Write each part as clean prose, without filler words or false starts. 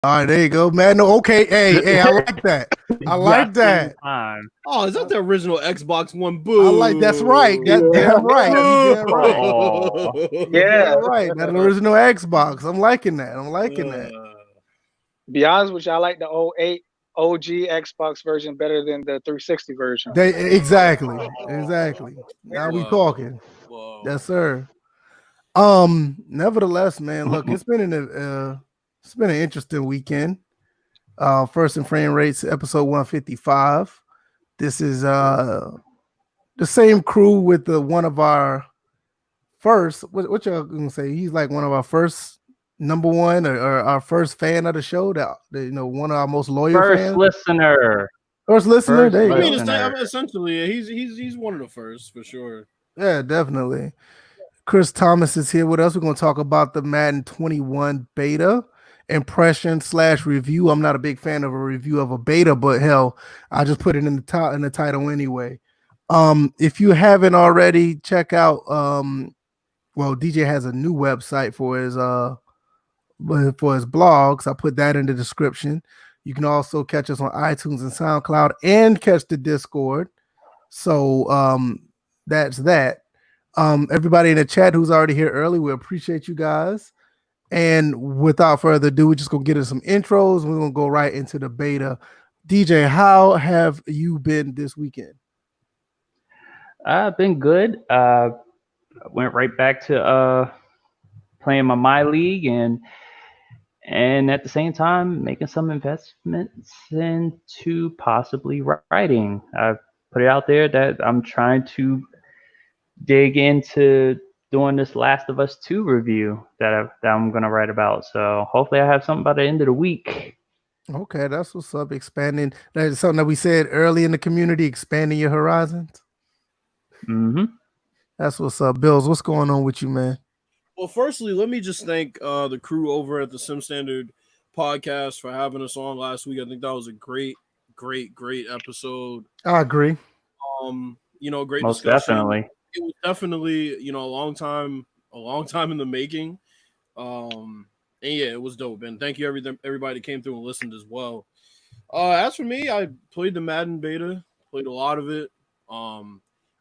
All right, there you go, man. No, okay, hey, I like that. I like that. Oh, is that the original Xbox One? Boo. I like that's right. That's damn right. You damn right. Yeah, damn right. That original Xbox. I'm liking that. Be honest with you, I like the 08 OG Xbox version better than the 360 version. Exactly. Now we talking. Whoa. Yes, sir. Nevertheless, man, look, it's been an interesting weekend. First in Framerates, episode 155. This is the same crew with one of our first. What y'all gonna say? He's like one of our first number one or our first fan of the show. That one of our most loyal fans. First listener. There you go. Essentially, he's one of the first for sure. Yeah, definitely. Chris Thomas is here with us. We're going to talk about the Madden 21 beta impression / review. I'm not a big fan of a review of a beta, but hell, I just put it in the title anyway. If you haven't already, check out. DJ has a new website for his blogs. I put that in the description. You can also catch us on iTunes and SoundCloud and catch the Discord. So that's that. Everybody in the chat who's already here early, we appreciate you guys. And without further ado, we're just gonna get into some intros. We're gonna go right into the beta. DJ, how have you been this weekend? I've been good. Went right back to playing my league and at the same time making some investments into possibly writing. I put it out there that I'm trying to dig into doing this Last of Us 2 review that I'm going to write about. So hopefully I have something by the end of the week. Okay, that's what's up. Expanding. That's something that we said early in the community, expanding your horizons. Mm-hmm. That's what's up. Bills, what's going on with you, man? Well, firstly, let me just thank the crew over at the Sim Standard podcast for having us on last week. I think that was a great episode. I agree. Great Most discussion. Definitely. It was definitely, a long time in the making. And yeah, it was dope. And thank you everybody that came through and listened as well. As for me, I played the Madden beta, played a lot of it. I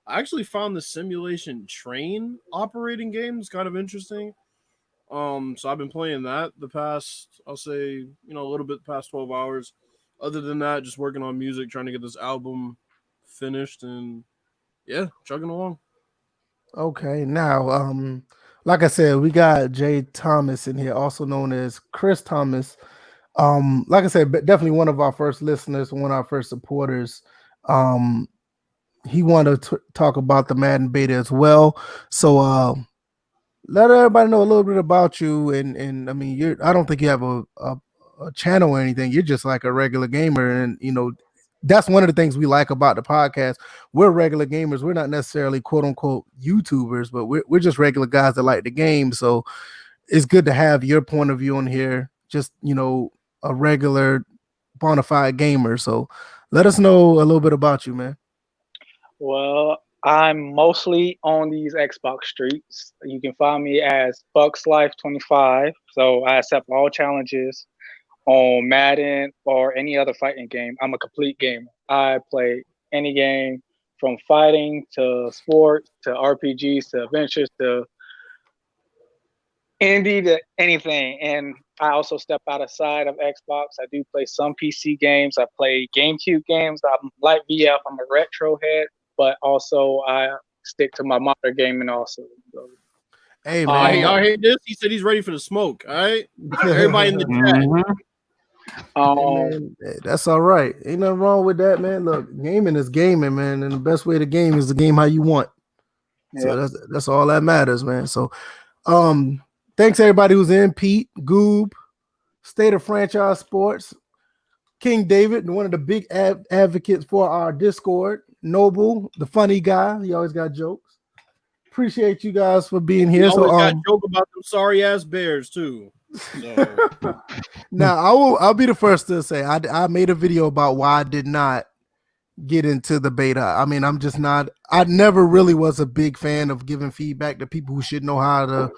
actually found the simulation train operating games kind of interesting. So I've been playing that the past, I'll say, a little bit past 12 hours. Other than that, just working on music, trying to get this album finished, and yeah, chugging along. Okay, now, like I said, we got Jay Thomas in here, also known as Chris Thomas. Like I said, definitely one of our first listeners, one of our first supporters. He wanted to talk about the Madden beta as well. So let everybody know a little bit about you. And I mean, I don't think you have a channel or anything. You're just like a regular gamer, and that's one of the things we like about the podcast. We're regular gamers. We're not necessarily quote unquote YouTubers, but we're just regular guys that like the game. So it's good to have your point of view on here. Just, a regular bona fide gamer. So let us know a little bit about you, man. Well, I'm mostly on these Xbox streets. You can find me as BucksLife25. So I accept all challenges on Madden or any other fighting game. I'm a complete gamer. I play any game from fighting to sports to RPGs to adventures to indie to anything. And I also step outside of Xbox. I do play some PC games. I play GameCube games. I'm like VF. I'm a retro head, but also I stick to my modern gaming also. So, hey, man. Y'all hear this? He said he's ready for the smoke. All right? Everybody in the chat. Man, that's all right. Ain't nothing wrong with that, man. Look, gaming is gaming, man, and the best way to game is to game how you want. Yeah. So that's all that matters, man. So thanks everybody who's in. Pete, Goob, State of Franchise Sports, King David, one of the big advocates for our Discord, Noble, the funny guy. He always got jokes. Appreciate you guys for being here. So got a joke about them sorry ass Bears too. So. Now I'll be the first to say I made a video about why I did not get into the beta. I mean, I never really was a big fan of giving feedback to people who should know how to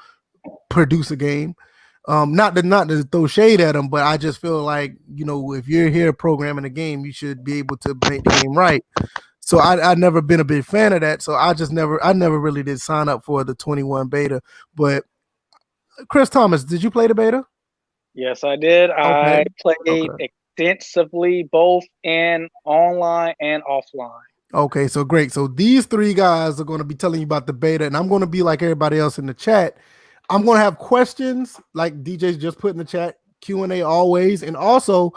produce a game. Not to throw shade at them, but I just feel like, if you're here programming a game, you should be able to make the game right. So I never been a big fan of that. So I never really did sign up for the 21 beta. But Chris Thomas, did you play the beta? Yes, I did. Okay. I played Okay. extensively, both in online and offline. Okay, so great. So these three guys are going to be telling you about the beta, and I'm going to be like everybody else in the chat. I'm going to have questions like DJ's just put in the chat, Q&A always, and also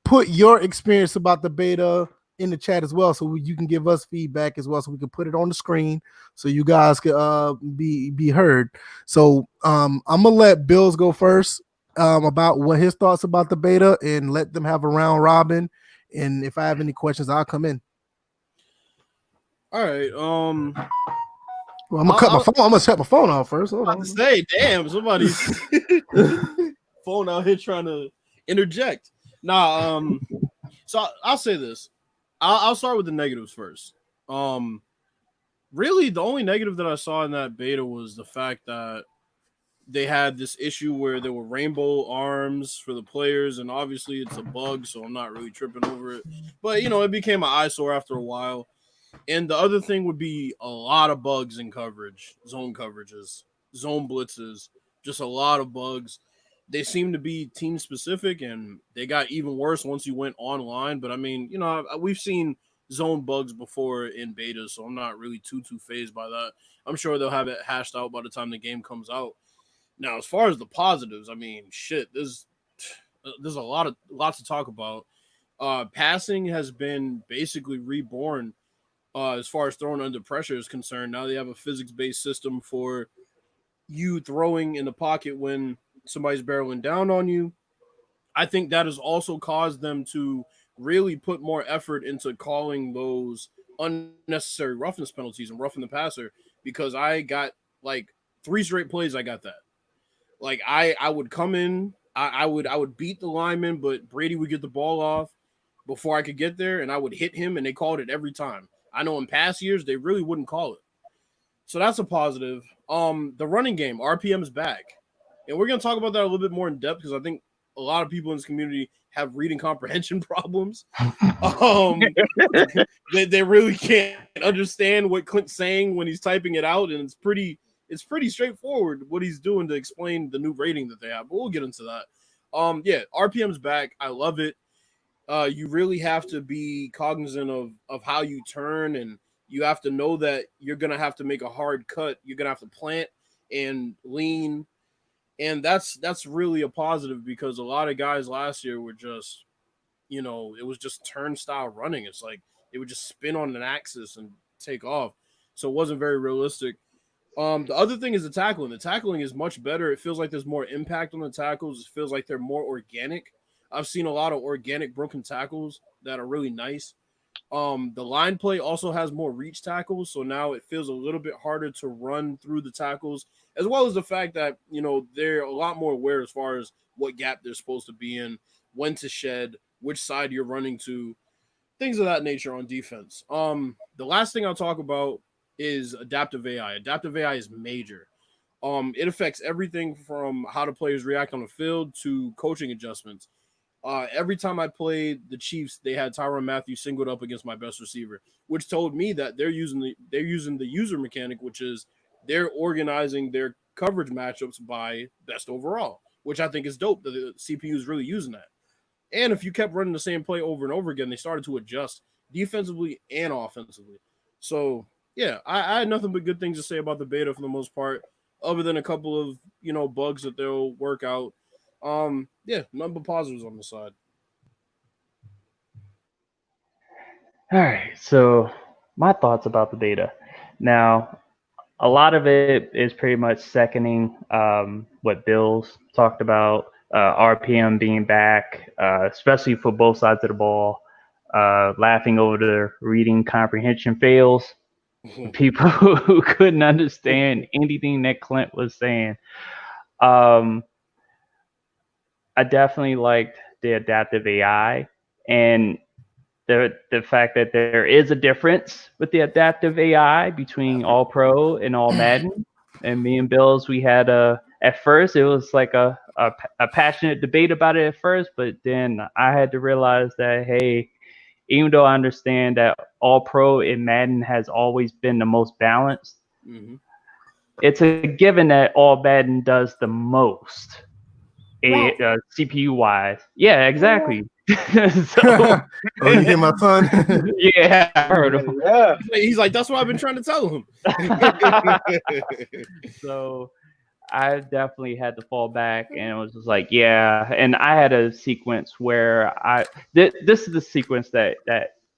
put your experience about the beta in the chat as well, so you can give us feedback as well, so we can put it on the screen so you guys can be heard. So I'm gonna let Bills go first about what his thoughts about the beta, and let them have a round robin. And if I have any questions, I'll come in. All right. Well, I'm gonna shut my phone off first. Hold about on. to say, damn, somebody's phone out here trying to interject. Nah. So I'll say this. I'll start with the negatives first. Really, the only negative that I saw in that beta was the fact that they had this issue where there were rainbow arms for the players, and obviously it's a bug, so I'm not really tripping over it. But it became an eyesore after a while. And the other thing would be a lot of bugs in coverage, zone coverages, zone blitzes, just a lot of bugs. They seem to be team specific, and they got even worse once you went online. But I mean, we've seen zone bugs before in beta, so I'm not really too fazed by that. I'm sure they'll have it hashed out by the time the game comes out. Now, as far as the positives, I mean, shit, there's lots to talk about. Passing has been basically reborn. As far as throwing under pressure is concerned, now they have a physics-based system for you throwing in the pocket when somebody's barreling down on you. I think that has also caused them to really put more effort into calling those unnecessary roughness penalties and roughing the passer, because I got like 3 straight plays. I got that. Like I would come in, I would beat the lineman, but Brady would get the ball off before I could get there, and I would hit him, and they called it every time. I know in past years they really wouldn't call it. So that's a positive. The running game, RPM's back. And we're gonna talk about that a little bit more in depth, because I think a lot of people in this community have reading comprehension problems. They really can't understand what Clint's saying when he's typing it out, and it's pretty straightforward what he's doing to explain the new rating that they have. But we'll get into that. RPM's back. I love it. You really have to be cognizant of how you turn, and you have to know that you're going to have to make a hard cut. You're going to have to plant and lean. And that's really a positive, because a lot of guys last year were just, it was just turnstile running. It's like they would just spin on an axis and take off. So it wasn't very realistic. The other thing is the tackling. The tackling is much better. It feels like there's more impact on the tackles. It feels like they're more organic. I've seen a lot of organic broken tackles that are really nice. The line play also has more reach tackles, so now it feels a little bit harder to run through the tackles, as well as the fact that, they're a lot more aware as far as what gap they're supposed to be in, when to shed, which side you're running to, things of that nature on defense. The last thing I'll talk about is adaptive AI. Adaptive AI is major. It affects everything from how the players react on the field to coaching adjustments. Every time I played the Chiefs, they had Tyrann Mathieu singled up against my best receiver, which told me that they're using the user mechanic, which is they're organizing their coverage matchups by best overall, which I think is dope. The CPU is really using that. And if you kept running the same play over and over again, they started to adjust defensively and offensively. So yeah, I had nothing but good things to say about the beta for the most part, other than a couple of bugs that they'll work out. Nothing but positives on the side. All right, so my thoughts about the beta. Now, a lot of it is pretty much seconding what Bill's talked about, RPM being back, especially for both sides of the ball, laughing over the reading comprehension fails. People who couldn't understand anything that Clint was saying. I definitely liked the adaptive AI, and the fact that there is a difference with the adaptive AI between All Pro and All Madden. And me and Bills, we had at first it was like a a passionate debate about it at first, but then I had to realize that, hey, even though I understand that All Pro in Madden has always been the most balanced, it's a given that All Madden does the most. CPU wise, yeah, exactly. Oh, you hear my son? Yeah, I heard him. Yeah. He's like, that's what I've been trying to tell him. So I definitely had to fall back, and it was just like, yeah. And I had a sequence where this is the sequence that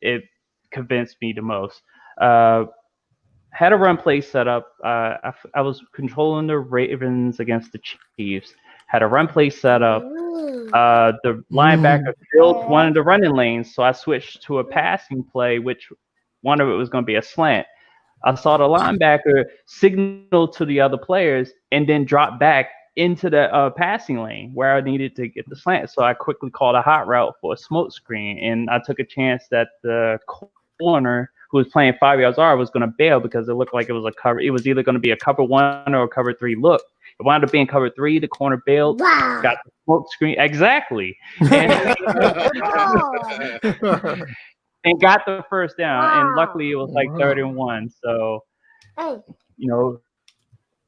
it convinced me the most. Had a run play set up. I was controlling the Ravens against the Chiefs. Had a run play set up. The linebacker filled one of the running lanes, so I switched to a passing play, which one of it was going to be a slant. I saw the linebacker signal to the other players and then drop back into the passing lane where I needed to get the slant. So I quickly called a hot route for a smoke screen, and I took a chance that the corner who was playing 5 yards R was going to bail because it looked like it was a cover. It was either going to be a cover 1 or a cover 3 look. It wound up being cover 3. The corner bailed, got the smoke screen exactly, and got the first down. And luckily, it was like 3rd and 1. So,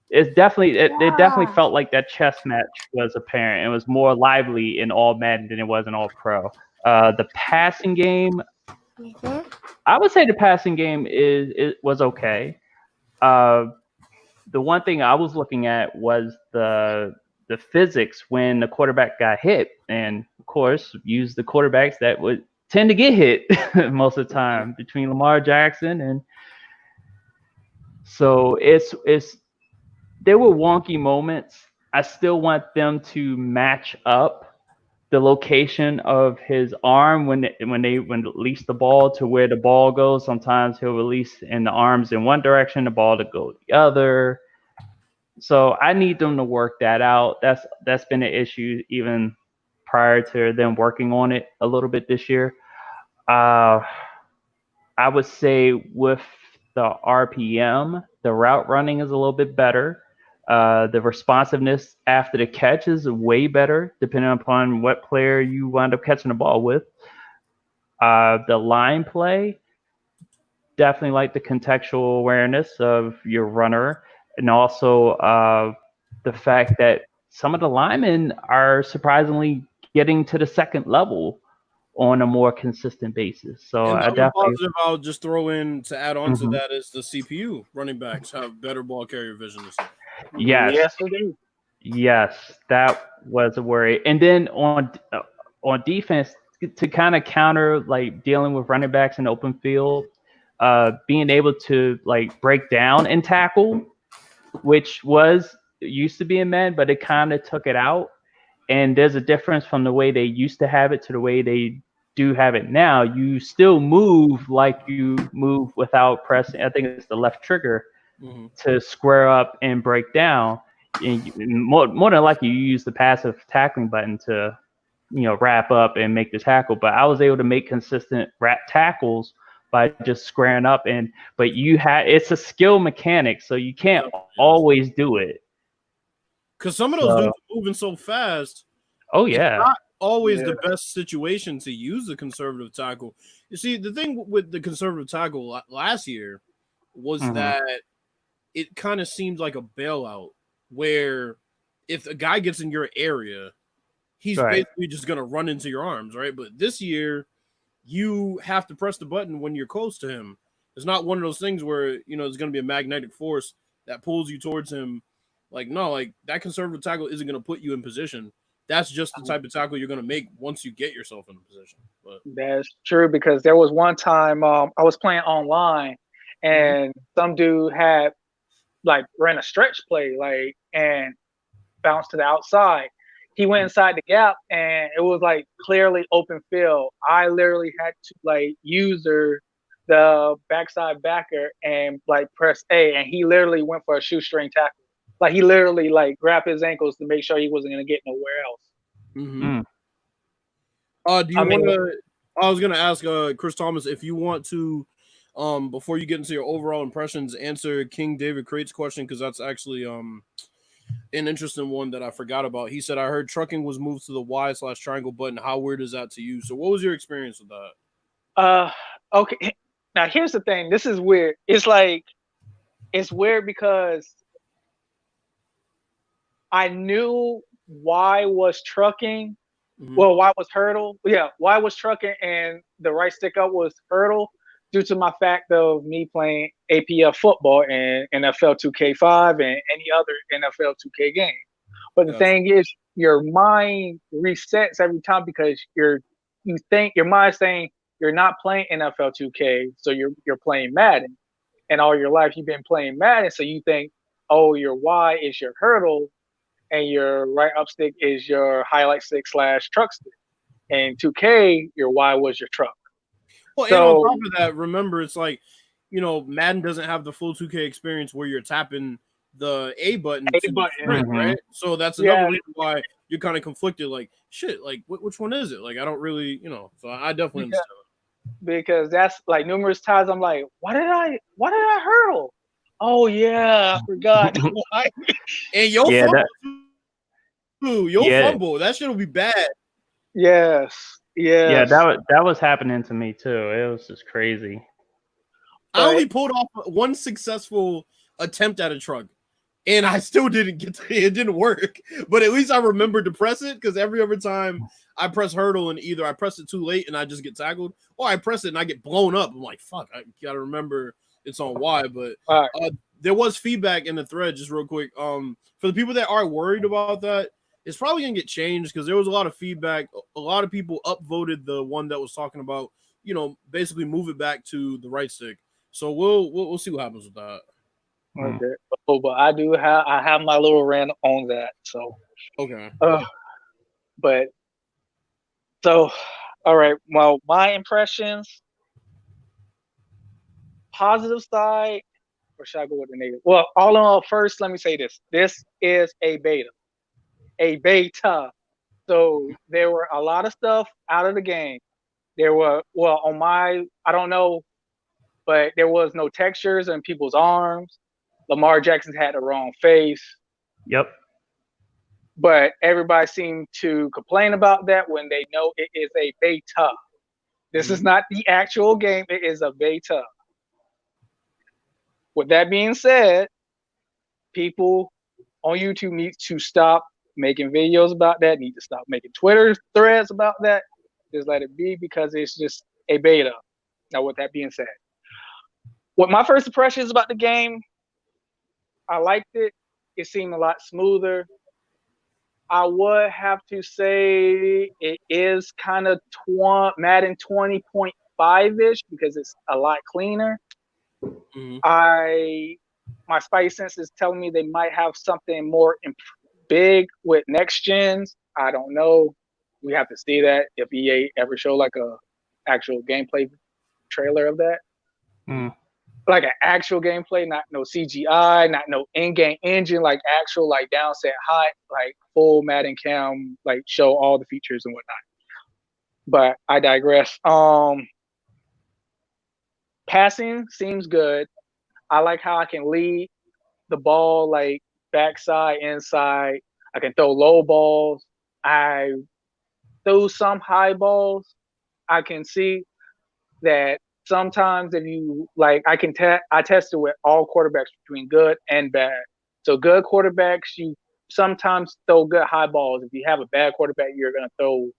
it's definitely it definitely felt like that chess match was apparent. It was more lively in All Madden than it was in All Pro. The passing game, I would say the passing game was okay. The one thing I was looking at was the physics when the quarterback got hit, and of course, use the quarterbacks that would tend to get hit most of the time between Lamar Jackson and. So there were wonky moments. I still want them to match up the location of his arm when they release the ball to where the ball goes. Sometimes he'll release in the arms in one direction, the ball to go the other. So I need them to work that out. That's been an issue even prior to them working on it a little bit this year. I would say with the RPM, the route running is a little bit better. The responsiveness after the catch is way better, depending upon what player you wind up catching the ball with. The line play, definitely like the contextual awareness of your runner, and also the fact that some of the linemen are surprisingly getting to the second level on a more consistent basis. So And I the definitely positive I'll just throw in to add on to that is the CPU running backs have better ball carrier vision this year. yes. we do. Yes, that was a worry. And then on defense, to kind of counter like dealing with running backs in open field, being able to like break down and tackle, which used to be in men, but it kind of took it out. And there's a difference from the way they used to have it to the way they do have it now. You still move like you move without pressing. I think it's the left trigger to square up and break down. And more than likely, you use the passive tackling button to, wrap up and make the tackle. But I was able to make consistent wrap tackles by just squaring up. But it's a skill mechanic, so you can't always do it. Because some of those dudes are moving so fast. Oh yeah. It's not always the best situation to use the conservative tackle. You see, the thing with the conservative tackle last year was that it kind of seemed like a bailout where if a guy gets in your area, he's basically just going to run into your arms, right? But this year, you have to press the button when you're close to him. It's not one of those things where, there's going to be a magnetic force that pulls you towards him. Like, no, like that conservative tackle isn't going to put you in position. That's just the type of tackle you're going to make once you get yourself in position. But That's true, because there was one time I was playing online and some dude had ran a stretch play and bounced to the outside. He went inside the gap and it was clearly open field. I literally had to use the backside backer and press A, and he literally went for a shoestring tackle. He literally grabbed his ankles to make sure he wasn't going to get nowhere else. Do you want to? I was going to ask Chris Thomas if you want to, before you get into your overall impressions, answer King David Crate's question, because that's actually an interesting one that I forgot about. He said, I heard trucking was moved to the Y/triangle button. How weird is that to you? So what was your experience with that? Okay. Now here's the thing. This is weird. It's like it's weird because I knew Y was trucking. Well, Y was hurdle. Yeah, Y was trucking, and the right stick up was hurdle due to my fact of me playing APF football and NFL 2K5 and any other NFL 2K game. But the thing is, your mind resets every time because you think your mind's saying you're not playing NFL 2K, so you're playing Madden, and all your life you've been playing Madden, so you think, oh, your Y is your hurdle, and your right up stick is your highlight stick / truck stick, and 2K your Y was your truck. Well, and on top of that, remember it's like, Madden doesn't have the full 2K experience where you're tapping the A button to sprint, right? So that's another reason why you're kind of conflicted. Like, shit, like which one is it? Like, I don't really, So I definitely understand. Because that's like numerous times I'm like, why did I hurdle? Oh yeah, I forgot. And your fumble, that shit will be bad. Yes. Yeah, that was happening to me too. It was just crazy. I only pulled off one successful attempt at a truck, and I still didn't get to, it didn't work. But at least I remembered to press it, because every other time I press hurdle and either I press it too late and I just get tackled, or I press it and I get blown up. I'm like, fuck, I gotta remember it's on Y. But there was feedback in the thread, just real quick. For the people that are worried about that, it's probably gonna get changed, because there was a lot of feedback. A lot of people upvoted the one that was talking about, basically move it back to the right stick. So we'll see what happens with that. Okay. Oh, but I have my little rant on that. So okay. But so all right. Well, my impressions, positive side, or should I go with the negative? Well, all in all, first let me say this. This is a beta. A beta. So there were a lot of stuff out of the game. There were I don't know, but there was no textures in people's arms. Lamar Jackson had the wrong face. Yep. But everybody seemed to complain about that when they know it is a beta. This is not the actual game. It is a beta. With that being said, people on YouTube need to stop making videos about that, need to stop making Twitter threads about that. Just let it be, because it's just a beta. Now, with that being said, what my first impressions about the game, I liked it. It seemed a lot smoother. I would have to say it is kind of Madden 20.5-ish, because it's a lot cleaner. My spidey sense is telling me they might have something more big with next gens. I don't know. We have to see that if EA ever show like a actual gameplay trailer of that. Like an actual gameplay, not no CGI, not no in-game engine, like actual like downset hot, like full Madden cam, like show all the features and whatnot. But I digress. Passing seems good. I like how I can lead the ball like backside, inside. I can throw low balls. I throw some high balls. I can see that sometimes if you like, I tested with all quarterbacks between good and bad. So good quarterbacks, you sometimes throw good high balls. If you have a bad quarterback, you're going to throw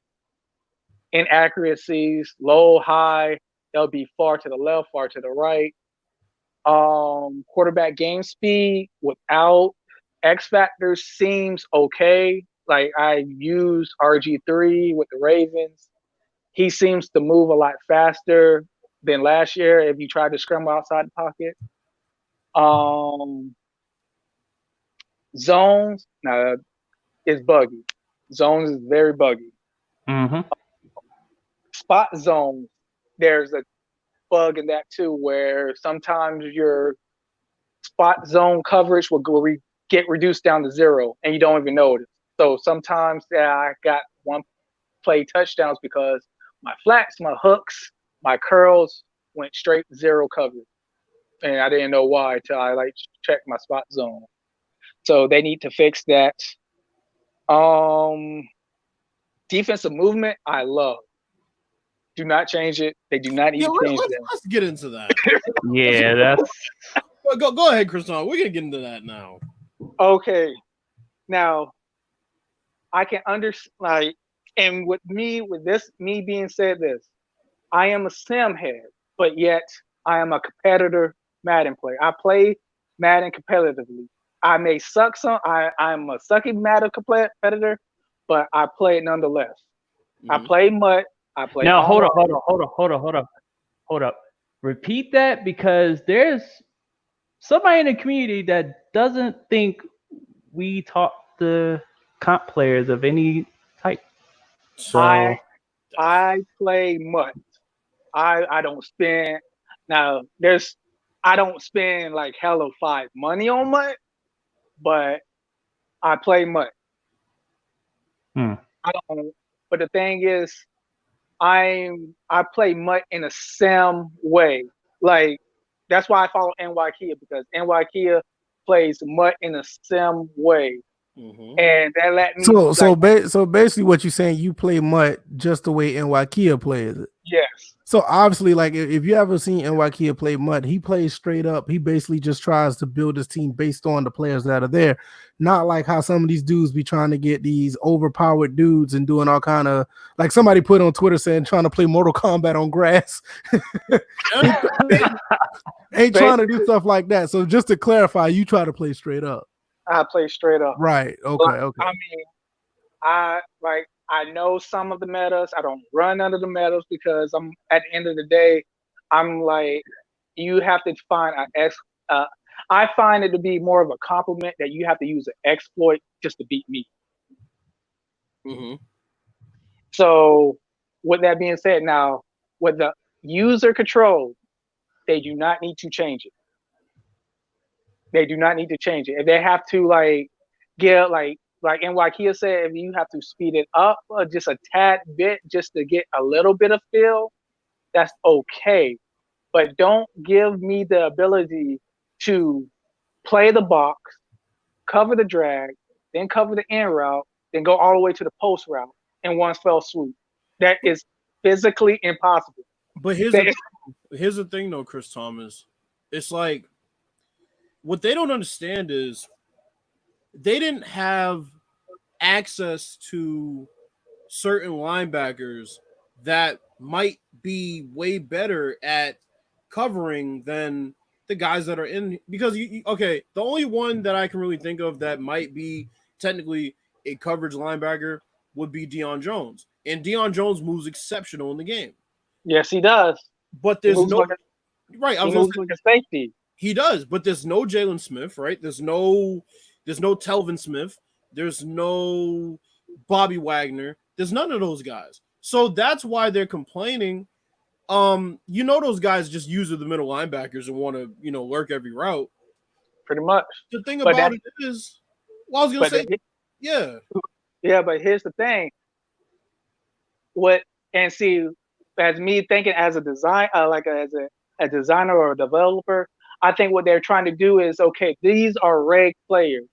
inaccuracies, low, high. They'll be far to the left, far to the right. Quarterback game speed without X factors seems okay. Like I used RG3 with the Ravens. He seems to move a lot faster than last year if you tried to scramble outside the pocket. Zones, now is buggy. Zones is very buggy. Spot zones, there's a bug in that too, where sometimes your spot zone coverage will get reduced down to 0 and you don't even notice. So sometimes I got one play touchdowns because my flats, my hooks, my curls went straight 0 coverage. And I didn't know why until I checked my spot zone. So they need to fix that. Defensive movement, I love. Do not change it. They do not need to change that. Let's get into that. Yeah, that's Go ahead, Kristan. We're gonna get into that now. Okay. Now, I can understand, and with me being said this, I am a sim head, but yet I am a competitor Madden player. I play Madden competitively. I may suck I'm a sucky Madden competitor, but I play it nonetheless. I play MUT. I play. Now hold up. Repeat that, because there's somebody in the community that doesn't think we talk to comp players of any type. So I play MUT. I don't spend I don't spend like hella 5 money on MUT, but I play MUT. I don't. But the thing is, I play MUT in a sim way. Like that's why I follow NY Kia, because NY Kia plays MUT in a sim way. And that let me. So basically, what you're saying, you play MUT just the way NY Kia plays it. Yes. So obviously, like if you ever seen NY Kia play MUT, he plays straight up. He basically just tries to build his team based on the players that are there, not like how some of these dudes be trying to get these overpowered dudes and doing all kind of, like somebody put on Twitter saying trying to play Mortal Kombat on grass. Ain't trying to do stuff like that. So just to clarify, you try to play straight up. I play straight up. Right. Okay. Okay. I mean, I know some of the metas. I don't run under the metas because I'm at the end of the day, I'm like, you have to find I find it to be more of a compliment that you have to use an exploit just to beat me. So with that being said, now with the user control, they do not need to change it. They do not need to change it. If they have to get like NY Kia said, if you have to speed it up just a tad bit just to get a little bit of feel, that's okay. But don't give me the ability to play the box, cover the drag, then cover the in route, then go all the way to the post route in one fell swoop. That is physically impossible. But here's the thing though, Chris Thomas. It's like, what they don't understand is they didn't have access to certain linebackers that might be way better at covering than the guys that are in, because the only one that I can really think of that might be technically a coverage linebacker would be Deion Jones, and Deion Jones moves exceptional in the game. Yes, he does. But there's no right. I was going to say like a safety. He does, but there's no Jalen Smith, right? There's no Telvin Smith. There's no Bobby Wagner. There's none of those guys. So that's why they're complaining. Those guys just use the middle linebackers and want to, lurk every route. Pretty much. The thing about it is, I was going to say, yeah. Yeah, but here's the thing. As me thinking as a design, as a designer or a developer, I think what they're trying to do is, okay, these are reg players.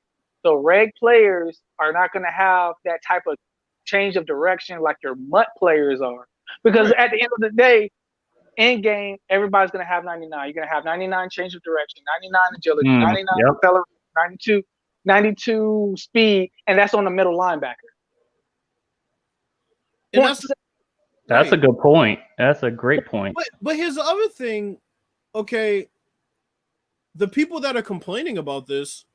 So reg players are not going to have that type of change of direction like your MUT players are. Because at the end of the day, in game, everybody's going to have 99. You're going to have 99 change of direction, 99 agility, 99 acceleration, 92 speed, and that's on the middle linebacker. And that's a good point. That's a great point. But here's the other thing. Okay, the people that are complaining about this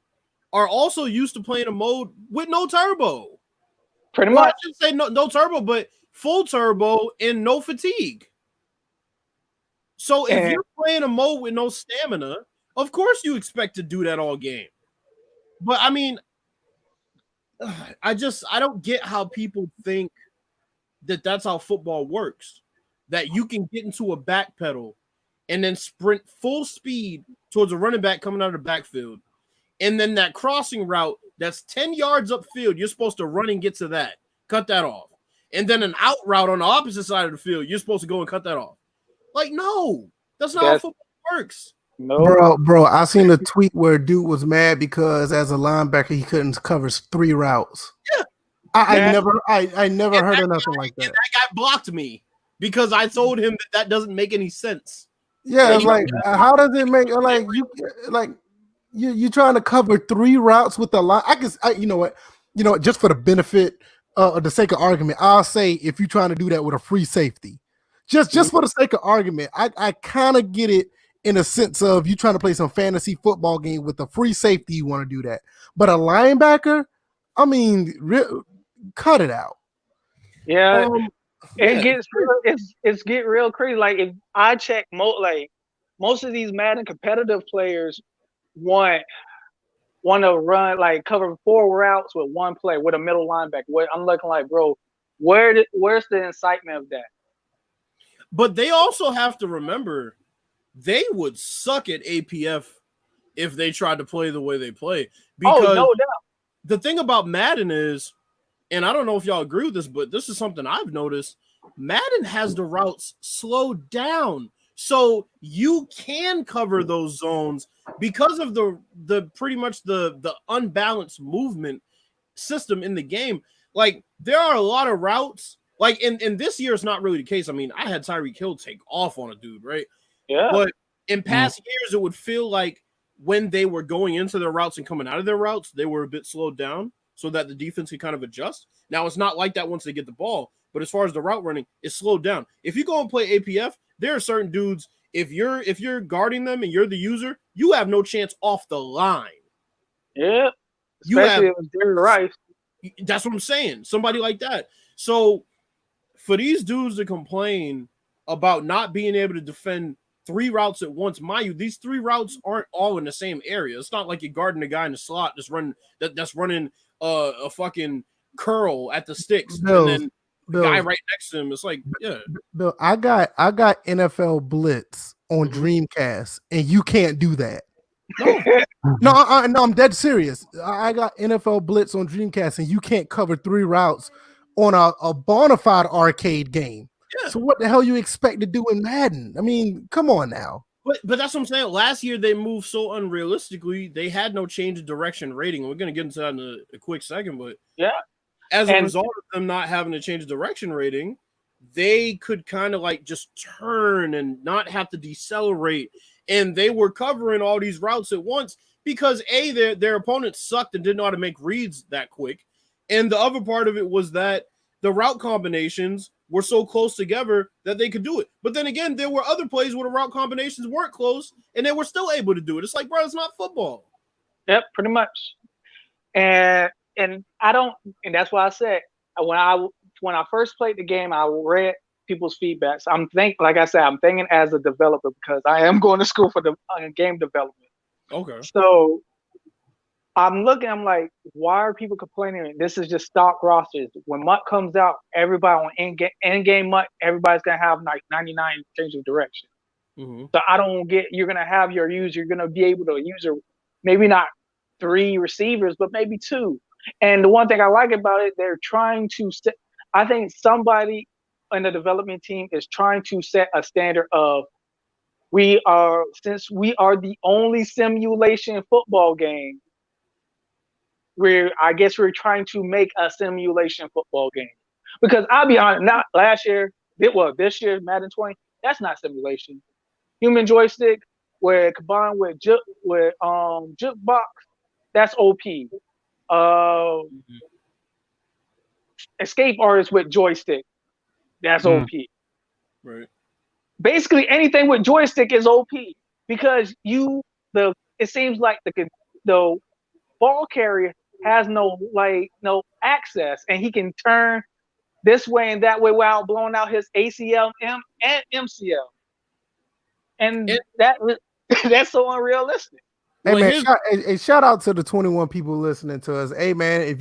are also used to playing a mode with no turbo. Pretty much. I should say no turbo, but full turbo and no fatigue. So if you're playing a mode with no stamina, of course you expect to do that all game. But I mean, I don't get how people think that that's how football works. That you can get into a back pedal and then sprint full speed towards a running back coming out of the backfield. And then that crossing route that's 10 yards upfield, you're supposed to run and get to that. Cut that off. And then an out route on the opposite side of the field, you're supposed to go and cut that off. Like, no, that's not how football works. No. Bro, I seen a tweet where a dude was mad because as a linebacker he couldn't cover 3 routes. Yeah. I Yeah. never heard of nothing like that. And that guy blocked me because I told him that doesn't make any sense. Yeah, it's He- like how does it make you trying to cover 3 routes with the line? You know what, just for the benefit of the sake of argument, I'll say if you're trying to do that with a free safety, just for the sake of argument, I kind of get it in a sense of you trying to play some fantasy football game with a free safety, you want to do that, but a linebacker, I mean, cut it out. Yeah. It yeah. gets real, it's get real crazy. Like if I check most of these Madden competitive players want to run like cover 4 routes with one play with a middle linebacker. Where I'm looking like, bro, where's the incitement of that? But they also have to remember they would suck at APF if they tried to play the way they play. Because Oh, no doubt. the thing about Madden is, and I don't know if y'all agree with this, but this is something I've noticed, Madden has the routes slowed down. So you can cover those zones because of the pretty much the unbalanced movement system in the game. Like there are a lot of routes. Like in this year, it's not really the case. I mean, I had Tyreek Hill take off on a dude, right? Yeah. But in past years, it would feel like when they were going into their routes and coming out of their routes, they were a bit slowed down so that the defense could kind of adjust. Now it's not like that once they get the ball, but as far as the route running, it's slowed down. If you go and play APF, there are certain dudes. If you're guarding them and you're the user, you have no chance off the line. Yeah. You have Especially if it's Jerry Rice. That's what I'm saying. Somebody like that. So for these dudes to complain about not being able to defend 3 routes at once, mind you, these 3 routes aren't all in the same area. It's not like you're guarding a guy in the slot that's running a fucking curl at the sticks, and then the guy right next to him. It's like, yeah. Bill, I got NFL Blitz on Dreamcast, and you can't do that. No, I'm dead serious. I got NFL Blitz on Dreamcast, and you can't cover 3 routes on a bona fide arcade game. Yeah. So what the hell you expect to do in Madden? I mean, come on now. But that's what I'm saying. Last year they moved so unrealistically. They had no change of direction rating. We're going to get into that in a quick second, but yeah, as a result of them not having to change direction rating, they could kind of like just turn and not have to decelerate. And they were covering all these routes at once because their opponents sucked and didn't know how to make reads that quick. And the other part of it was that the route combinations were so close together that they could do it. But then again, there were other plays where the route combinations weren't close and they were still able to do it. It's like, bro, it's not football. Yep, pretty much. And I don't, and that's why I said when I first played the game, I read people's feedbacks. I'm thinking as a developer because I am going to school for the game development. Okay. So I'm like, why are people complaining? This is just stock rosters. When MUT comes out, everybody on in-game MUT, everybody's gonna have like 99 change of direction. Mm-hmm. So I don't get. You're gonna have your user. You're gonna be able to use maybe not 3 receivers, but maybe 2. And the one thing I like about it, they're trying to. I think somebody in the development team is trying to set a standard of since we are the only simulation football game. I guess we're trying to make a simulation football game. Because I'll be honest, not last year, this year, Madden 20, that's not simulation. Human joystick, where combined with jukebox, that's OP. Escape artist with joystick, that's OP. Right. Basically, anything with joystick is OP because it seems like the ball carrier has no access, and he can turn this way and that way without blowing out his ACL and MCL, and that's so unrealistic. Hey man, shout out to the 21 people listening to us. Hey man, if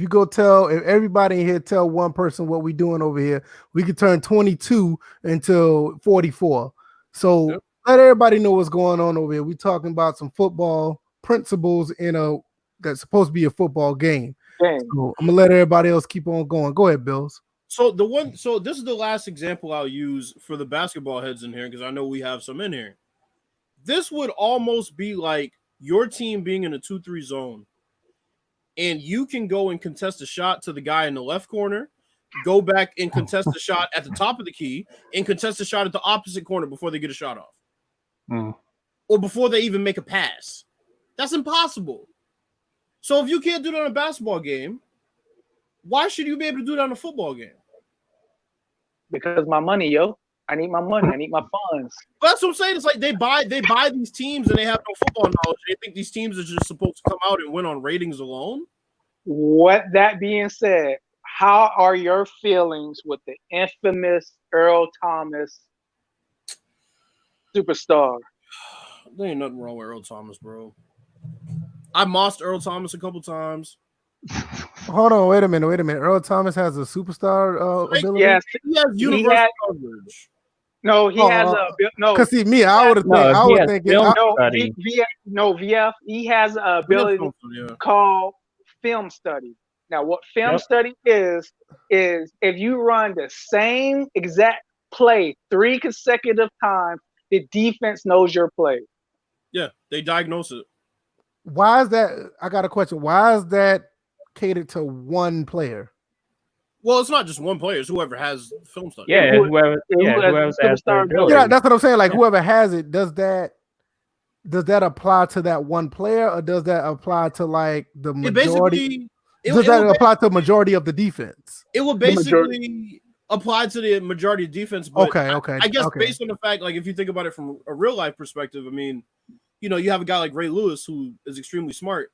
everybody in here tell one person what we doing over here, we could turn 22 until 44. So let everybody know what's going on over here. We talking about some football principles that's supposed to be a football game. So I'm gonna let everybody else keep on going. Go ahead, Bills. So this is the last example I'll use for the basketball heads in here because I know we have some in here. this would almost be like your team being in a 2-3 zone, and you can go and contest a shot to the guy in the left corner, go back and contest the shot at the top of the key, and contest the shot at the opposite corner before they get a shot off. Or before they even make a pass. That's impossible. So if you can't do that in a basketball game, why should you be able to do that in a football game? Because my money, yo. I need my money. I need my funds. But that's what I'm saying. It's like they buy these teams and they have no football knowledge. They think these teams are just supposed to come out and win on ratings alone. What that being said, how are your feelings with the infamous Earl Thomas superstar? There ain't nothing wrong with Earl Thomas, bro. I mossed Earl Thomas a couple times. Hold on, wait a minute. Earl Thomas has a superstar ability. Yes, he has universal coverage. No, he has a no. Cause see, me, I would think VF. He has an ability called film study. Now, what film study is if you run the same exact play 3 consecutive times, the defense knows your play. Yeah, they diagnose it. Why is that? I got a question. Why is that catered to one player? Well, it's not just one player; it's whoever has film study. Yeah, whoever has their ability. Yeah, that's what I'm saying. Like whoever has it, does that apply to that one player, or does that apply to like the majority? Does that apply to the majority of the defense? It will basically apply to the majority of defense. But okay. I guess based on the fact, like if you think about it from a real life perspective, I mean, you know, you have a guy like Ray Lewis who is extremely smart.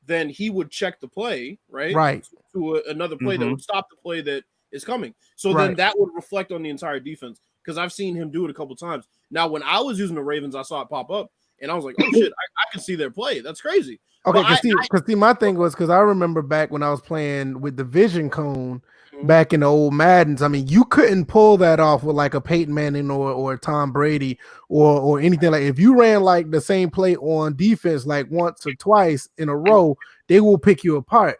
Then he would check the play, right? To another play that would stop the play that is coming. So then that would reflect on the entire defense because I've seen him do it a couple times. Now, when I was using the Ravens, I saw it pop up and I was like, oh shit, I can see their play. That's crazy. Okay, because my thing was because I remember back when I was playing with the vision cone back in the old Maddens. I mean, you couldn't pull that off with like a Peyton Manning or Tom Brady or anything like. If you ran like the same play on defense like once or twice in a row, they will pick you apart.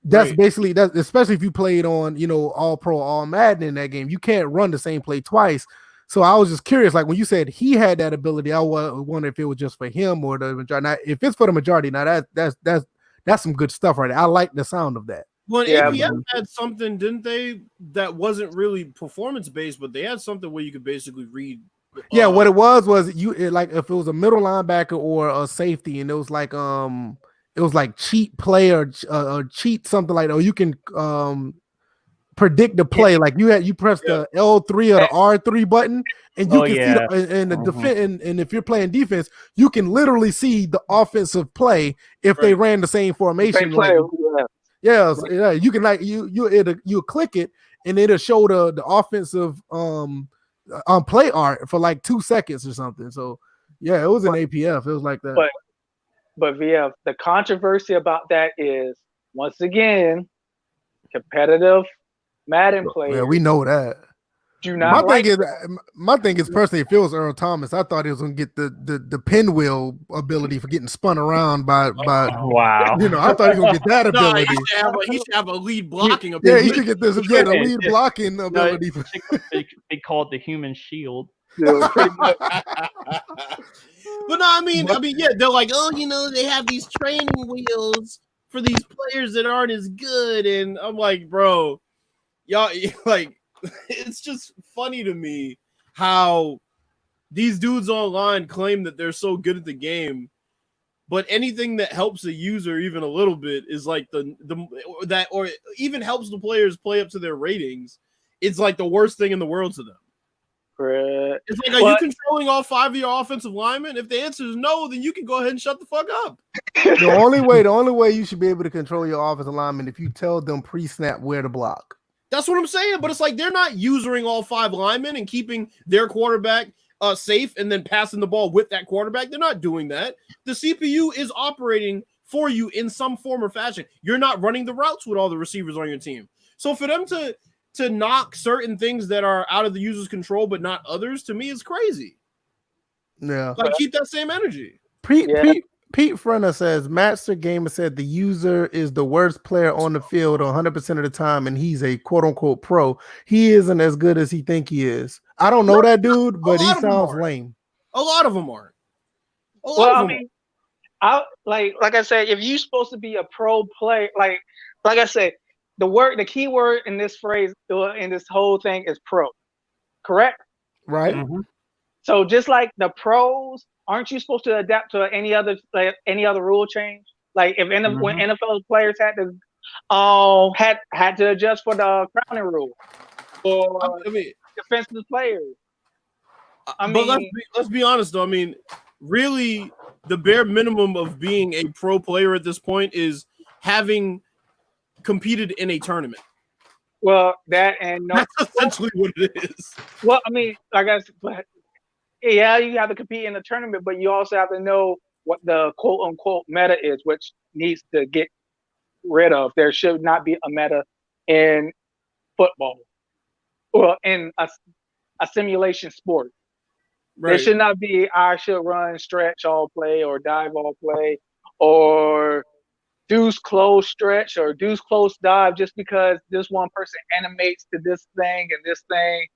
That's basically that. Especially if you played on All Pro, All Madden in that game, you can't run the same play twice. So I was just curious, like when you said he had that ability, I wonder if it was just for him or the majority. Now, if it's for the majority, now that's some good stuff right there. I like the sound of that. Well, APF had something, didn't they? That wasn't really performance based, but they had something where you could basically read. Yeah, what it was like if it was a middle linebacker or a safety, and it was like cheat play or cheat something like that. Or you can predict the play, like you press the L3 or the R3 button, and you can see the defense. And if you're playing defense, you can literally see the offensive play if they ran the same formation. You can like you click it and it'll show the offensive play art for like 2 seconds or something. So yeah, it was an APF. It was like that. But VF, the controversy about that is once again competitive Madden players. Yeah, we know that. My thing is personally, if it was Earl Thomas, I thought he was gonna get the pinwheel ability for getting spun around by wow. I thought he was gonna get that ability. He should have a lead blocking ability. Yeah, he should get this. Yeah, the lead blocking ability. They call it the human shield. Yeah, pretty much. But no, I mean, yeah, they're like, oh, they have these training wheels for these players that aren't as good, and I'm like, bro, y'all like. It's just funny to me how these dudes online claim that they're so good at the game, but anything that helps the user even a little bit is like or even helps the players play up to their ratings. It's like the worst thing in the world to them. It's like, are you controlling all 5 of your offensive linemen? If the answer is no, then you can go ahead and shut the fuck up. The only way you should be able to control your offensive linemen if you tell them pre-snap where to block. That's what I'm saying, but it's like they're not using all 5 linemen and keeping their quarterback safe and then passing the ball with that quarterback. They're not doing that. The CPU is operating for you in some form or fashion. You're not running the routes with all the receivers on your team. So for them to knock certain things that are out of the user's control but not others, to me is crazy. Yeah. Like keep that same energy. Pete Frenner says, Master Gamer said the user is the worst player on the field 100% of the time, and he's a quote-unquote pro. He isn't as good as he think he is. I don't know that dude, but he sounds lame. A lot of them aren't. A lot Well, of I them. mean, I like I said, if you're supposed to be a pro player, like I said, the key word in this phrase in this whole thing is pro, correct? Right. Mm-hmm. So just like the pros, aren't you supposed to adapt to any other rule change? Like if when Mm-hmm. NFL players had to adjust for the crowning rule or I mean, defensive players. I but mean, let's be honest though. I mean, really, the bare minimum of being a pro player at this point is having competed in a tournament. well, that and no, That's essentially what it is. well, I mean, I guess, but yeah, you have to compete in the tournament, but you also have to know what the quote unquote meta is, which needs to get rid of. There should not be a meta in football or in a simulation sport. There Right. should not be I should run stretch all play or dive all play or deuce close stretch or deuce close dive just because this one person animates to this thing and this thing,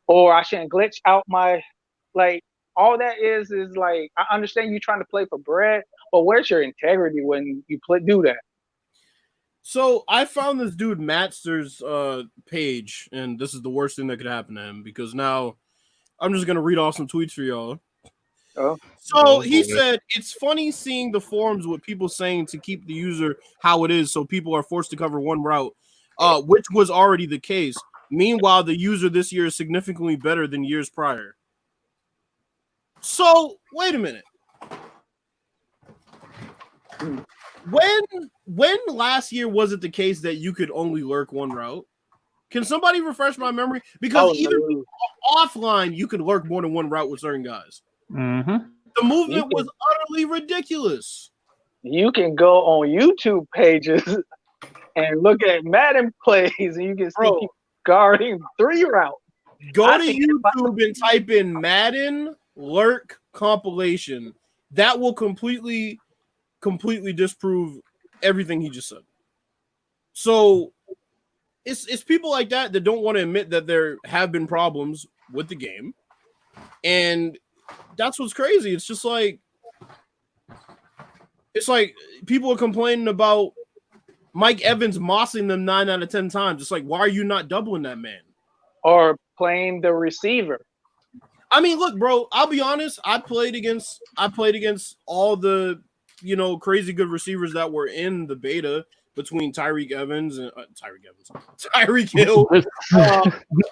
or I shouldn't glitch out my like all that is like I understand you trying to play for bread, but where's your integrity when you do that? So I found this dude Matster's page, and this is the worst thing that could happen to him because now I'm just gonna read off some tweets for y'all. Oh, So he said, it's funny seeing the forums with people saying to keep the user how it is so people are forced to cover one route, which was already the case. Meanwhile, the user this year is significantly better than years prior. So, wait a minute. When last year was it the case that you could only lurk one route? Can somebody refresh my memory? Because even no. offline, you could lurk more than one route with certain guys. Mm-hmm. The movement was utterly ridiculous. You can go on YouTube pages and look at Madden plays, and you can see Bro, people guarding 3 routes. go to YouTube and type in Madden lurk compilation. That will completely disprove everything he just said. So it's people like that that don't want to admit that there have been problems with the game, and that's what's crazy. It's just like people are complaining about Mike Evans mossing them 9 out of 10 times. It's like, why are you not doubling that man? Or playing the receiver. I mean, look, bro, I'll be honest. I played against all the, crazy good receivers that were in the beta between Tyreek Hill,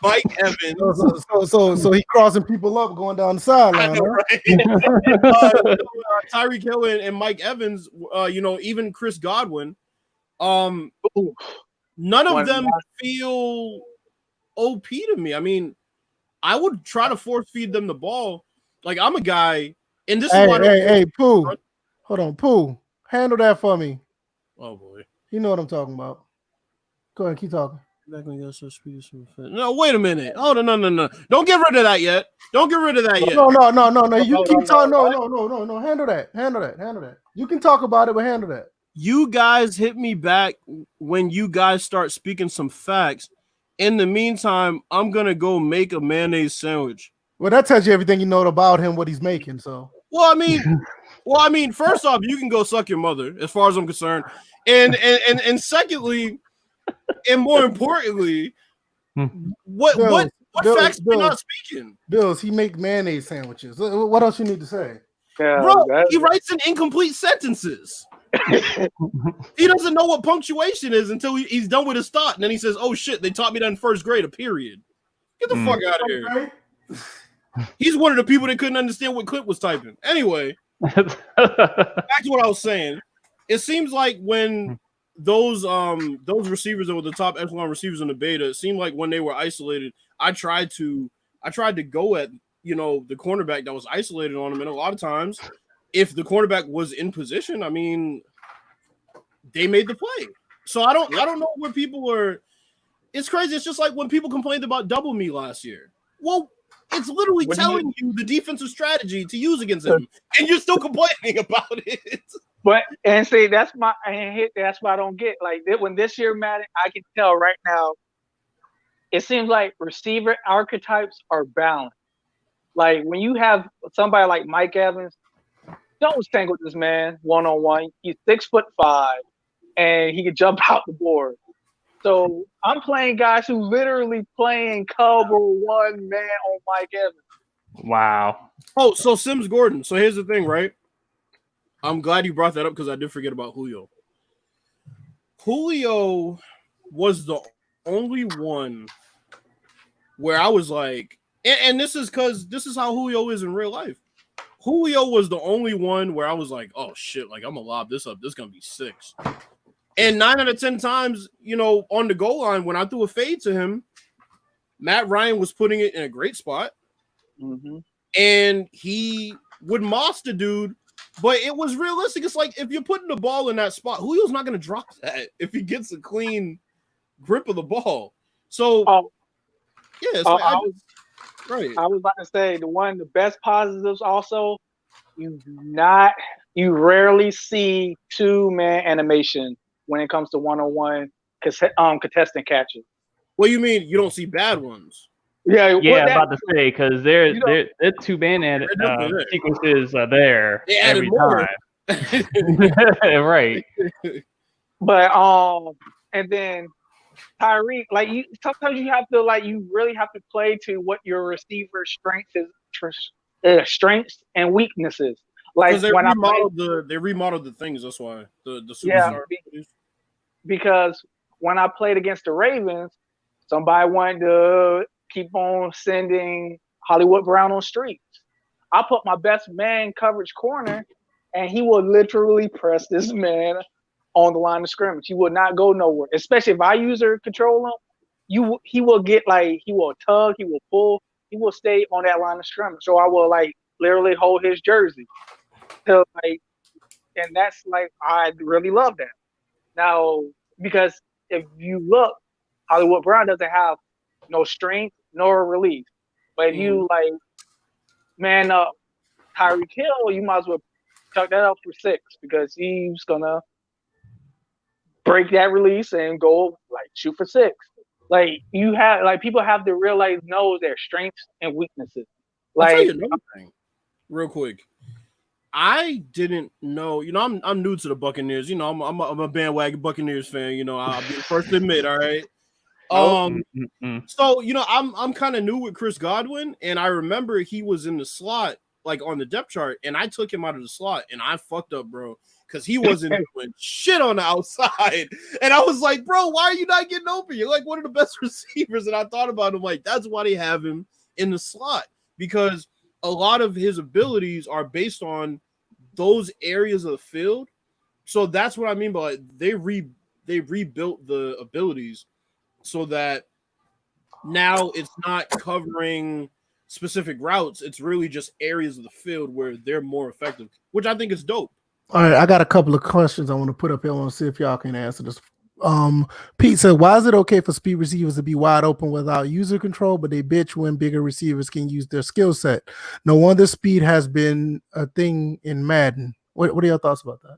Mike Evans. So he crossing people up going down the sideline. Know, right? Tyreek Hill and Mike Evans, even Chris Godwin. None of them feel OP to me. I mean, I would try to force feed them the ball. Like, I'm a guy, and this is why. Hey, Pooh. Hold on, Pooh. Handle that for me. Oh boy, you know what I'm talking about. Go ahead, keep talking. No, wait a minute. Oh no. Don't get rid of that yet. Don't get rid of that yet. No. You keep talking. No. Handle that. You can talk about it, but handle that. You guys hit me back when you guys start speaking some facts. In the meantime, I'm gonna go make a mayonnaise sandwich. Well, that tells you everything you know about him, what he's making. So, well, I mean, first off, you can go suck your mother, as far as I'm concerned, and secondly, and more importantly, what facts are we not speaking? Bills, he make mayonnaise sandwiches. What else you need to say? Yeah, bro, he writes in incomplete sentences. He doesn't know what punctuation is until he's done with his thought, and then he says, "Oh shit, they taught me that in first grade." A period. Get the fuck out of here. He's one of the people that couldn't understand what Clip was typing. Anyway, back to what I was saying. It seems like when those receivers that were the top echelon receivers in the beta, it seemed like when they were isolated, I tried to go at the cornerback that was isolated on him, and a lot of times, if the cornerback was in position, I mean, they made the play. So I don't know where people are. It's crazy. It's just like when people complained about double me last year. Well, it's literally telling you the defensive strategy to use against him, and you're still complaining about it. But and see, that's why I don't get like when this year Madden, I can tell right now. It seems like receiver archetypes are balanced. Like when you have somebody like Mike Evans, don't tangle this man one-on-one. He's 6'5", and he can jump out the board. So I'm playing guys who literally playing cover one man on Mike Evans. Wow. Oh, so Sims Gordon. So here's the thing, right? I'm glad you brought that up because I did forget about Julio. Julio was the only one where I was like, and this is because this is how Julio is in real life. Julio was the only one where I was like, oh shit, like I'm gonna lob this up. This is gonna be 6. And 9 out of 10 times, on the goal line, when I threw a fade to him, Matt Ryan was putting it in a great spot. Mm-hmm. And he would moss the dude, but it was realistic. It's like if you're putting the ball in that spot, Julio's not going to drop that if he gets a clean grip of the ball. So, yeah, it's right. I was about to say the best positives also, you rarely see 2-man animation when it comes to one-on-one contestant catches. What do you mean you don't see bad ones? Yeah, I'm about to say because they're 2-man sequences are there every time. Right. But and then Tyreek, like sometimes you have to you really have to play to what your receiver's strengths and weaknesses. Like they remodeled the things. That's why the superstar. Because when I played against the Ravens, somebody wanted to keep on sending Hollywood Brown on streaks. I put my best man coverage corner, and he will literally press this man on the line of scrimmage. He will not go nowhere, especially if I user control him. He will get he will tug, he will pull, he will stay on that line of scrimmage. So I will literally hold his jersey. So and that's I really love that. Now, because if you look, Hollywood Brown doesn't have no strength nor release. But if you man up Tyreek Hill, you might as well tuck that up for 6 because he's gonna break that release and go shoot for 6. You have people have to realize know their strengths and weaknesses. I'll tell you another thing, real quick. I didn't know. I'm new to the Buccaneers. I'm a bandwagon Buccaneers fan. I'll be the first to admit. All right. So I'm kind of new with Chris Godwin, and I remember he was in the slot, on the depth chart, and I took him out of the slot, and I fucked up, bro, because he wasn't doing shit on the outside, and I was like, bro, why are you not getting open? You're one of the best receivers, and I thought about him that's why they have him in the slot, because a lot of his abilities are based on those areas of the field. So that's what I mean by they rebuilt the abilities so that now it's not covering specific routes. It's really just areas of the field where they're more effective, which I think is dope. All right, I got a couple of questions I want to put up here. I want to see if y'all can answer this. Pete said, why is it okay for speed receivers to be wide open without user control, but they bitch when bigger receivers can use their skill set? No wonder speed has been a thing in Madden. What are your thoughts about that?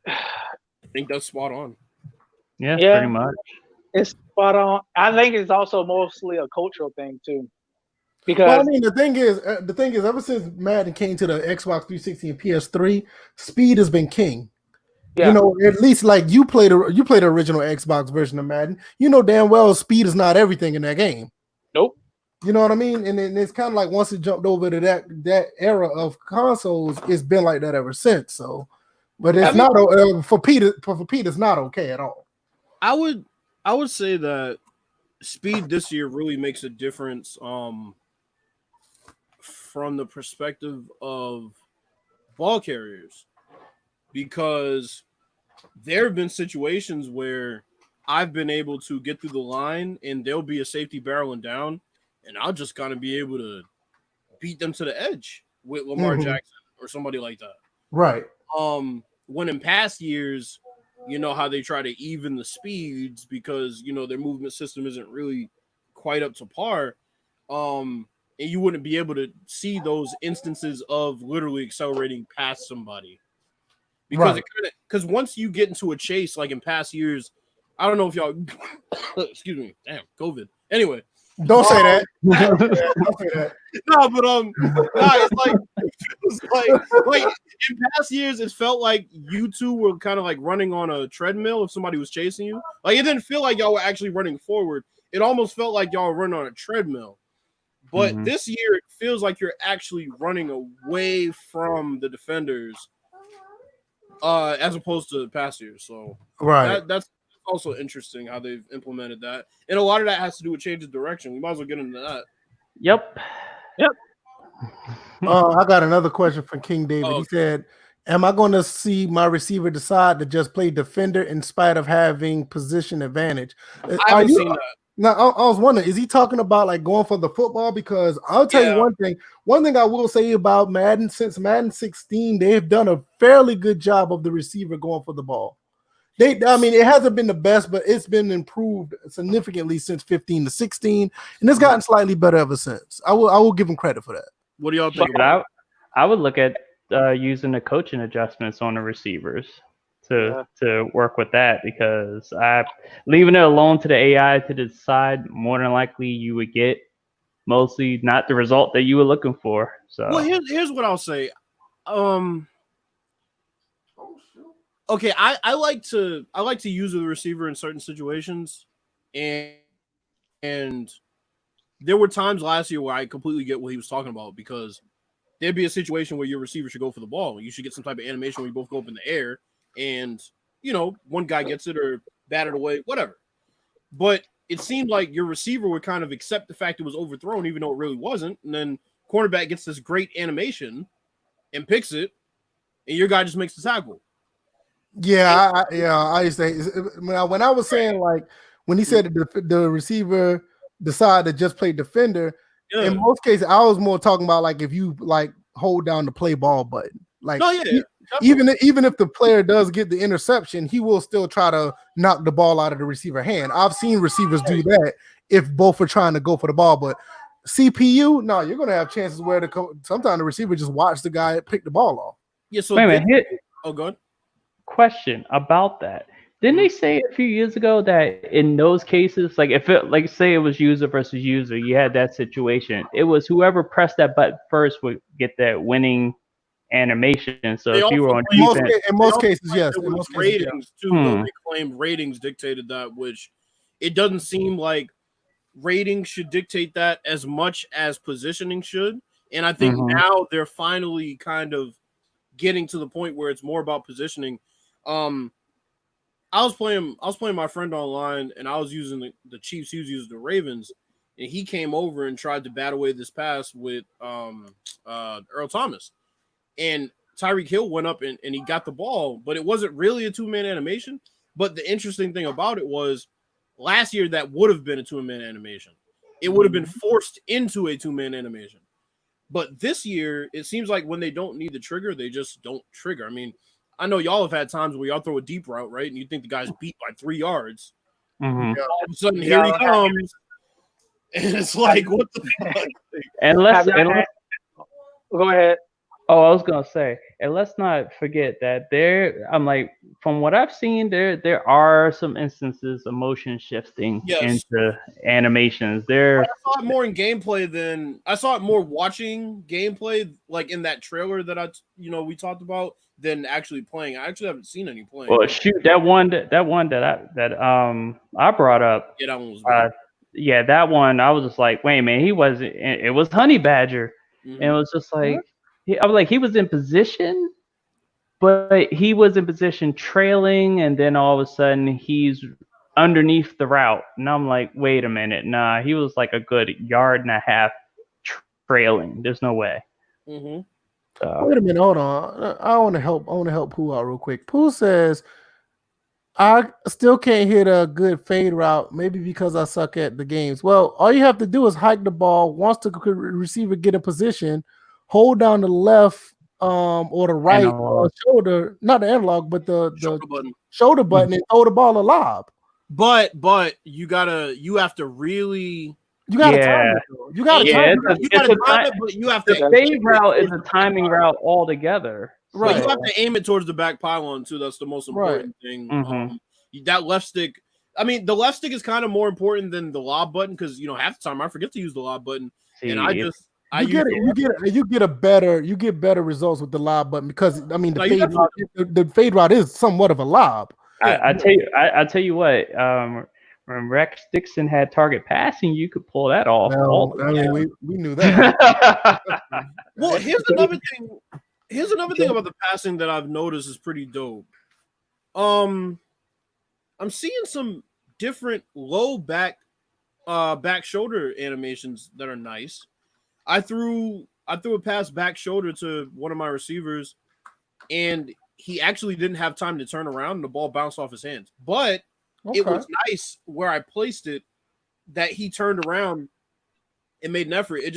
I think that's spot on. Yeah, pretty much. It's spot on. I think it's also mostly a cultural thing too. Because the thing is, ever since Madden came to the Xbox 360 and PS3, speed has been king. Yeah. At least you played the original Xbox version of Madden. Damn well speed is not everything in that game. Nope. You know what I mean? And it's kind of once it jumped over to that era of consoles, it's been like that ever since. So, but it's not for Pete. For Pete, it's not okay at all. I would say that speed this year really makes a difference. From the perspective of ball carriers, because there have been situations where I've been able to get through the line and there'll be a safety barreling down, and I'll just kind of be able to beat them to the edge with Lamar Jackson or somebody like that. Right. When in past years, how they try to even the speeds because, their movement system isn't really quite up to par. And you wouldn't be able to see those instances of literally accelerating past somebody. Because once you get into a chase, like in past years, I don't know if y'all excuse me, damn, COVID. Anyway. Don't say that. Don't say that. No, but it's was like in past years, it felt like you two were kind of like running on a treadmill if somebody was chasing you. Like it didn't feel like y'all were actually running forward. It almost felt like y'all were running on a treadmill. But this year, it feels like you're actually running away from the defenders, as opposed to past years. So that's also interesting how they've implemented that, and a lot of that has to do with change of direction. We might as well get into that. Yep. I got another question from King David. Oh. He said, "Am I going to see my receiver decide to just play defender in spite of having position advantage?" I haven't seen that. Now, I was wondering, is he talking about like going for the football? Because I'll tell you one thing. One thing I will say about Madden, since Madden 16, they've done a fairly good job of the receiver going for the ball. I mean, it hasn't been the best, but it's been improved significantly since 15 to 16, and it's gotten slightly better ever since. I will give them credit for that. What do y'all think? I would look at using the coaching adjustments on the receivers to work with that, because leaving it alone to the AI to decide, more than likely you would get mostly not the result that you were looking for. So well, here's what I'll say. Okay, I like to use the receiver in certain situations, and there were times last year where I completely get what he was talking about, because there'd be a situation where your receiver should go for the ball. You should get some type of animation where you both go up in the air, and one guy gets it or bat it away, whatever. But it seemed like your receiver would kind of accept the fact it was overthrown, even though it really wasn't. And then cornerback gets this great animation and picks it, and your guy just makes the tackle. Yeah, I used to say when I was saying, like, when he said the receiver decided to just play defender. In most cases, I was more talking about like if you like hold down the play ball button. Like, even if the player does get the interception, he will still try to knock the ball out of the receiver hand. I've seen receivers do that if both are trying to go for the ball, but CPU, no, you're gonna have chances where sometimes the receiver just watch the guy pick the ball off. Yeah. So wait a minute. Oh, go ahead. Question about that. Didn't they say a few years ago that in those cases, like if it, like say it was user versus user, you had that situation, it was whoever pressed that button first would get that winning animation. So if you were on defense, in most cases, yes. In most cases, ratings too. Though they claimed ratings dictated that, which it doesn't seem like ratings should dictate that as much as positioning should. And I think now they're finally kind of getting to the point where it's more about positioning. I was playing my friend online, and I was using the Chiefs. He was using the Ravens, and he came over and tried to bat away this pass with Earl Thomas, and Tyreek Hill went up and he got the ball, but it wasn't really a two-man animation. But the interesting thing about it was last year that would have been a two-man animation. It would have been forced into a two-man animation. But this year, it seems like when they don't need the trigger, they just don't trigger. I mean, I know y'all have had times where y'all throw a deep route, right? And you think the guy's beat by 3 yards. All of a sudden, here he comes. And it's like, what the fuck? Go ahead. Oh, I was gonna say, and let's not forget that I'm like, from what I've seen, there are some instances of motion shifting into animations. I saw it more in gameplay I saw it more watching gameplay, like in that trailer that we talked about, than actually playing. I actually haven't seen any playing. Well, shoot, that one that I brought up. Yeah, that one was bad. Yeah, that one I was just like, wait a minute, it was Honey Badger, and it was just like. I was like, he was in position, but he was in position trailing, and then all of a sudden he's underneath the route. And I'm like, wait a minute. Nah, he was like a good 1.5 yards trailing. There's no way. Wait a minute, hold on. I want to help Pooh out real quick. Pooh says, I still can't hit a good fade route, maybe because I suck at the games. Well, all you have to do is hike the ball. Once the receiver get in position, hold down the left or the right shoulder, not the analog, but the shoulder button and throw the ball a lob. But you have to really time it. You gotta time it, but you have to. The fade route is a timing route altogether. Right. But you have to aim it towards the back pylon too. That's the most important thing. That left stick. I mean, the left stick is kind of more important than the lob button because half the time I forget to use the lob button, and I just You get better results with the lob button because I mean the No, you fade route, the fade route is somewhat of a lob. Yeah. I tell you what. When Rex Dixon had target passing, you could pull that off. Well, I mean, we knew that. Well, here's another thing. Here's another thing about the passing that I've noticed is pretty dope. I'm seeing some different low back shoulder animations that are nice. I threw a pass back shoulder to one of my receivers, and he actually didn't have time to turn around, and the ball bounced off his hands. But it was nice where I placed it that he turned around and made an effort. It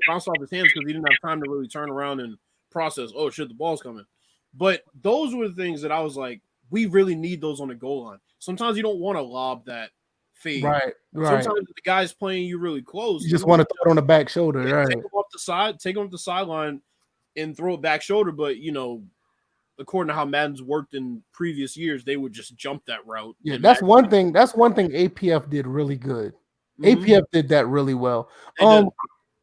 bounced off his hands because he didn't have time to really turn around and process, oh shit, the ball's coming. But those were the things that I was like, we really need those on the goal line. Sometimes you don't want to lob that fade. Right. Sometimes the guy's playing you really close. You just want to throw it on the back shoulder, right? Take him off the sideline and throw it back shoulder. But according to how Madden's worked in previous years, they would just jump that route. Yeah, that's one thing APF did really good. Mm-hmm. APF did that really well.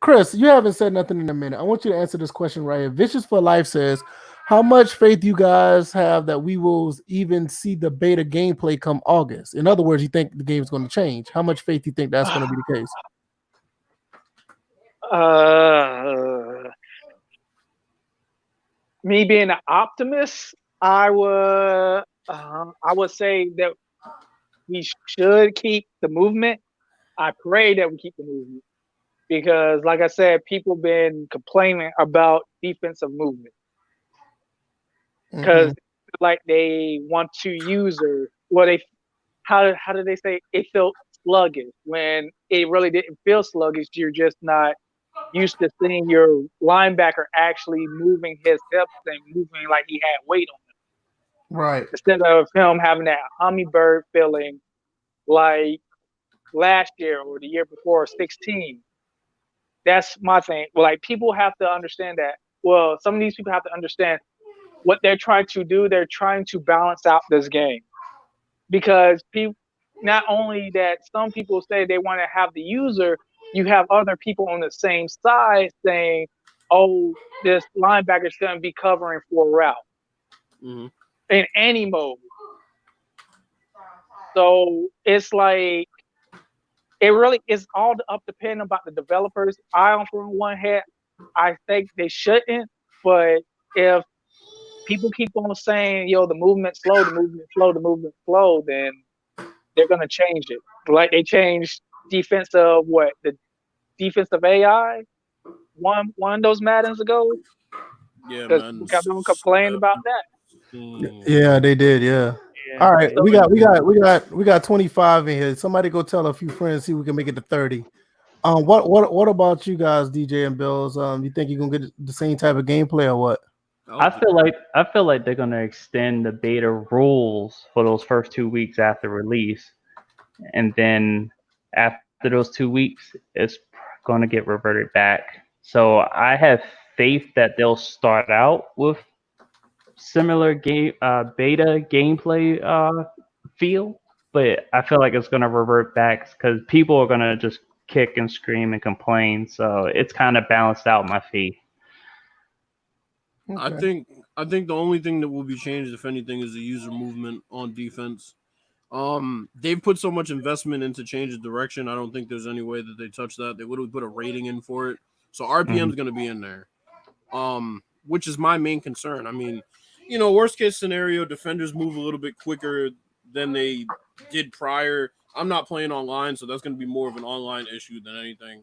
Chris, you haven't said nothing in a minute. I want you to answer this question right here. Vicious for Life says, how much faith you guys have that we will even see the beta gameplay come August? In other words, you think the game's going to change? How much faith do you think that's going to be the case? Me being an optimist, I would say that we should keep the movement. I pray that we keep the movement because, like I said, people been complaining about defensive movement because like they want to use her. Well, how do they say it felt sluggish when it really didn't feel sluggish? You're just not used to seeing your linebacker actually moving his hips and moving like he had weight on him. Right. Instead of him having that hummingbird feeling like last year or the year before 16. That's my thing. Well, like people have to understand that. Well, some of these people have to understand what they're trying to do. They're trying to balance out this game because people, not only that some people say they want to have the user, you have other people on the same side saying, oh, this linebacker shouldn't be covering for a route in any mode. So it's like, it really is all up depending about the developers. On one hand, I think they shouldn't, but if people keep on saying, yo, the movement's slow, the movement's slow, the movement's slow, then they're gonna change it. Like they changed defensive AI one of those Maddens ago. Yeah, because everyone complained about that. Yeah, they did. Yeah. All right, so we got 25 in here. Somebody go tell a few friends, see if we can make it to 30. What about you guys, DJ and Bills? You think you're gonna get the same type of gameplay or what? I feel like they're gonna extend the beta rules for those first 2 weeks after release, and then after those 2 weeks, it's gonna get reverted back. So I have faith that they'll start out with similar beta gameplay feel, but I feel like it's gonna revert back because people are gonna just kick and scream and complain. So it's kind of balanced out my faith. Okay. I think the only thing that will be changed, if anything, is the user movement on defense. They've put so much investment into change of direction. I don't think there's any way that they touch that. They would have put a rating in for it. So RPM is going to be in there, which is my main concern. I mean, worst case scenario, defenders move a little bit quicker than they did prior. I'm not playing online, so that's going to be more of an online issue than anything.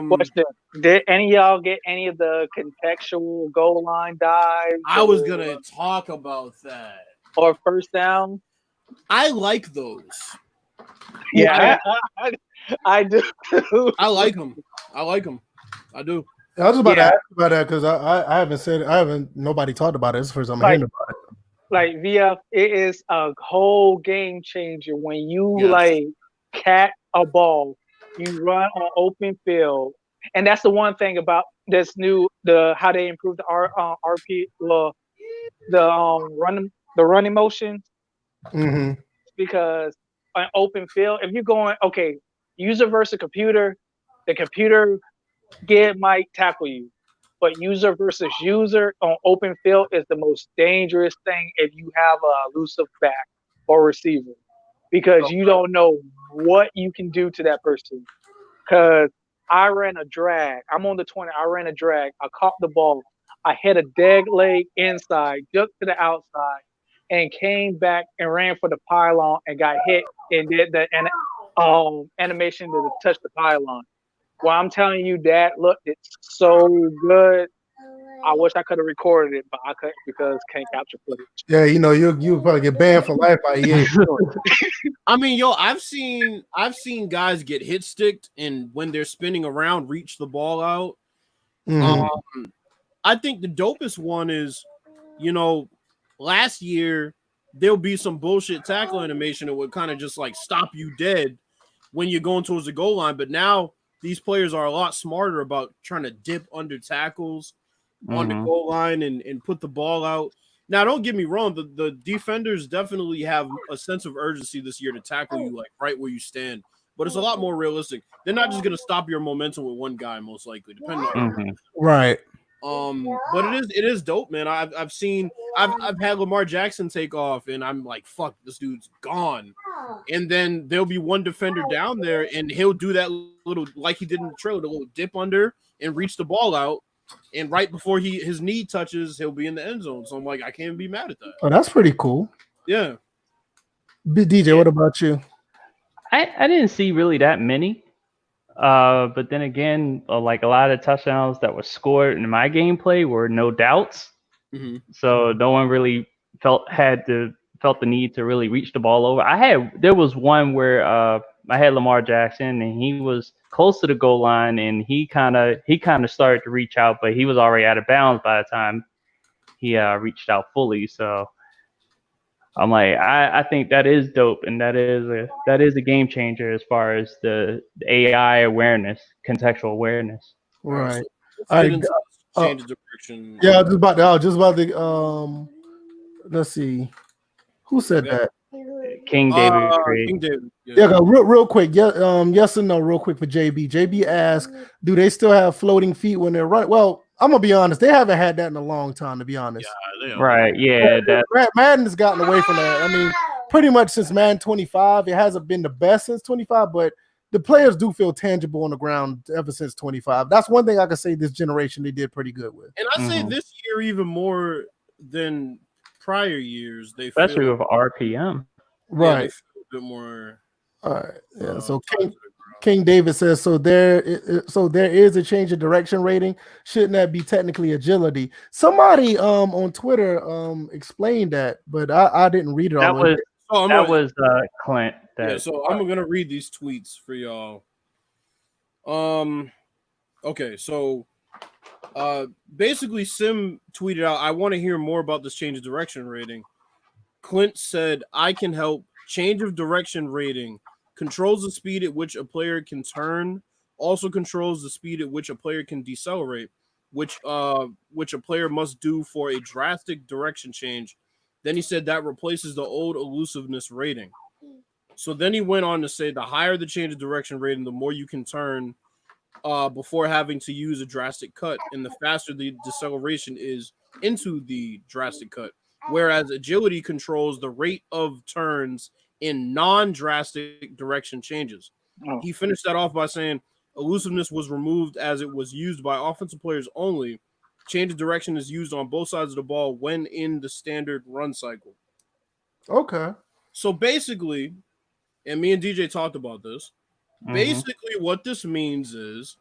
Question: did any of y'all get any of the contextual goal line dives? I was gonna talk about that. Or first down. I like those. Yeah, I do. I like them. I do. I was just about to ask about that because I haven't nobody talked about it. It's the first time I'm hearing about it. Like VF, it is a whole game changer when you catch a ball, you run on open field, and that's the one thing about this how they improved the the running motion. Because on open field, if you're going user versus computer, the computer Gid might tackle you, but user versus user on open field is the most dangerous thing if you have a elusive back or receiver because you don't know what you can do to that person. Because I ran a drag. I'm on the 20. I ran a drag. I caught the ball. I hit a dead leg inside, jumped to the outside, and came back and ran for the pylon and got hit and did the animation to touch the pylon. Well, I'm telling you, that looked it's so good. I wish I could have recorded it, but I couldn't because can't capture footage. Yeah, you probably get banned for life by EA. I mean, yo, I've seen guys get hit sticked and when they're spinning around, reach the ball out. Mhm. I think the dopest one is, last year there'll be some bullshit tackle animation that would kind of just like stop you dead when you're going towards the goal line. But now these players are a lot smarter about trying to dip under tackles on the goal line and put the ball out. Now, don't get me wrong, the defenders definitely have a sense of urgency this year to tackle you like right where you stand, but it's a lot more realistic. They're not just gonna stop your momentum with one guy, most likely, depending on Right. but it is dope, man. I've had Lamar Jackson take off, and I'm like, fuck, this dude's gone. And then there'll be one defender down there, and he'll do that little like he did in the trailer, the little dip under and reach the ball out. And right before his knee touches, he'll be in the end zone. So I'm like, I can't be mad at that. Oh, that's pretty cool. Yeah. DJ, what about you? I didn't see really that many. But then again, like a lot of touchdowns that were scored in my gameplay were no doubts. So no one really felt the need to really reach the ball over. There was one where I had Lamar Jackson and he was close to the goal line and he kind of started to reach out, but he was already out of bounds by the time he reached out fully. So I'm like, I think that is dope, and that is a game changer as far as the AI awareness, contextual awareness. Right. So let's get into change of direction. Yeah, just about the let's see. Who said that? King David. King David. Yeah, go real quick. Yeah, yes or no, real quick for JB. JB asked, do they still have floating feet when they're running? Well, I'm gonna be honest, they haven't had that in a long time, to be honest. Yeah, right. Yeah, Madden has gotten away from that. I mean, pretty much since Madden 25, it hasn't been the best since 25, but the players do feel tangible on the ground ever since 25. That's one thing I can say this generation they did pretty good with. And I say this year even more than prior years. They especially feel, with RPM. Right. They feel a bit more. All right. Yeah. So King David says, so there is a change of direction rating. Shouldn't that be technically agility? Somebody on Twitter explained that, but I didn't read it all. That was Clint. So I'm gonna read these tweets for y'all. Okay, so basically Sim tweeted out, I want to hear more about this change of direction rating. Clint said, I can help. Change of direction rating controls the speed at which a player can turn, also controls the speed at which a player can decelerate, which a player must do for a drastic direction change. Then he said that replaces the old elusiveness rating. So then he went on to say the higher the change of direction rating, the more you can turn before having to use a drastic cut, and the faster the deceleration is into the drastic cut. Whereas agility controls the rate of turns in non-drastic direction changes. He finished that off by saying elusiveness was removed as it was used by offensive players only. Change of direction is used on both sides of the ball when in the standard run cycle. Okay. So basically, and me and DJ talked about this, basically what this means is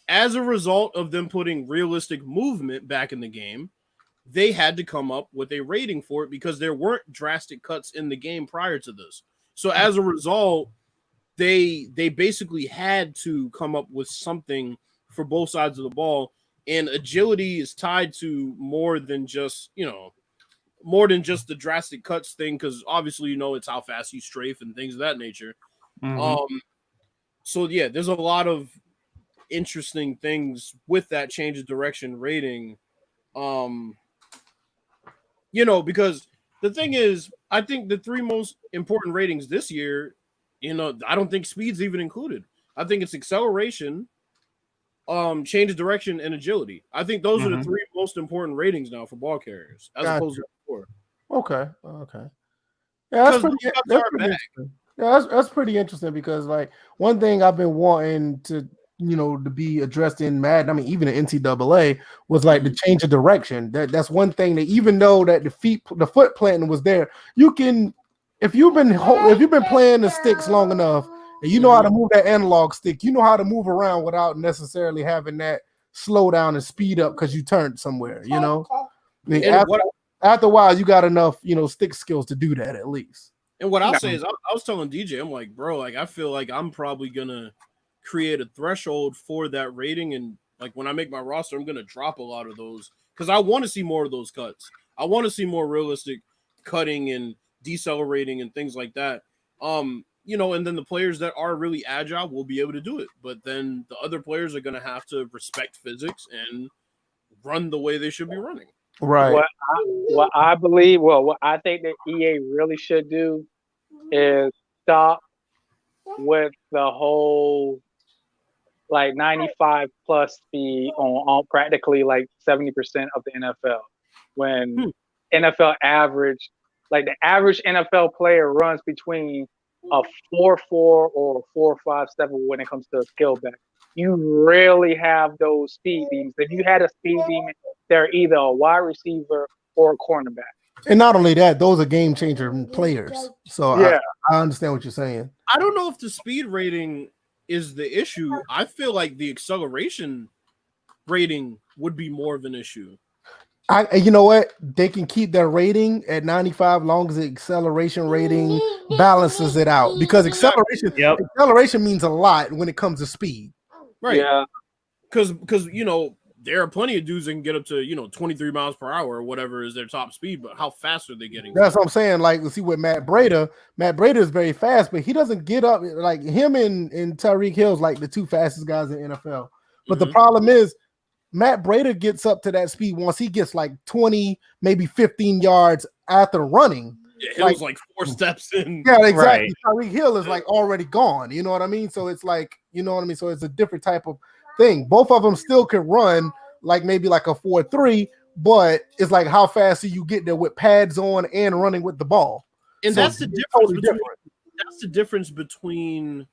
as a result of them putting realistic movement back in the game, they had to come up with a rating for it because there weren't drastic cuts in the game prior to this. So as a result, they basically had to come up with something for both sides of the ball. And agility is tied to more than just the drastic cuts thing, because obviously it's how fast you strafe and things of that nature. So yeah, there's a lot of interesting things with that change of direction rating. Because the thing is, I think the three most important ratings this year, I don't think speed's even included. I think it's acceleration, change of direction, and agility. I think those are the Mhm. 3 most important ratings now for ball carriers, as opposed to before. Okay. Yeah, that's Because pretty. those cuts That's are pretty back. interesting. Yeah, that's pretty interesting because like one thing I've been wanting to to be addressed in Madden. I mean, even in NCAA was like the change of direction. That's one thing that even though that the foot planting was there, you can if you've been playing the sticks long enough and you know how to move that analog stick, you know how to move around without necessarily having that slow down and speed up because you turned somewhere. I mean, And after a while, you got enough, stick skills to do that at least. And what I'll say is, I was telling DJ, I'm like, bro, like I feel like I'm probably gonna create a threshold for that rating, and like when I make my roster, I'm gonna drop a lot of those because I want to see more of those cuts. I want to see more realistic cutting and decelerating and things like that. And then the players that are really agile will be able to do it, but then the other players are gonna have to respect physics and run the way they should be running. Right. What I believe, what I think that EA really should do is stop with the whole like 95 plus speed on practically like 70% of the NFL. When NFL average, like the average NFL player runs between a 4.4 or 4.57 when it comes to a skill back. You rarely have those speed demons. If you had a speed demon, they're either a wide receiver or a cornerback. And not only that, those are game changer players. So Yeah. I understand what you're saying. I don't know if the speed rating is the issue. I feel like the acceleration rating would be more of an issue. You know what? They can keep their rating at 95 long as the acceleration rating balances it out because acceleration means a lot when it comes to speed. Right. Yeah. Because there are plenty of dudes that can get up to 23 miles per hour or whatever is their top speed, but how fast are they getting? That's what I'm saying. Like, let's see with Matt Breida is very fast, but he doesn't get up like him and Tyreek Hill's like the 2 fastest guys in the NFL. But the problem is Matt Breida gets up to that speed once he gets like 20, maybe 15 yards after running. Yeah, Hill's like 4 steps in. Yeah, exactly. Right. Tyreek Hill is like already gone. You know what I mean? So it's like, you know what I mean? So it's a different type of thing. Both of them still can run like maybe like a 4.3, but it's like how fast do you get there with pads on and running with the ball? And so that's the difference. That's the difference between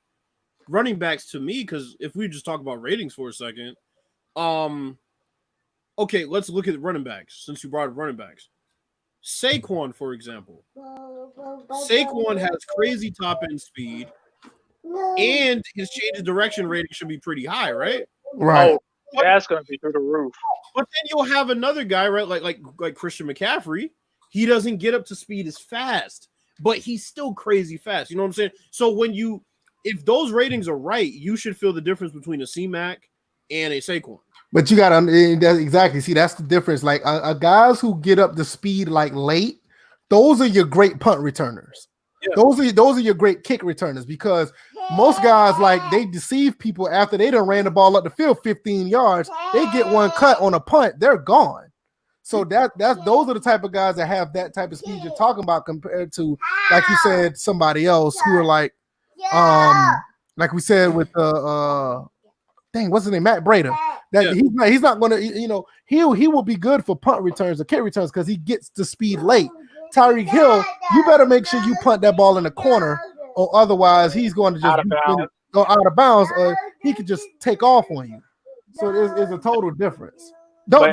running backs to me. Because if we just talk about ratings for a second, okay, let's look at running backs since you brought up running backs. Saquon, for example. Saquon has crazy top end speed, and his change of direction rating should be pretty high, right? Right. Oh, that's going to be through the roof. But then you'll have another guy, right? Like Christian McCaffrey. He doesn't get up to speed as fast, but he's still crazy fast. You know what I'm saying? So if those ratings are right, you should feel the difference between a C-Mac and a Saquon. But you got to exactly see that's the difference. Like guys who get up to speed like late, those are your great punt returners. Yeah. Those are your great kick returners because most guys like they deceive people after they done ran the ball up the field 15 yards. They get one cut on a punt, they're gone. So those are the type of guys that have that type of speed you're talking about compared to, like you said, somebody else who are like we said with what's his name, Matt Breida. That he's not going to, he will be good for punt returns or kick returns because he gets to speed late. Tyreek Hill, you better make sure you punt that ball in the corner, or otherwise he's going to just go out of bounds, or he could just take off on you. So it's a total difference. Don't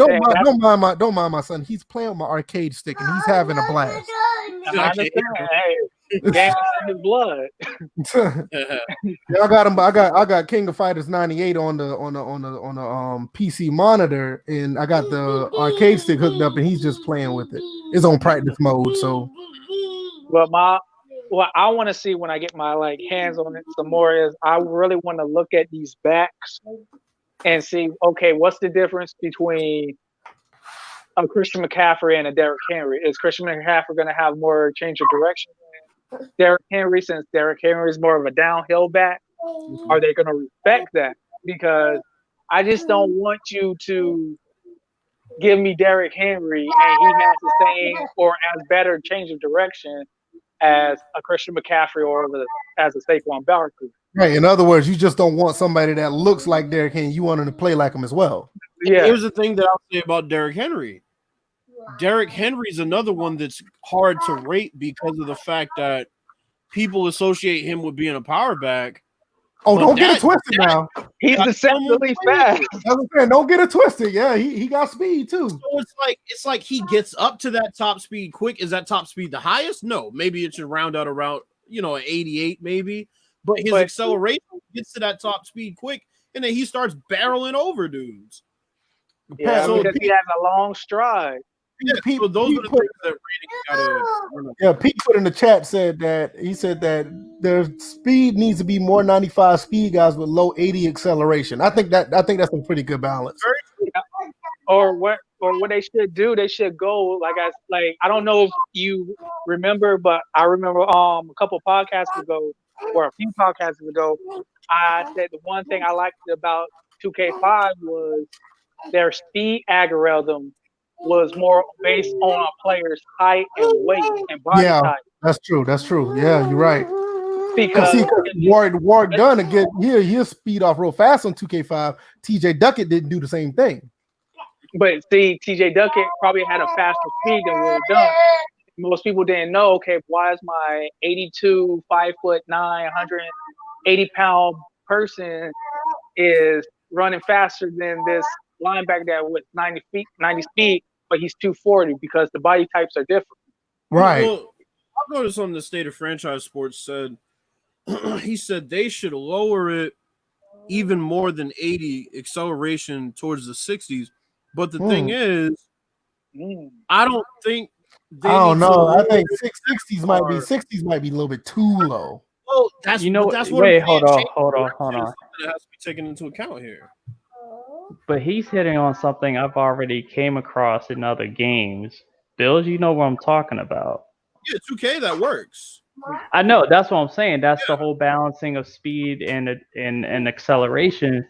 mind my son. He's playing with my arcade stick and he's having a blast. I understand. Game in his blood. Yeah, I got him. I got King of Fighters 98 on the PC monitor, and I got the arcade stick hooked up, and he's just playing with it. It's on practice mode. So, what I want to see when I get my hands on it some more is I really want to look at these backs and see, okay, what's the difference between a Christian McCaffrey and a Derrick Henry? Is Christian McCaffrey going to have more change of direction than Derrick Henry, since Derrick Henry is more of a downhill back? Are they going to respect that? Because I just don't want you to give me Derrick Henry and he has the same or as better change of direction as a Christian McCaffrey or as a Saquon Barkley. Right. In other words, you just don't want somebody that looks like Derrick Henry. You want him to play like him as well. Yeah, Here's the thing that I'll say about Derrick Henry. Derrick Henry's another one that's hard to rate because of the fact that people associate him with being a power back. Oh, But don't get it that- twisted now. he's deceptively fast. That's what I'm saying. Don't get it twisted. Yeah, he got speed too. So it's like he gets up to that top speed quick. Is that top speed the highest? No, maybe it should round out around an 88 maybe. But his acceleration gets to that top speed quick, and then he starts barreling over dudes. Yeah, So because he has a long stride. Yeah, so those are the things that ratings gotta. Yeah, Pete put in the chat said that their speed needs to be more 95 speed guys with low 80 acceleration. I think that's a pretty good balance. Or what they should do, they should go I don't know if you remember, but I remember a couple podcasts ago or a few podcasts ago, I said the one thing I liked about 2K5 was their speed algorithm was more based on a player's height and weight and body type. That's true. Yeah, you're right. Because Warwick Dunn again, he'll speed off real fast on 2K5. TJ Duckett didn't do the same thing. But see, TJ Duckett probably had a faster speed than Warwick Dunn. Most people didn't know, okay, why is my 82, 5'9", 180-pound person is running faster than this linebacker that with 90 speed, but he's 240 because the body types are different. Right. Well, I'll go to something the State of Franchise Sports said. He said they should lower it even more than 80 acceleration towards the 60s. But the thing is, I don't think I don't know. I think 60s might be a little bit too low. Well, that's what. Wait, hold on. That has to be taken into account here. But he's hitting on something I've already came across in other games. Bills, you know what I'm talking about. Yeah, 2K, that works. I know, that's what I'm saying. That's the whole balancing of speed and acceleration.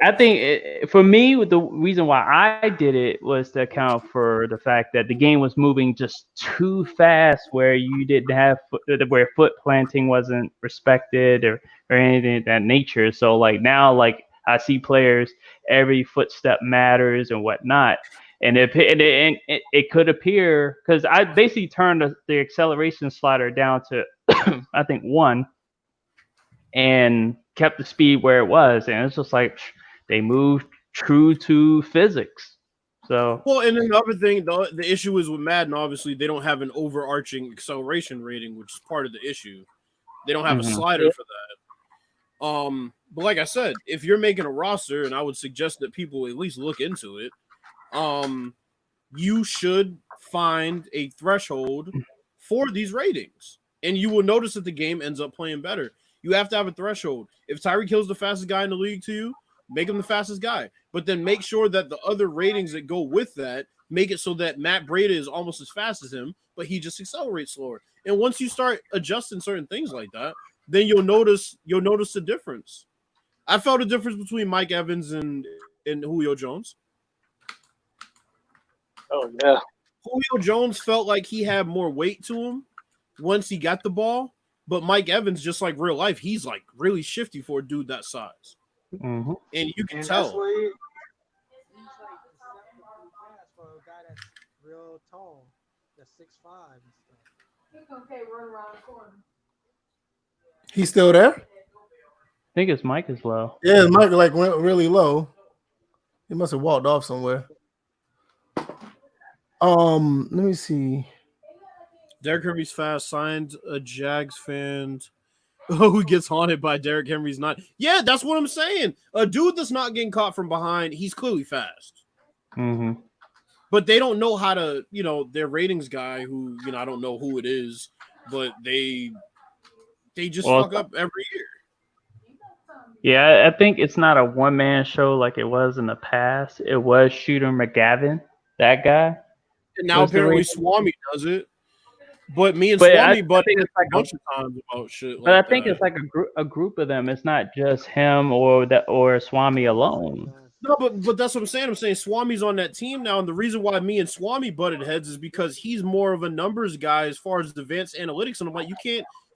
I think for me, the reason why I did it was to account for the fact that the game was moving just too fast, where you didn't have where foot planting wasn't respected or anything of that nature. So now I see players, every footstep matters and whatnot. And it could appear, because I basically turned the acceleration slider down to I think 1 and kept the speed where it was, and it's just like they moved true to physics. So and another thing, the issue is with Madden. Obviously, they don't have an overarching acceleration rating, which is part of the issue. They don't have a slider for that. But like I said, if you're making a roster, and I would suggest that people at least look into it, you should find a threshold for these ratings, and you will notice that the game ends up playing better. You have to have a threshold. If Tyreek Hill's the fastest guy in the league to you, make him the fastest guy. But then make sure that the other ratings that go with that make it so that Matt Breida is almost as fast as him, but he just accelerates slower. And once you start adjusting certain things like that, then you'll notice the difference. I felt a difference between Mike Evans and Julio Jones. Oh yeah. Julio Jones felt like he had more weight to him once he got the ball. But Mike Evans, just like real life, he's like really shifty for a dude that size. Mm-hmm. And you can tell. He's like for a guy that's real tall, that's 6'5" and stuff. Okay, run around the corner. He's still there? I think his mic is low. Yeah, his mic went really low. He must have walked off somewhere. Let me see. Derrick Henry's fast, signed a Jags fan who gets haunted by Derrick Henry's not. Yeah, that's what I'm saying. A dude that's not getting caught from behind, he's clearly fast. Mm-hmm. But they don't know how to, their ratings guy who, I don't know who it is, but they just fuck up every year. Yeah, I think it's not a one-man show like it was in the past. It was Shooter McGavin, that guy. And now apparently Swami does it. But me and Swami butted a bunch of times about shit. But I think it's like a group of them. It's not just him or Swami alone. No, but that's what I'm saying. I'm saying Swami's on that team now, and the reason why me and Swami butted heads is because he's more of a numbers guy as far as advanced analytics, and I'm like, you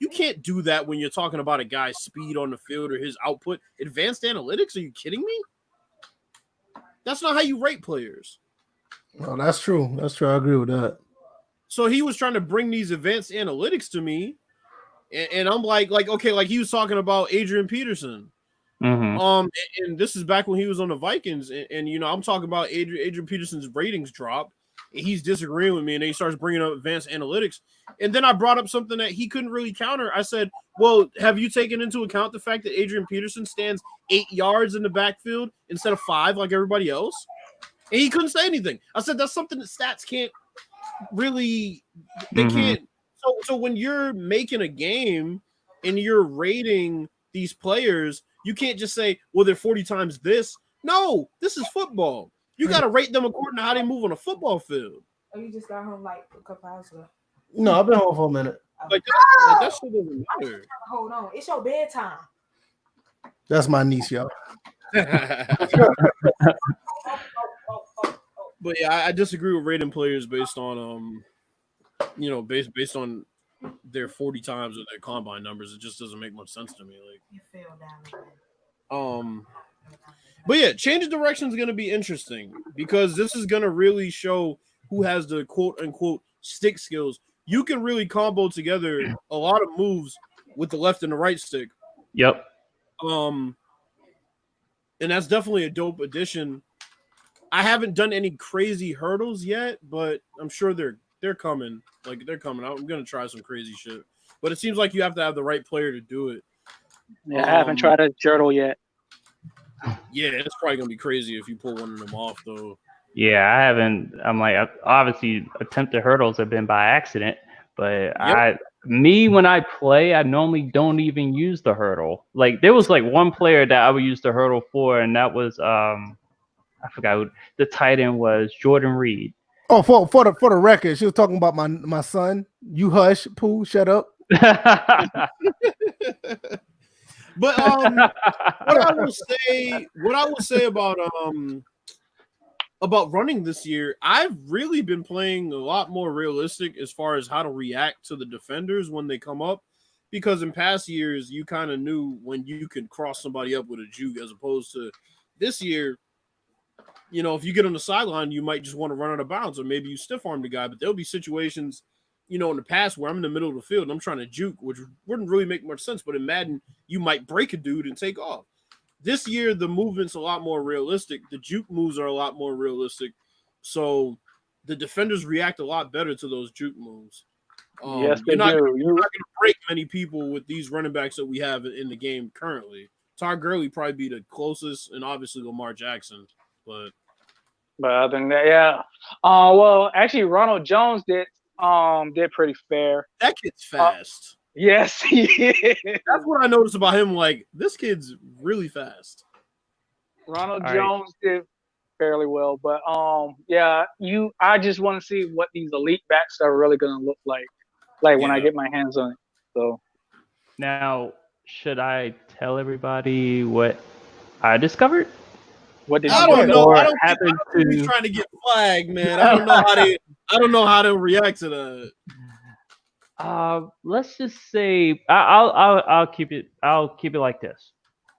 can't do that when you're talking about a guy's speed on the field or his output. Advanced analytics? Are you kidding me? That's not how you rate players. Well, that's true. That's true. I agree with that. So he was trying to bring these advanced analytics to me, and I'm like okay, like he was talking about Adrian Peterson. Mm-hmm. And this is back when he was on the Vikings, and you know, I'm talking about Adrian Peterson's ratings drop, and he's disagreeing with me, and then he starts bringing up advanced analytics, and then I brought up something that he couldn't really counter. I said, well, have you taken into account the fact that Adrian Peterson stands 8 yards in the backfield instead of 5 like everybody else? And he couldn't say anything. I said, that's something that stats can't really, they can't. So when you're making a game and you're rating these players, you can't just say, well, they're 40 times this. No, this is football. You got to rate them according to how they move on a football field. Oh, you just got home like a couple hours ago. No, I've been home for a minute. Like that shit doesn't matter. Hold on. It's your bedtime. That's my niece, y'all. But yeah, I disagree with rating players based on you know, based on their 40 times or their combine numbers. It just doesn't make much sense to me. Like You fell down. But yeah, change of direction is going to be interesting because this is going to really show who has the quote unquote stick skills. You can really combo together a lot of moves with the left and the right stick. Yep. And that's definitely a dope addition. I haven't done any crazy hurdles yet, but I'm sure they're coming. Like they're coming out. I'm gonna try some crazy shit. But it seems like you have to have the right player to do it. Yeah, I haven't tried a journal yet. Yeah, it's probably gonna be crazy if you pull one of them off though. Yeah, I haven't. I'm like, obviously, attempted hurdles have been by accident, but when I play, I normally don't even use the hurdle. Like, there was like one player that I would use the hurdle for, and that was I forgot who the tight end was, Jordan Reed. Oh, for the record, she was talking about my son. You hush, Pooh, shut up. But what I will say about running this year, I've really been playing a lot more realistic as far as how to react to the defenders when they come up, because in past years you kind of knew when you could cross somebody up with a juke, as opposed to this year. You know, if you get on the sideline, you might just want to run out of bounds, or maybe you stiff arm the guy. But there'll be situations, you know, in the past where I'm in the middle of the field and I'm trying to juke, which wouldn't really make much sense. But in Madden, you might break a dude and take off. This year, the movement's a lot more realistic. The juke moves are a lot more realistic. So the defenders react a lot better to those juke moves. Yes, they you're not do. going to break many people with these running backs that we have in the game currently. Todd Gurley probably be the closest, and obviously Lamar Jackson. But other than that, yeah. Well, actually, Ronald Jones did pretty fair. That kid's fast. Yes, he is. That's what I noticed about him. Like, this kid's really fast. Ronald Jones did fairly well, but yeah, I just want to see what these elite backs are really going to look like when I get my hands on it. So now, should I tell everybody what I discovered? What did I don't know. I don't think he's to trying to get flagged, man. I don't know how to react to that. Let's just say I'll keep it like this.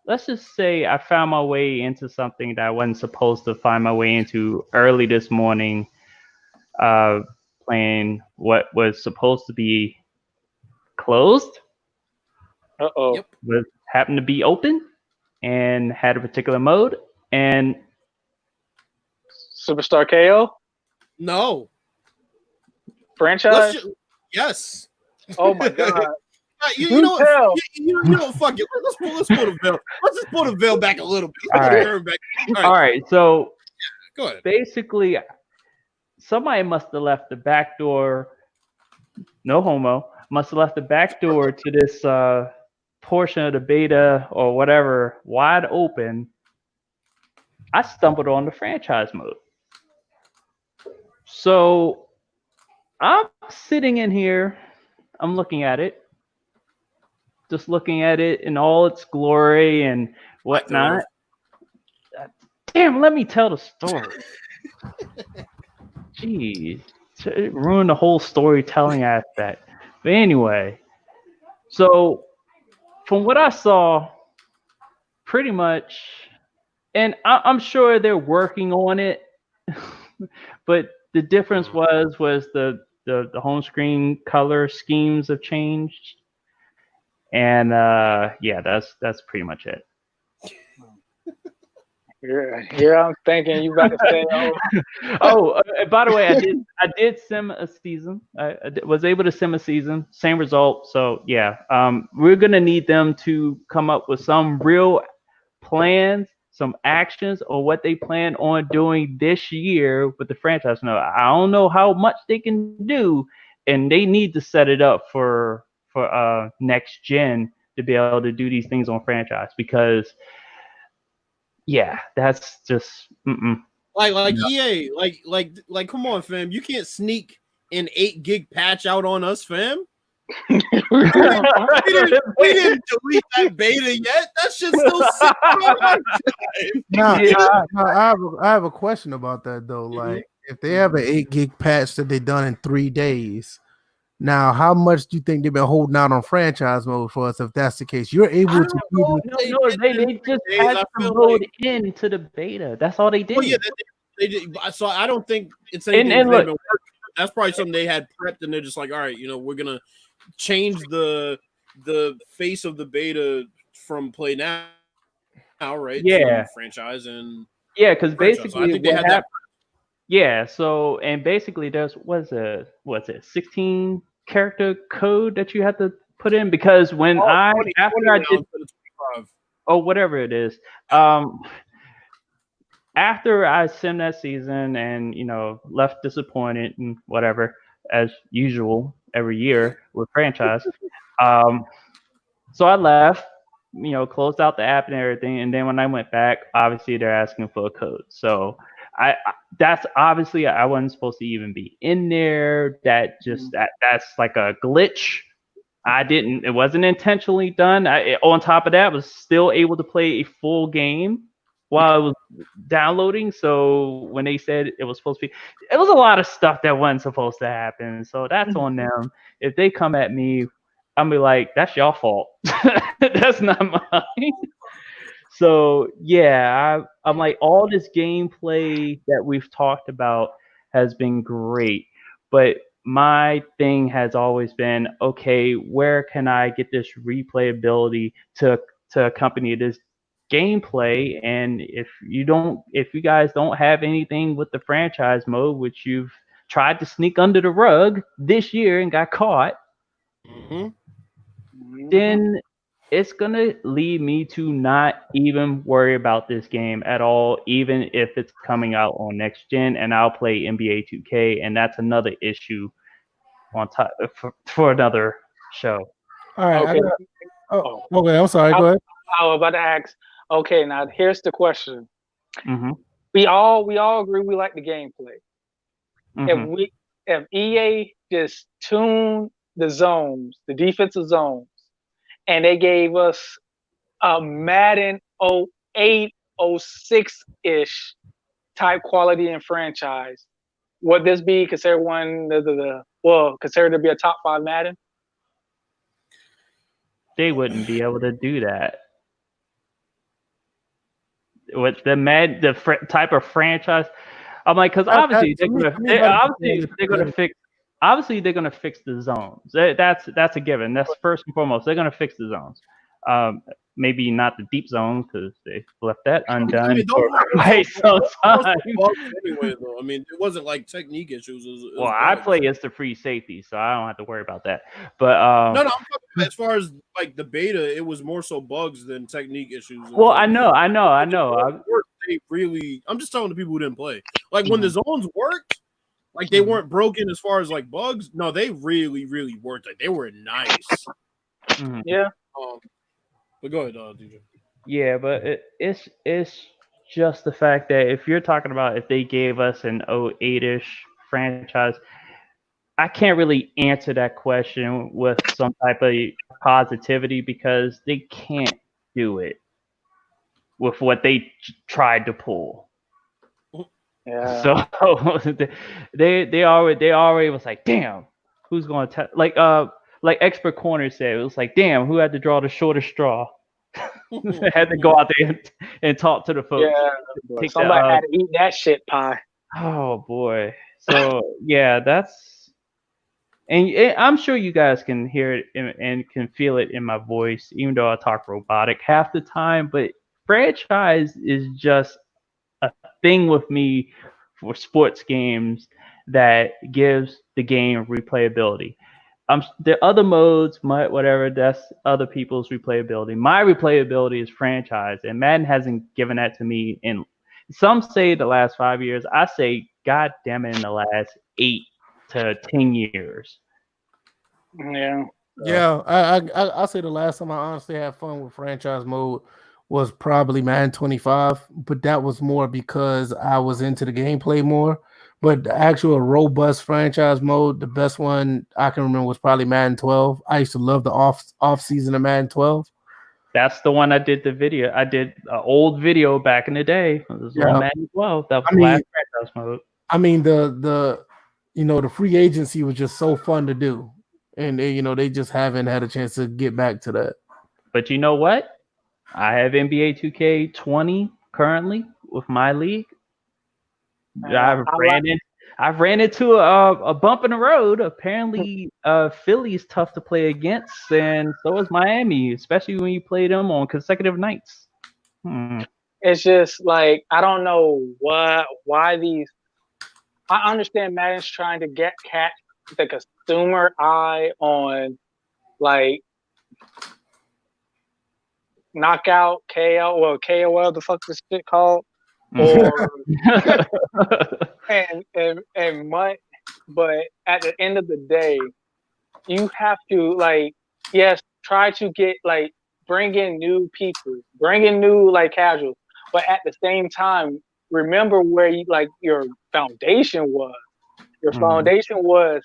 Let's just say I found my way into something that I wasn't supposed to find my way into early this morning, playing what was supposed to be closed. Yep. But happened to be open and had a particular mode. And Superstar KO? No. Franchise? Yes. Oh my god. You know what? Fuck it. Let's pull the veil. Let's just pull the veil back a little bit. All right. So go ahead. Basically, somebody must have left the back door. No homo. Must have left the back door to this portion of the beta or whatever wide open. I stumbled on the franchise mode. So I'm sitting in here. I'm looking at it. Just looking at it in all its glory and whatnot. Damn, let me tell the story. Jeez, it ruined the whole storytelling aspect. But anyway, so from what I saw, pretty much, and I'm sure they're working on it, but the difference was the home screen color schemes have changed, and yeah, that's pretty much it. Here I'm thinking you about to say, oh, Oh, by the way, I did sim a season. Was able to sim a season, same result. So yeah, we're gonna need them to come up with some real plans, some actions, or what they plan on doing this year with the franchise. No, I don't know how much they can do, and they need to set it up for next gen to be able to do these things on franchise because yeah, that's just Like EA, like, come on, fam. You can't sneak an 8 gig patch out on us, fam. We didn't delete that beta yet. That shit's still sitting on our drive. Now, I have a question about that though. Mhm. Like, if they have an 8 gig patch that they done in 3 days, now how much do you think they've been holding out on franchise mode for us? If that's the case, you're able I to don't do know the, if No, did they it in just 3 days. patched I the feel mode like, into the beta. That's all they did. well, yeah, they did. So I don't think it's And anything they've look, been working. That's probably something they had prepped, and they're just like, all right, we're gonna change the face of the beta from Play Now, right, to yeah, franchise and yeah, because franchise. So I basically think they what had that. happened. Yeah, so and basically there's what's it 16 character code that you have to put in because when Oh, I 20 after I now did instead of 25. or whatever it is, um after I simmed that season and left disappointed and whatever as usual every year with franchise, um so I left, closed out the app and everything, and then when I went back, obviously they're asking for a code. So that's obviously I wasn't supposed to even be in there. That's like a glitch. I didn't. It wasn't intentionally done. On top of that, I was still able to play a full game while I was downloading. So when they said it was supposed to be, it was a lot of stuff that wasn't supposed to happen. So that's on them. If they come at me, I'm be like, that's your fault. That's not mine. So yeah, I'm like all this gameplay that we've talked about has been great, but my thing has always been okay, where can I get this replayability to accompany this gameplay? And if you guys don't have anything with the franchise mode, which you've tried to sneak under the rug this year and got caught, Mhm. then it's gonna lead me to not even worry about this game at all, even if it's coming out on next gen, and I'll play NBA 2K, and that's another issue on top for another show. all right. okay. Oh, okay. I'm sorry. I, Go ahead. I was about to ask. Okay, now here's the question. hmm We all agree we like the gameplay. If hmm if EA just tuned the zones, the defensive zones, and they gave us a Madden 08, 06 ish type quality and franchise, would this be considered considered to be a top 5 Madden? They wouldn't be able to do that with type of franchise. I'm like, because obviously To me, to me, about they're gonna fix. Obviously, they're gonna fix the zones. That's a given. That's first and foremost. They're gonna fix the zones. Um, Maybe not the deep zones because they left that I undone mean, for quite some time. bugs anyway, though. I mean, it wasn't like technique issues. It Well, was I bugs. play as the free safety, so I don't have to worry about that. But No, I'm talking about as far as like the beta, it was more so bugs than technique issues. It was well, like, I know. when the I, zones worked, they really. I'm just telling the people who didn't play. Like when the zones worked, like they Mhm. weren't broken as far as like bugs. No, they really, really worked. Like they were nice. mhm. Yeah. But go ahead, DJ. Yeah, but it's just the fact that if you're talking about if they gave us an 08-ish franchise, I can't really answer that question with some type of positivity because they can't do it. with what they tried to pull. Yeah. So they already was like, damn, who's going to like expert corner said, it was like, damn, who had to draw the shortest straw? Had to go out there and talk to the folks. Yeah. But Take somebody that. had to eat that shit pie. Oh boy. So yeah, that's and I'm sure you guys can hear it and can feel it in my voice, even though I talk robotic half the time. But franchise is just a thing with me for sports games that gives the game replayability. The other modes, whatever, that's other people's replayability. My replayability is franchise, and Madden hasn't given that to me in. Some say the last 5 years. I say, God damn it, in the last 8 to 10 years. Yeah. Yeah, I say the last time I honestly had fun with franchise mode was probably Madden 25, but that was more because I was into the gameplay more. But the actual robust franchise mode, the best one I can remember was probably Madden 12. I used to love the off season of Madden 12. That's the one I did the video. I did an old video back in the day. It was on Madden 12. That was I the mean, last franchise mode. I mean the the free agency was just so fun to do, and they just haven't had a chance to get back to that. But you know what? I have NBA 2K20 currently with my league. I've ran into a bump in the road. Apparently, Philly's tough to play against, and so is Miami, especially when you play them on consecutive nights. It's just like I don't know why these. I understand Madden's trying to catch the consumer eye on like knockout KOL, the fuck this shit called, or and much. But at the end of the day, you have to try to get bring in new people, bring in new casuals, but at the same time, remember where your foundation was. Your foundation was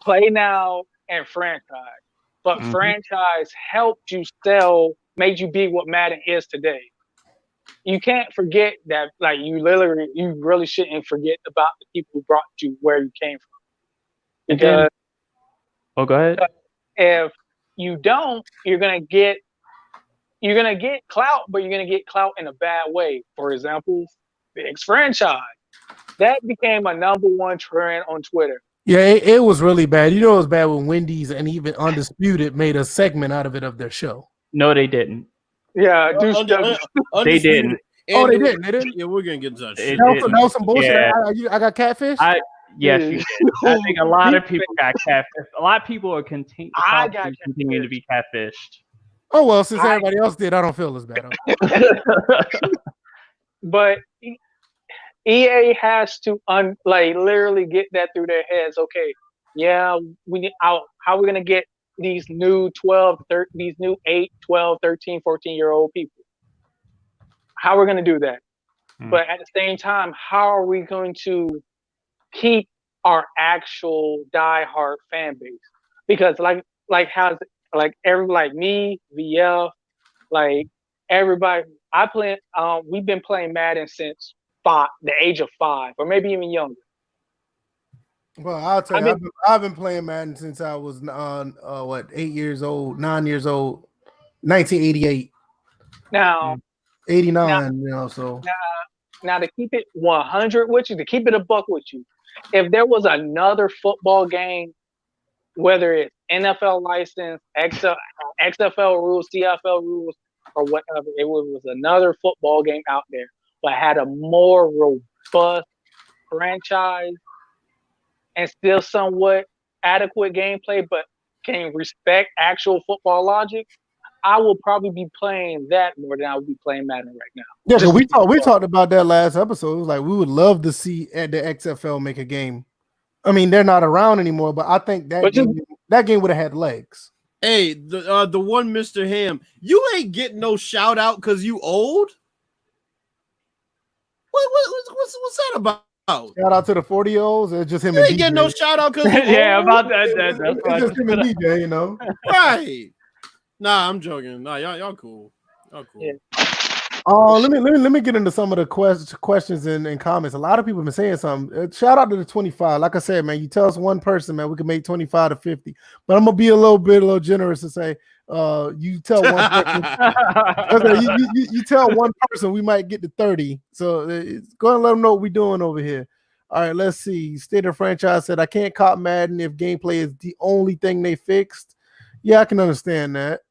play now and franchise. But franchise helped you made you be what Madden is today. You can't forget that, you really shouldn't forget about the people who brought you where you came from. Because go ahead. If you don't, you're gonna get clout, but you're gonna get clout in a bad way. For example, Big's franchise. That became a #1 trend on Twitter. Yeah, it was really bad. It was bad when Wendy's and even Undisputed made a segment out of it of their show. No, they didn't. Yeah, they didn't. Oh, they didn't. They didn't. Yeah, we're gonna get to that. That was some bullshit. Yeah. I got catfish. Yes, you did. I think a lot of people got catfished. A lot of people are continuing to be catfished. Oh well, since everybody else did, I don't feel as bad. But EA has to literally get that through their heads. Okay, yeah, how are we gonna get these new 8, 12, 13, 14-year-old people? How are we gonna do that? But at the same time, how are we going to keep our actual diehard fan base? Because me, VF, everybody, we've been playing Madden since the age of 5, or maybe even younger. Well, I'll tell you, I've been playing Madden since I was 8 years old, 9 years old, 1988. Now, 89, so. Now to keep it 100 with you, to keep it a buck with you, if there was another football game, whether it's NFL license, XFL rules, CFL rules, or whatever, it was another football game out there, but had a more robust franchise and still somewhat adequate gameplay, but can respect actual football logic, I will probably be playing that more than I would be playing Madden right now. Yeah, because we talked about that last episode. It was like we would love to see the XFL make a game. I mean, they're not around anymore, but I think that game would have had legs. Hey, the one Mr. Ham, you ain't getting no shout out because you old. What's that about? Shout out to the 40-year-olds. It's just him. You and ain't DJ. getting no shout out because about that. It's just him and DJ, right? Nah, I'm joking. Nah, y'all cool. Y'all cool. Yeah. Let me get into some of the questions and comments. A lot of people have been saying something. Shout out to the 25. Like I said, man, you tell us one person, man, we can make 25 to 50. But I'm gonna be a little generous and say, you tell one person. you tell one person, we might get to 30. So go ahead and let them know what we're doing over here. All right, let's see. State of Franchise said, I can't cop Madden if gameplay is the only thing they fixed. Yeah, I can understand that.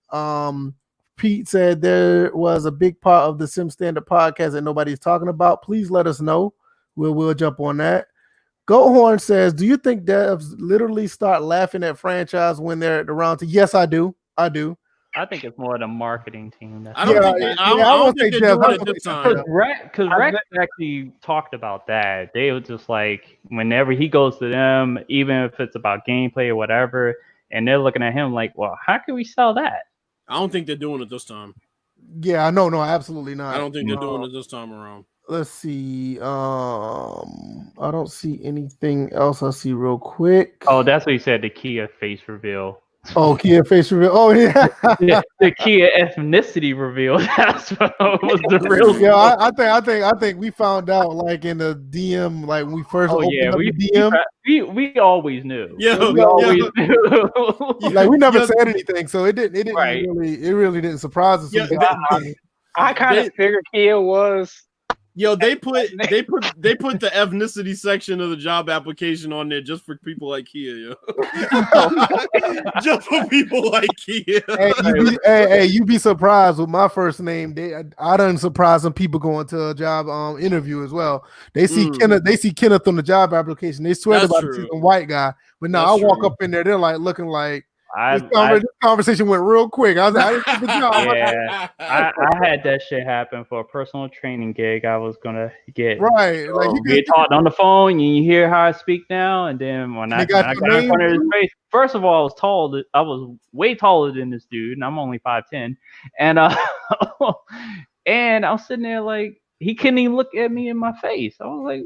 Pete said there was a big part of the Sim Standard podcast that nobody's talking about. Please let us know. We'll jump on that. Goathorn says, do you think devs literally start laughing at franchise when they're at the round? Yes, I do. I think it's more the marketing team. I don't think they're doing it this time. Because Rex actually talked about that. They were just like, whenever he goes to them, even if it's about gameplay or whatever, and they're looking at him like, well, how can we sell that? I don't think they're doing it this time. Yeah, no, absolutely not. I don't think they're doing it this time around. Let's see. I don't see anything else. I see real quick. Oh, that's what he said. The Kia face reveal. Oh, Kia face reveal. Oh, yeah. the Kia ethnicity reveal. That's what was the real. Yeah, I think we found out like in the DM, like when we first opened up the DM. We always knew. Yeah, we always knew. Like we never said anything, so it didn't really didn't surprise us. Yeah, I kind of figured Kia was. Yo, they put the ethnicity section of the job application on there just for people like Kia, yo. Just for people like Kia. Hey, you be surprised with my first name. I done surprised some people going to a job interview as well. They see Kenneth on the job application. They swear about it, a white guy. But now I walk up in there, they're like looking like this conversation went real quick. I had that shit happen for a personal training gig I was gonna get. Right, like you get talked on the phone, and you hear how I speak now, and then when I got in front of his face, first of all, I was tall. I was way taller than this dude, and I'm only 5'10", and and I was sitting there like he couldn't even look at me in my face. I was like.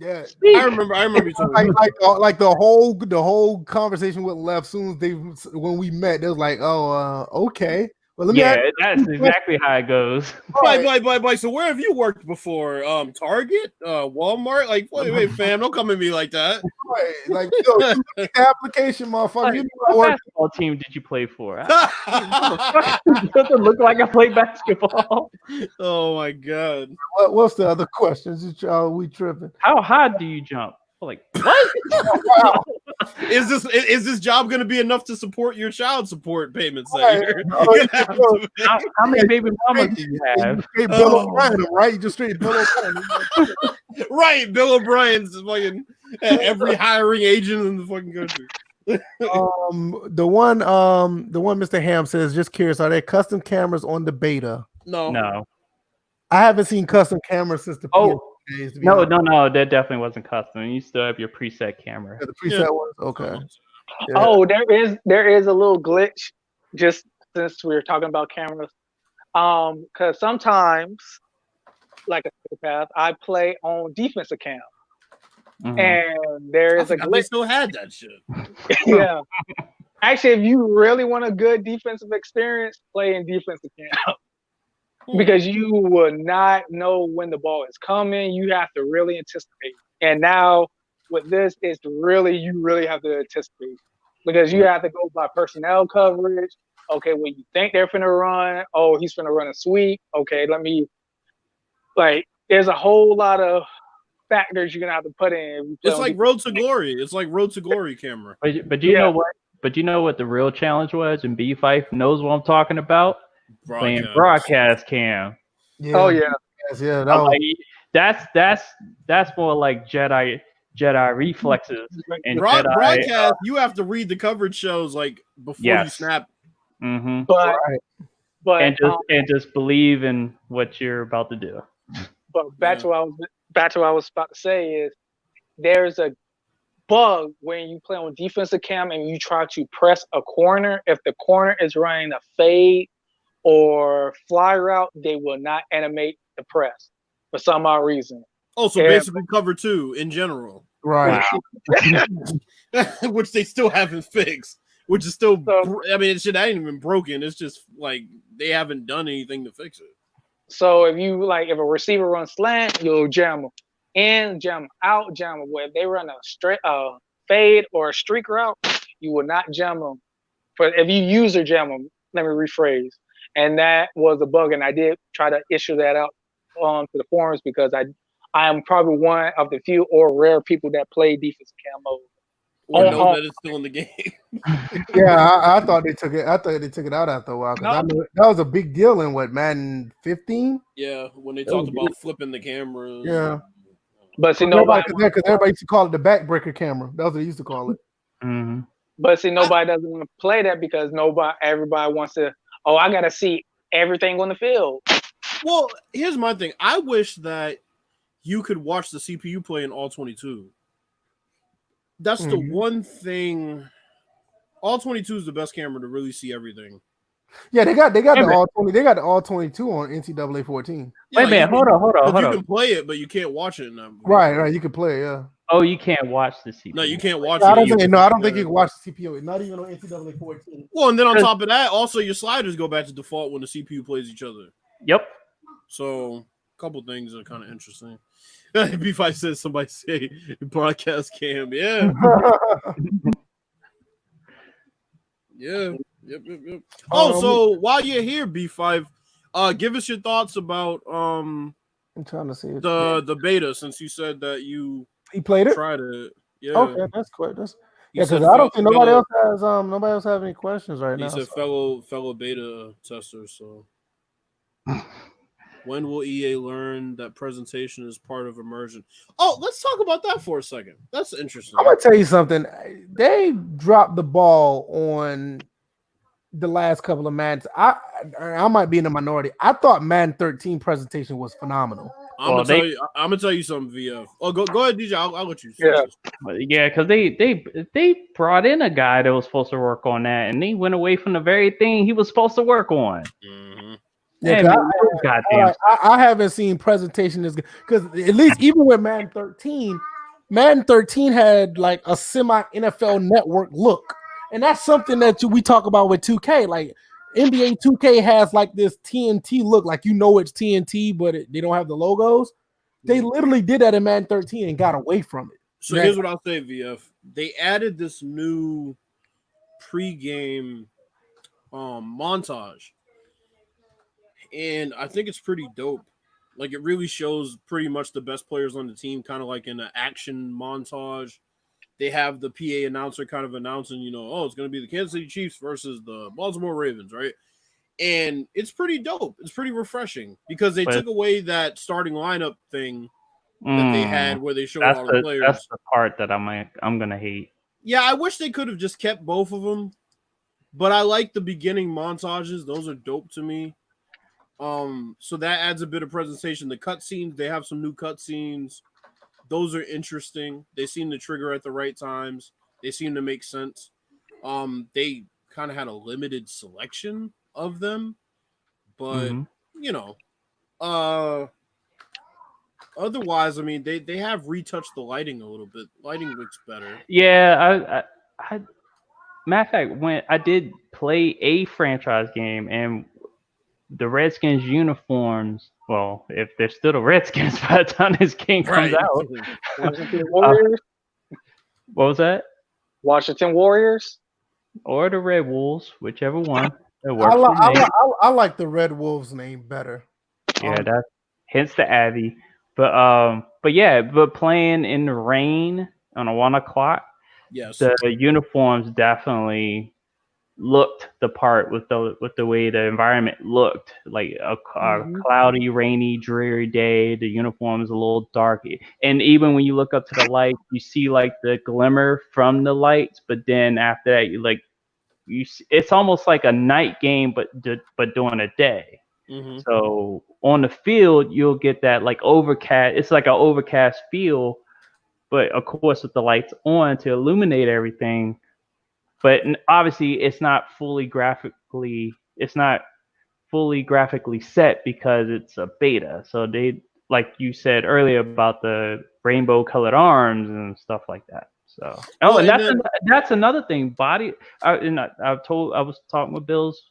Yeah, I remember. Like the whole conversation went left soon as when we met. They was like, "Oh, okay." Well, that's exactly how it goes. Right. So where have you worked before? Target, Walmart. Like, wait, fam, don't come at me like that. Right. Like, you application, motherfucker. What basketball team did you play for? It doesn't look like I played basketball. Oh my god. What's the other questions? We tripping? How high do you jump? Like what? Wow. Is this job going to be enough to support your child support payments? Right. How many baby mamas do you have? Bill O'Brien, right? You just straight Bill O'Brien. Right, Bill O'Brien's fucking every hiring agent in the fucking country. The one Mr. Ham says, just curious, are there custom cameras on the beta? No. I haven't seen custom cameras since the PS days. No, that definitely wasn't custom. You still have your preset camera. Yeah, the preset ones? Okay. Yeah. Oh, there is a little glitch, just since we were talking about cameras. Because sometimes, like a path, I play on defensive cam. Mm-hmm. And there is a glitch. They still had that shit. Yeah. Actually, if you really want a good defensive experience, play in defensive cam. Because you will not know when the ball is coming. You have to really anticipate. And now with this, you really have to anticipate. Because you have to go by personnel coverage. Okay, when you think they're finna run, he's finna run a sweep. Okay, there's a whole lot of factors you're gonna have to put in. It's like Road to Glory. It's like Road to Glory camera. But you know what? But you know what the real challenge was, and B Fife knows what I'm talking about. Playing broadcast cam. Yeah. Oh yeah. Yeah. That's more like Jedi reflexes. And broadcast, you have to read the coverage shows like before you snap. Mm-hmm. But just believe in what you're about to do. But back to what I was about to say is there's a bug when you play on defensive cam and you try to press a corner. If the corner is running a fade or fly route, they will not animate the press for some odd reason. So basically cover 2 in general. Right. Wow. Which they still haven't fixed. Which is still, it ain't even broken. It's just like they haven't done anything to fix it. So if if a receiver runs slant, you'll jam them in, jam them out, jam them. Where if they run a straight fade or a streak route, you will not jam them. For if you user jam them, let me rephrase. And that was a bug, and I did try to issue that out to the forums because I am probably one of the few or rare people that play defensive camo. Or know that it's still in the game. Yeah, I thought they took it. I thought they took it out after a while because I know that was a big deal in Madden 15. Yeah, when they talked about flipping the cameras. Yeah, but see, because everybody used to call it the backbreaker camera. That's what they used to call it. Mm-hmm. But see, nobody doesn't want to play that because everybody wants to. Oh, I gotta see everything on the field. Well, here's my thing. I wish that you could watch the CPU play in all 22. That's the one thing. All 22 is the best camera to really see everything. Yeah, they got the all 20. They got the all 22 on NCAA 14. Wait a minute, hold on. You can play it, but you can't watch it. Right. You can play, yeah. Oh, you can't watch the CPU. No, you can't watch it. I don't think you can watch the CPU. Not even on NCAA 14. Well, and then on top of that, also your sliders go back to default when the CPU plays each other. Yep. So a couple things are kind of interesting. B5 says somebody say broadcast cam. Yeah. Yeah. Yep. Oh, so while you're here, B5, give us your thoughts about I'm trying to see the beta, since you said that he played it. Tried it. Yeah. Okay, that's quick. Because I don't think nobody else have any questions right now. He said fellow beta testers. So when will EA learn that presentation is part of immersion? Oh, let's talk about that for a second. That's interesting. I'm gonna tell you something. They dropped the ball on the last couple of Maddens. I might be in the minority. I thought Madden 13 presentation was phenomenal. I'm gonna tell you something, VF. Oh, go ahead, DJ. I'll let you. Yeah, because they brought in a guy that was supposed to work on that, and he went away from the very thing he was supposed to work on. Mm-hmm. Yeah, I haven't seen presentation as good because at least even with Madden 13 had like a semi NFL Network look, and that's something that we talk about with 2K. Like NBA 2K has like this TNT look, like it's TNT, but they don't have the logos. They literally did that in Madden 13 and got away from it. So here's what I'll say, VF. They added this new pre-game montage. And I think it's pretty dope. Like, it really shows pretty much the best players on the team, kind of like in an action montage. They have the PA announcer kind of announcing, it's going to be the Kansas City Chiefs versus the Baltimore Ravens, right? And it's pretty dope. It's pretty refreshing because they took away that starting lineup thing that they had where they showed all the players. That's the part that I'm going to hate. Yeah, I wish they could have just kept both of them. But I like the beginning montages. Those are dope to me. So that adds a bit of presentation. The cutscenes, they have some new cutscenes. Those are interesting. They seem to trigger at the right times. They seem to make sense. They kind of had a limited selection of them, but otherwise, I mean, they have retouched the lighting a little bit. Lighting looks better. Yeah, I matter of fact, when I did play a franchise game and the Redskins uniforms, well, if they're still the Redskins by the time this game comes out. Washington Warriors? What was that? Washington Warriors? Or the Red Wolves, whichever one. I like the Red Wolves name better. Yeah, that's hence the Abbey. But playing in the rain on a 1 o'clock, yes, the uniforms definitely looked the part with the way the environment looked, like a cloudy, rainy, dreary day. The uniform is a little dark, and even when you look up to the light, you see like the glimmer from the lights. But then after that, it's almost like a night game, but during a day. Mm-hmm. So on the field, you'll get that like overcast. It's like an overcast feel, but of course with the lights on to illuminate everything. But obviously, it's not fully graphically set because it's a beta. So they, like you said earlier about the rainbow colored arms and stuff like that. So that's another thing. I was talking with Bills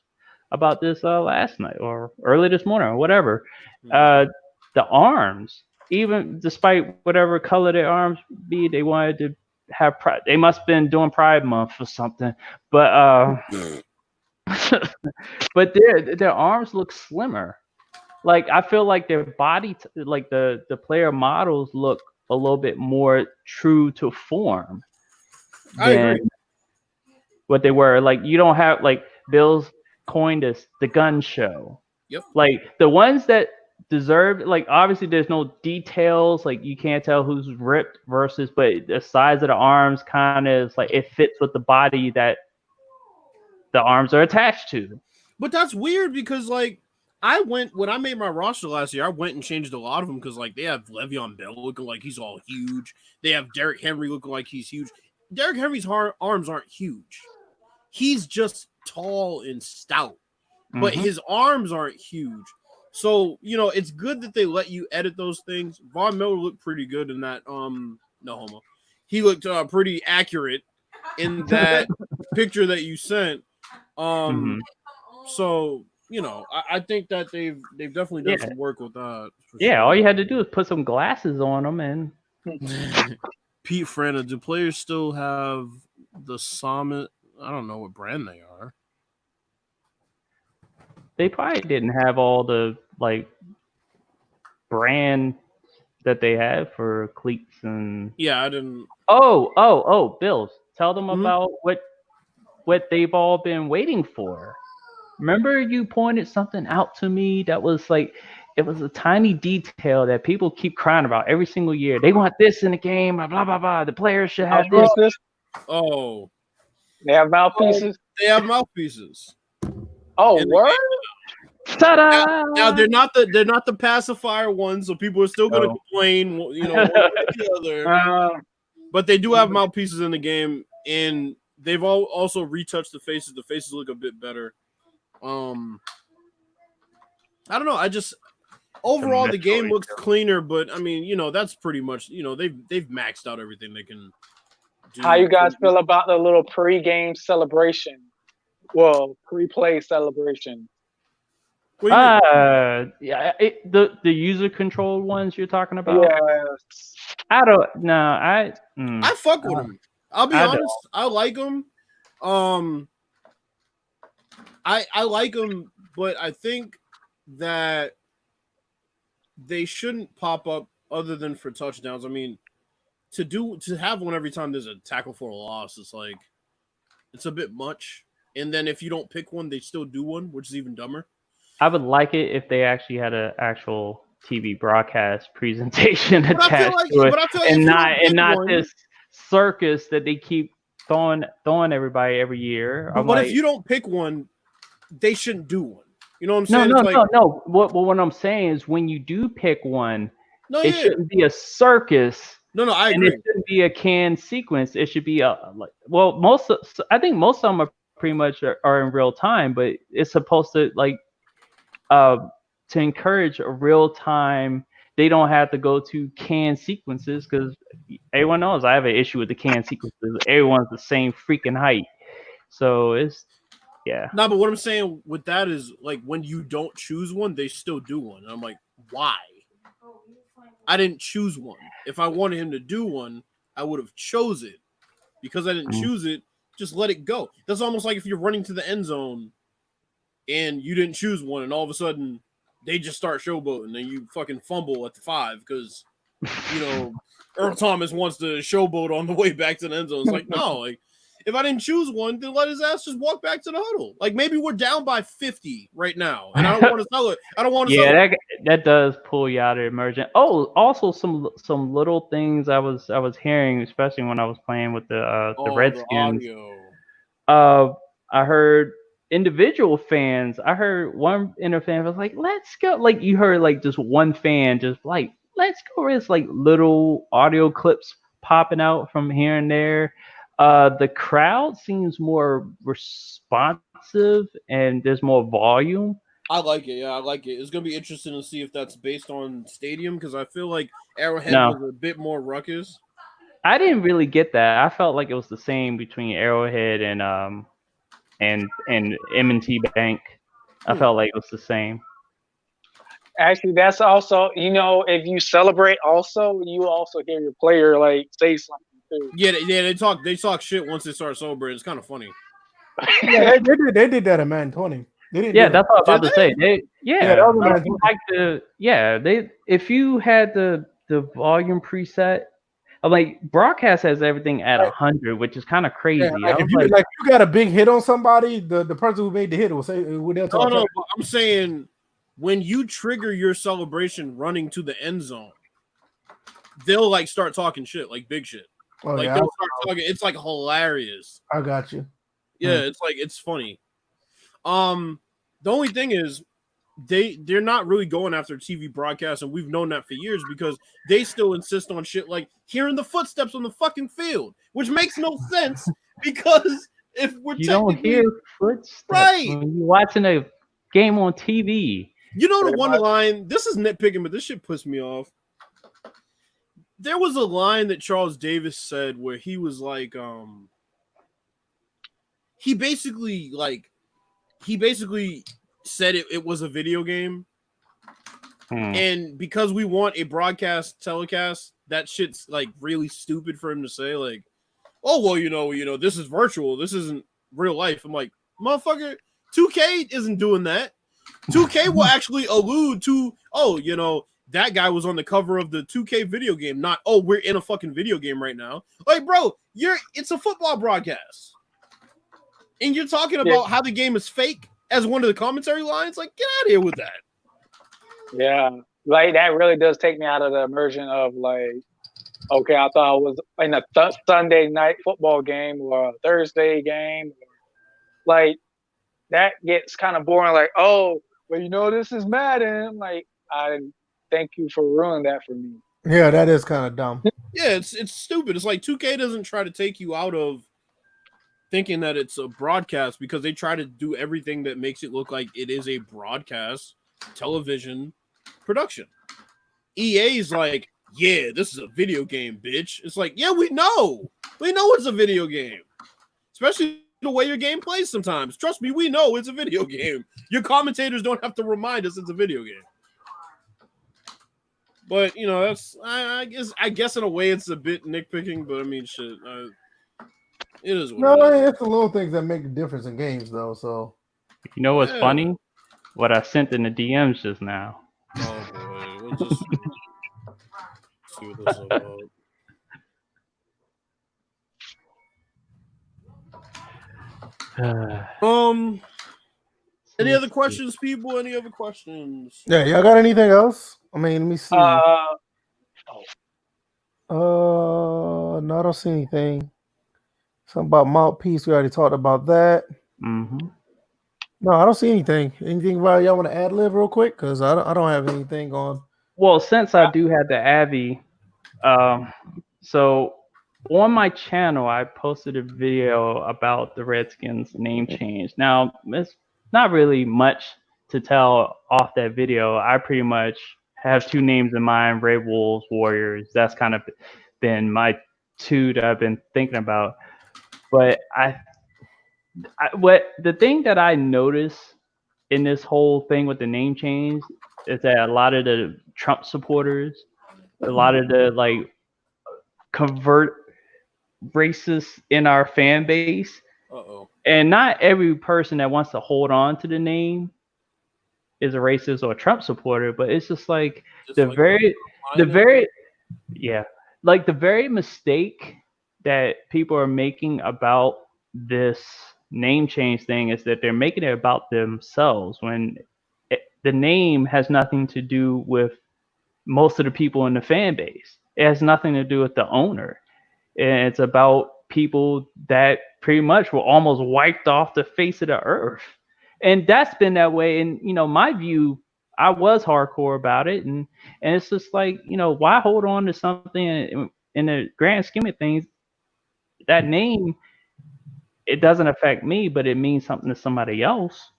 about this last night or early this morning or whatever. Uh, the arms, even despite whatever color their arms be, they wanted to have pride. They must have been doing Pride Month or something. But but their arms look slimmer. Like I feel like their body, like the player models look a little bit more true to form I than agree. what they were. Like you don't have like Bill's coined this the gun show. Yep. Like the ones that deserve, like obviously there's no details, like you can't tell who's ripped versus, but the size of the arms kind of is like it fits with the body that the arms are attached to. But that's weird because like I went when I made my roster last year. I went and changed a lot of them because like they have Le'Veon Bell looking like he's all huge. They have Derrick Henry looking like he's huge. Derrick Henry's arms aren't huge. He's just tall and stout, but his arms aren't huge. So it's good that they let you edit those things. Von Miller looked pretty good in that. No homo. He looked pretty accurate in that picture that you sent. So I think that they've definitely done some work with that. Yeah, sure. all you had to do is put some glasses on them, and Pete Frana, do players still have the Summit? I don't know what brand they are. they probably didn't have all the like brand that they have for cleats and. Yeah, I didn't. Oh, Bills. Tell them Mhm. about what they've all been waiting for. Remember you pointed something out to me that was like it was a tiny detail that people keep crying about every single year. They want this in the game, blah blah blah. The players should have this. Mouthpieces? Oh, They have mouthpieces. they have mouthpieces. Oh, And word? Ta-da! Now they're not the pacifier ones, so people are still going to No. complain, one way or the other. But they do have mouthpieces in the game, and they've also retouched the faces. The faces look a bit better. I don't know. I just overall the game looks cleaner, but I mean, that's pretty much they've maxed out everything they can do. How you guys feel about the little pre-game celebration? Well, pre-play celebration. What do you mean? Yeah, the user controlled ones you're talking about. Yes. I don't. No, I fuck with them. I'll be honest. I like them. I like them, but I think that they shouldn't pop up other than for touchdowns. I mean, to have one every time there's a tackle for a loss, it's a bit much. And then if you don't pick one, they still do one, which is even dumber. I would like it if they actually had an actual TV broadcast presentation attached to it, and not this circus that they keep throwing everybody every year. But if you don't pick one, they shouldn't do one. You know what I'm saying? No. What I'm saying is when you do pick one, it shouldn't be a circus. No, I agree. And it shouldn't be a canned sequence. It should be I think most of them are pretty much are in real time, but it's supposed to to encourage a real time. They don't have to go to canned sequences because everyone knows I have an issue with the canned sequences. Everyone's the same freaking height, so it's No, but what I'm saying with that is like when you don't choose one, they still do one. And I'm like, why? I didn't choose one. If I wanted him to do one, I would have chose it. Because I didn't choose it, just let it go. That's almost like if you're running to the end zone and you didn't choose one, and all of a sudden they just start showboating and you fucking fumble at the 5 because Earl Thomas wants to showboat on the way back to the end zone. It's like, no, like if I didn't choose one, then let his ass just walk back to the huddle. Like maybe we're down by 50 right now, and I don't want to sell it. I don't want to sell it. That does pull you out of emergent. Oh, also some little things I was hearing, especially when I was playing with the Redskins. I heard individual fans. I heard one inner fan was like, "Let's go!" Like you heard like just one fan just like, "Let's go!" It's like little audio clips popping out from here and there. The crowd seems more responsive and there's more volume. I like it. Yeah, I like it. It's going to be interesting to see if that's based on stadium because I feel like Arrowhead was a bit more ruckus. I didn't really get that. I felt like it was the same between Arrowhead and M&T Bank. I felt like it was the same. Actually, that's also, if you celebrate, also you also hear your player like say something too. Yeah, they talk shit once they start celebrating. It's kind of funny. Yeah, they did that in Madden 20. They didn't Yeah, do that. that's what I was about Did to say. They, Yeah, that yeah, was in like, Madden 20. they if you had the volume preset, like broadcast has everything at Like, 100, which is kind of yeah, crazy. I like was if you like, got a big hit on somebody, the person who made the hit will say they'll talk. No, but I'm saying when you trigger your celebration running to the end zone, they'll like start talking shit, like big shit. Oh Like yeah, they'll start talking. It's like hilarious. I got you. Yeah, it's like it's funny. The only thing is they're not really going after TV broadcasts, and we've known that for years because they still insist on shit like hearing the footsteps on the fucking field, which makes no sense because if we're you don't technically hear footsteps right, when you're watching a game on TV. you know the Pretty one much. line. This is nitpicking, but this shit pissed me off. There was a line that Charles Davis said where he was like, he basically said it was a video game. And because we want a broadcast telecast, that shit's like really stupid for him to say. Like, oh well, this is virtual. This isn't real life. I'm like, motherfucker, 2K isn't doing that. 2K will actually allude to, that guy was on the cover of the 2K video game. Not, oh, we're in a fucking video game right now. Like, bro, it's a football broadcast, and you're talking about how the game is fake as one of the commentary lines. Like, get out of here with that. Yeah, like that really does take me out of the immersion of like, okay, I thought I was in a Sunday night football game or a Thursday game. Like that gets kind of boring. Like, oh, well, this is Madden. Like, I thank you for ruining that for me. Yeah, that is kind of dumb. Yeah, it's stupid. It's like 2K doesn't try to take you out of thinking that it's a broadcast because they try to do everything that makes it look like it is a broadcast television production. EA's like, yeah, this is a video game, bitch. It's like, yeah, we know it's a video game, especially the way your game plays sometimes. Trust me, we know it's a video game. Your commentators don't have to remind us it's a video game. But that's I guess in a way it's a bit nitpicking, but I mean, shit, it is what it is. It's the little things that make a difference in games, though. So You know what's funny? What I sent in the DMs just now. Oh boy, we'll just see what this is about. Any other questions, people? Any other questions? yeah, y'all got anything else? I mean, let me see. No, I don't see anything. Something about mouthpiece. We already talked about that. Mm-hmm. No, I don't see anything. Anything about y'all want to ad lib real quick? Because I don't have anything on. Well, since I do have the Avi, so on my channel, I posted a video about the Redskins name change. Now, it's not really much to tell off that video. I pretty much have two names in mind: Red Wolves, Warriors. That's kind of been my two that I've been thinking about. But the thing that I noticed in this whole thing with the name change is that a lot of the Trump supporters, a lot of the convert racists in our fan base, and not every person that wants to hold on to the name is a racist or a Trump supporter, but it's just like the very mistake that people are making about this name change thing is that they're making it about themselves when the name has nothing to do with most of the people in the fan base. It has nothing to do with the owner. And it's about people that pretty much were almost wiped off the face of the earth. And that's been that way. And, my view, I was hardcore about it. And it's just like, why hold on to something in the grand scheme of things? That name, it doesn't affect me, but it means something to somebody else.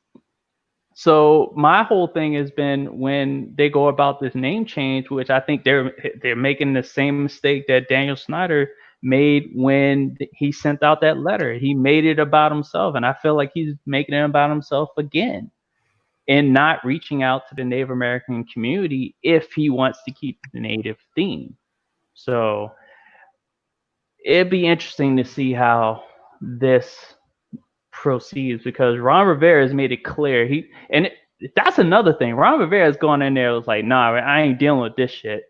So my whole thing has been when they go about this name change, which I think they're making the same mistake that Daniel Snyder made when he sent out that letter. He made it about himself, and I feel like he's making it about himself again. and not reaching out to the Native American community if he wants to keep the Native theme. So it'd be interesting to see how this proceeds because Ron Rivera has made it clear that's another thing. Ron Rivera's going in there was like, nah, I ain't dealing with this shit.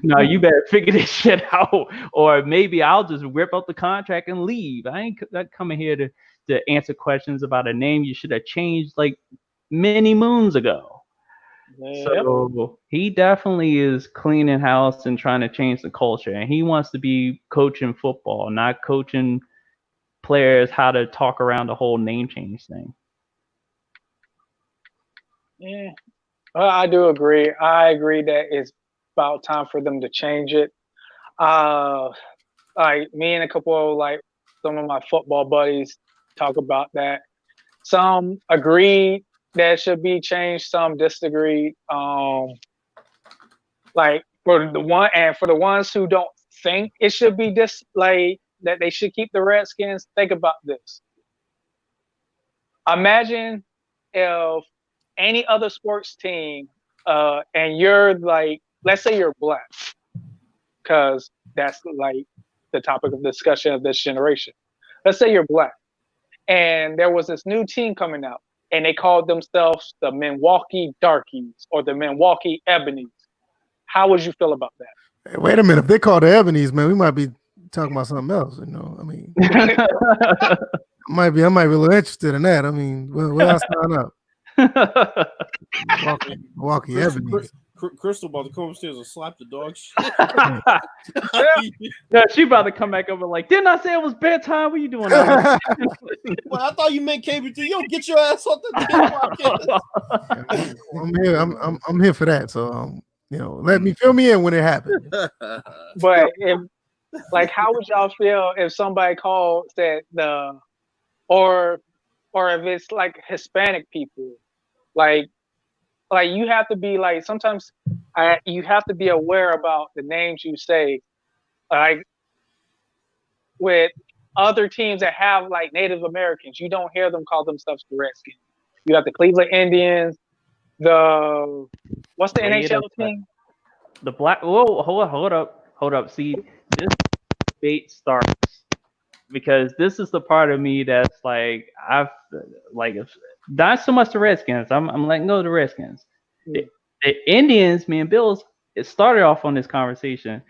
No, you better figure this shit out, or maybe I'll just rip up the contract and leave. I ain't not coming here to answer questions about a name you should have changed like many moons ago. Yep. So he definitely is cleaning house and trying to change the culture, and he wants to be coaching football, not coaching players how to talk around the whole name change thing. Yeah. Well, I do agree. I agree that it's about time for them to change it. Like me and a couple of like some of my football buddies talk about that. Some agreed that it should be changed. Some disagreed. Like for the ones who don't think it should be like that they should keep the Redskins. Think about this. Imagine if any other sports team, and you're like, let's say you're black, because that's like the topic of discussion of this generation. Let's say you're black, and there was this new team coming out, and they called themselves the Milwaukee Darkies or the Milwaukee Ebonies. How would you feel about that? Hey, wait a minute. If they call the Ebonies, man, we might be talking about something else. I mean, I might be a little interested in that. I mean, will I sign up? Milwaukee Ebonies. Crystal about to come upstairs and slap the dog shit. No, she about to come back over like, didn't I say it was bedtime? What are you doing? Well, I thought you meant KBT. Yo, get your ass off the podcast. I'm here. I'm here for that. So let me fill me in when it happens. But how would y'all feel if somebody said or if it's like Hispanic people, like you have to be like sometimes you have to be aware about the names you say, like with other teams that have like Native Americans, you don't hear them call themselves the Redskins. You have the Cleveland Indians, what's the NHL team? The Black. Whoa, hold up. See, this debate starts because this is the part of me that's like not so much the Redskins. I'm letting go of the Redskins. The Indians, me and Bills, it started off on this conversation.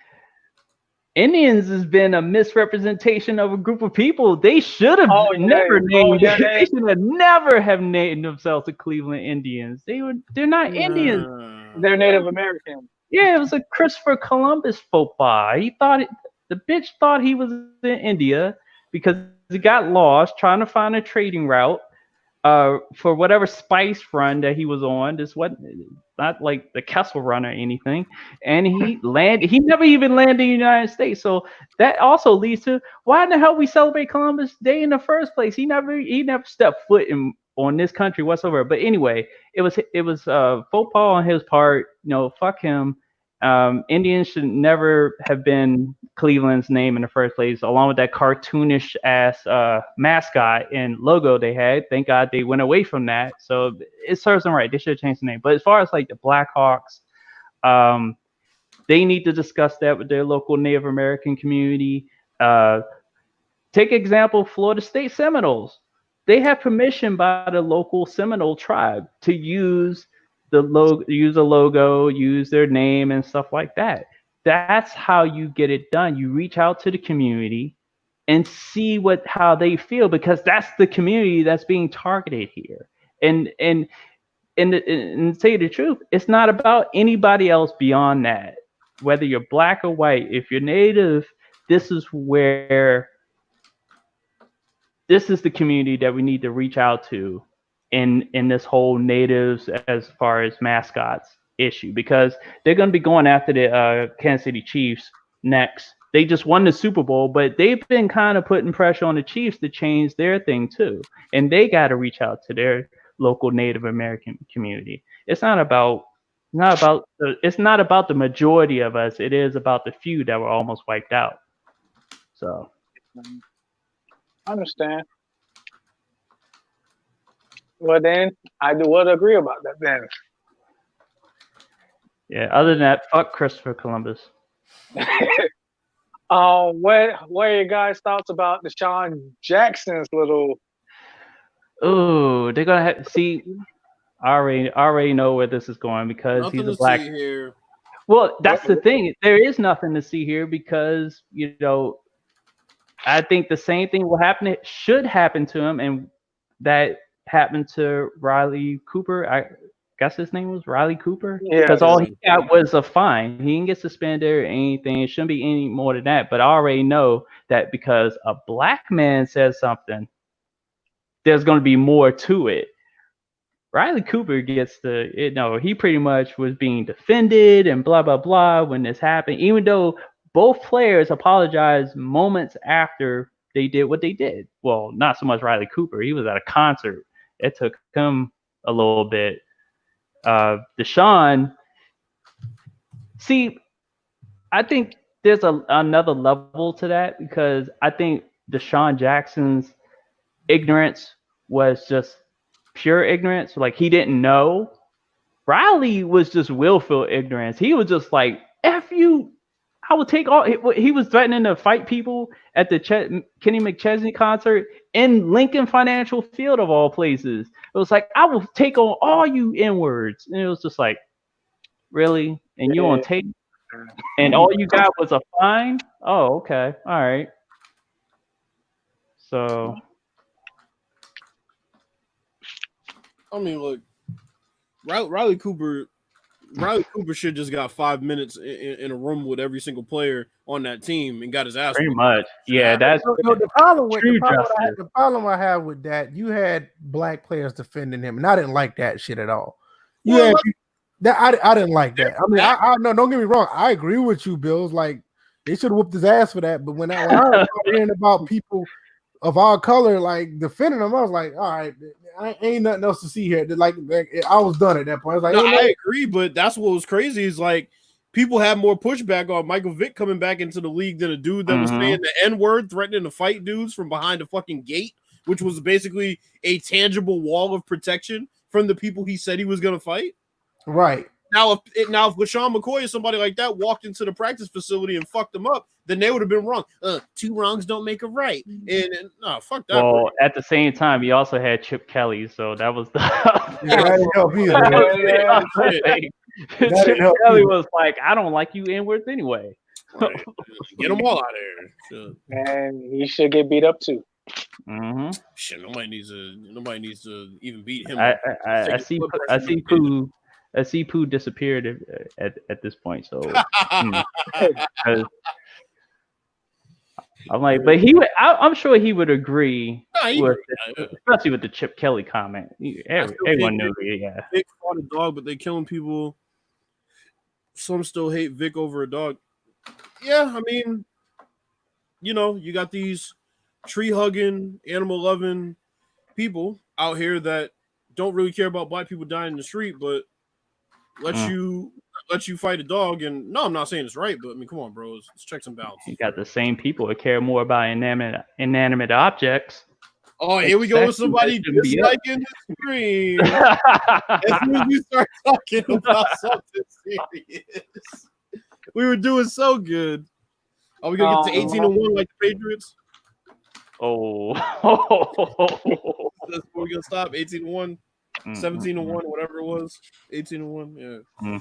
Indians has been a misrepresentation of a group of people. They should have never named. They should have never have named themselves the Cleveland Indians. They're not Indians. They're Native Americans. Yeah, it was a Christopher Columbus faux pas. The bitch thought he was in India because he got lost trying to find a trading route for whatever spice run that he was on. This wasn't not like the Kessel run or anything. And he never even landed in the United States. So that also leads to why in the hell we celebrate Columbus Day in the first place? He never stepped foot on this country whatsoever. But anyway, it was faux pas on his part. Fuck him. Indians should never have been Cleveland's name in the first place, along with that cartoonish ass mascot and logo they had. Thank God they went away from that. So it serves them right. They should have changed the name. But as far as like the Blackhawks, they need to discuss that with their local Native American community. Take example, Florida State Seminoles. They have permission by the local Seminole tribe to use a logo, use their name and stuff like that. That's how you get it done. You reach out to the community and see how they feel, because that's the community that's being targeted here. And say the truth, it's not about anybody else beyond that. Whether you're black or white, if you're Native, this is the community that we need to reach out to in this whole natives as far as mascots issue, because they're going to be going after the Kansas City Chiefs next. They just won the Super Bowl, but they've been kind of putting pressure on the Chiefs to change their thing too, and they got to reach out to their local Native American community. It's not about the majority of us. It is about the few that were almost wiped out. So I understand. Well, then I would agree about that. Then. Yeah. Other than that, fuck Christopher Columbus. What are your guys' thoughts about Deshaun Jackson's little? Ooh, they're gonna have see. I already know where this is going because Nothing he's a to black. see here. Well, that's the thing. There is nothing to see here because I think the same thing should happen to him, and that happened to Riley Cooper. I guess his name was Riley Cooper because all Yes. he got was a fine. He didn't get suspended or anything. It shouldn't be any more than that. But I already know that because a black man says something, there's going to be more to it. Riley Cooper gets he pretty much was being defended and blah, blah, blah when this happened, even though both players apologized moments after they did what they did. Well, not so much Riley Cooper. He was at a concert. It took him a little bit. Deshaun, see, I think there's another level to that because I think Deshaun Jackson's ignorance was just pure ignorance. Like he didn't know. Riley was just willful ignorance. He was just like, F you. I will take all. He was threatening to fight people at the Kenny McChesney concert in Lincoln Financial Field of all places. It was like, I will take on all you N-words. And it was just like, really? And you on tape? And all you got was a fine? Oh, okay. All right. So. I mean, look, Riley Cooper should just got 5 minutes in a room with every single player on that team and got his ass. Pretty much, yeah. That's the problem I have with that. You had black players defending him, and I didn't like that shit at all. I didn't like that. I mean, I no, don't get me wrong. I agree with you, Bills. Like they should have whooped his ass for that. But when I was hearing about people of our color like defending him, I was like, all right, I ain't nothing else to see here. Like I was done at that point. I was like, no, I agree, but that's what was crazy is like people had more pushback on Michael Vick coming back into the league than a dude that was saying the N-word, threatening to fight dudes from behind a fucking gate, which was basically a tangible wall of protection from the people he said he was going to fight. Right. Now, if LaShawn McCoy or somebody like that walked into the practice facility and fucked them up, then they would have been wrong. Two wrongs don't make a right. And no, fuck that. Well, at the same time, he also had Chip Kelly, so that was the. Chip Kelly was like, "I don't like you N-words anyway." Right. Get them all out of there. And he should get beat up too. Mm-hmm. Shit, nobody needs to even beat him. I see Pooh disappeared at this point, so I'm like, but I'm sure he would agree, especially with the Chip Kelly comment. Everyone knew, yeah. Vic fought a dog, but they killing people. Some still hate Vic over a dog. Yeah, I mean, you got these tree-hugging, animal-loving people out here that don't really care about black people dying in the street, but let you fight a dog. And no, I'm not saying it's right, but I mean, come on, bro, let's check some balance. You got the same people that care more about inanimate objects. Oh, here we go with somebody disliking the screen. As soon as you start talking about something serious, we were doing so good. Are we gonna get to 18-1 like the Patriots? Oh, that's where we're gonna stop. 18-1, 17-1, whatever it was. 18-1, yeah.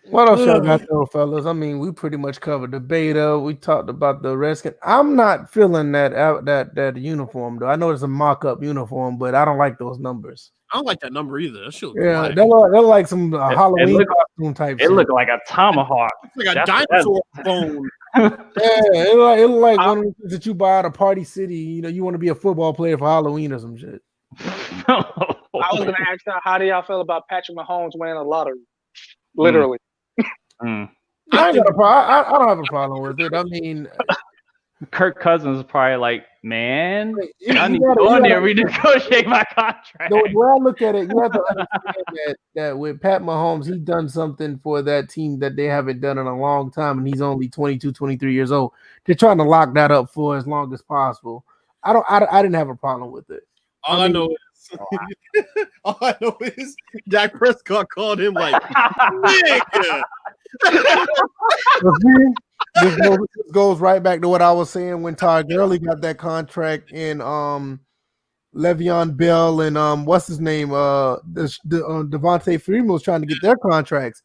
What else y'all got though, fellas? I mean, we pretty much covered the beta. We talked about the Redskins. I'm not feeling that uniform though. I know it's a mock-up uniform, but I don't like those numbers. I don't like that number either. That shit they're like some Halloween costume type. It looked like a tomahawk. It's like a dinosaur bone. It looked like one of the things that you buy at a Party City. You want to be a football player for Halloween or some shit. I was gonna ask y'all, how do y'all feel about Patrick Mahomes winning a lottery? Literally. I don't have a problem with it. I mean, Kirk Cousins is probably like, man, I need to go in there and renegotiate my contract. The way I look at it, you have to understand that with Pat Mahomes, he's done something for that team that they haven't done in a long time, and he's only 22, 23 years old. They're trying to lock that up for as long as possible. I didn't have a problem with it. All I know is All I know is Dak Prescott called him like, nigga. This goes right back to what I was saying when Todd Gurley got that contract and Le'Veon Bell and what's his name Devontae Freeman was trying to get their contracts.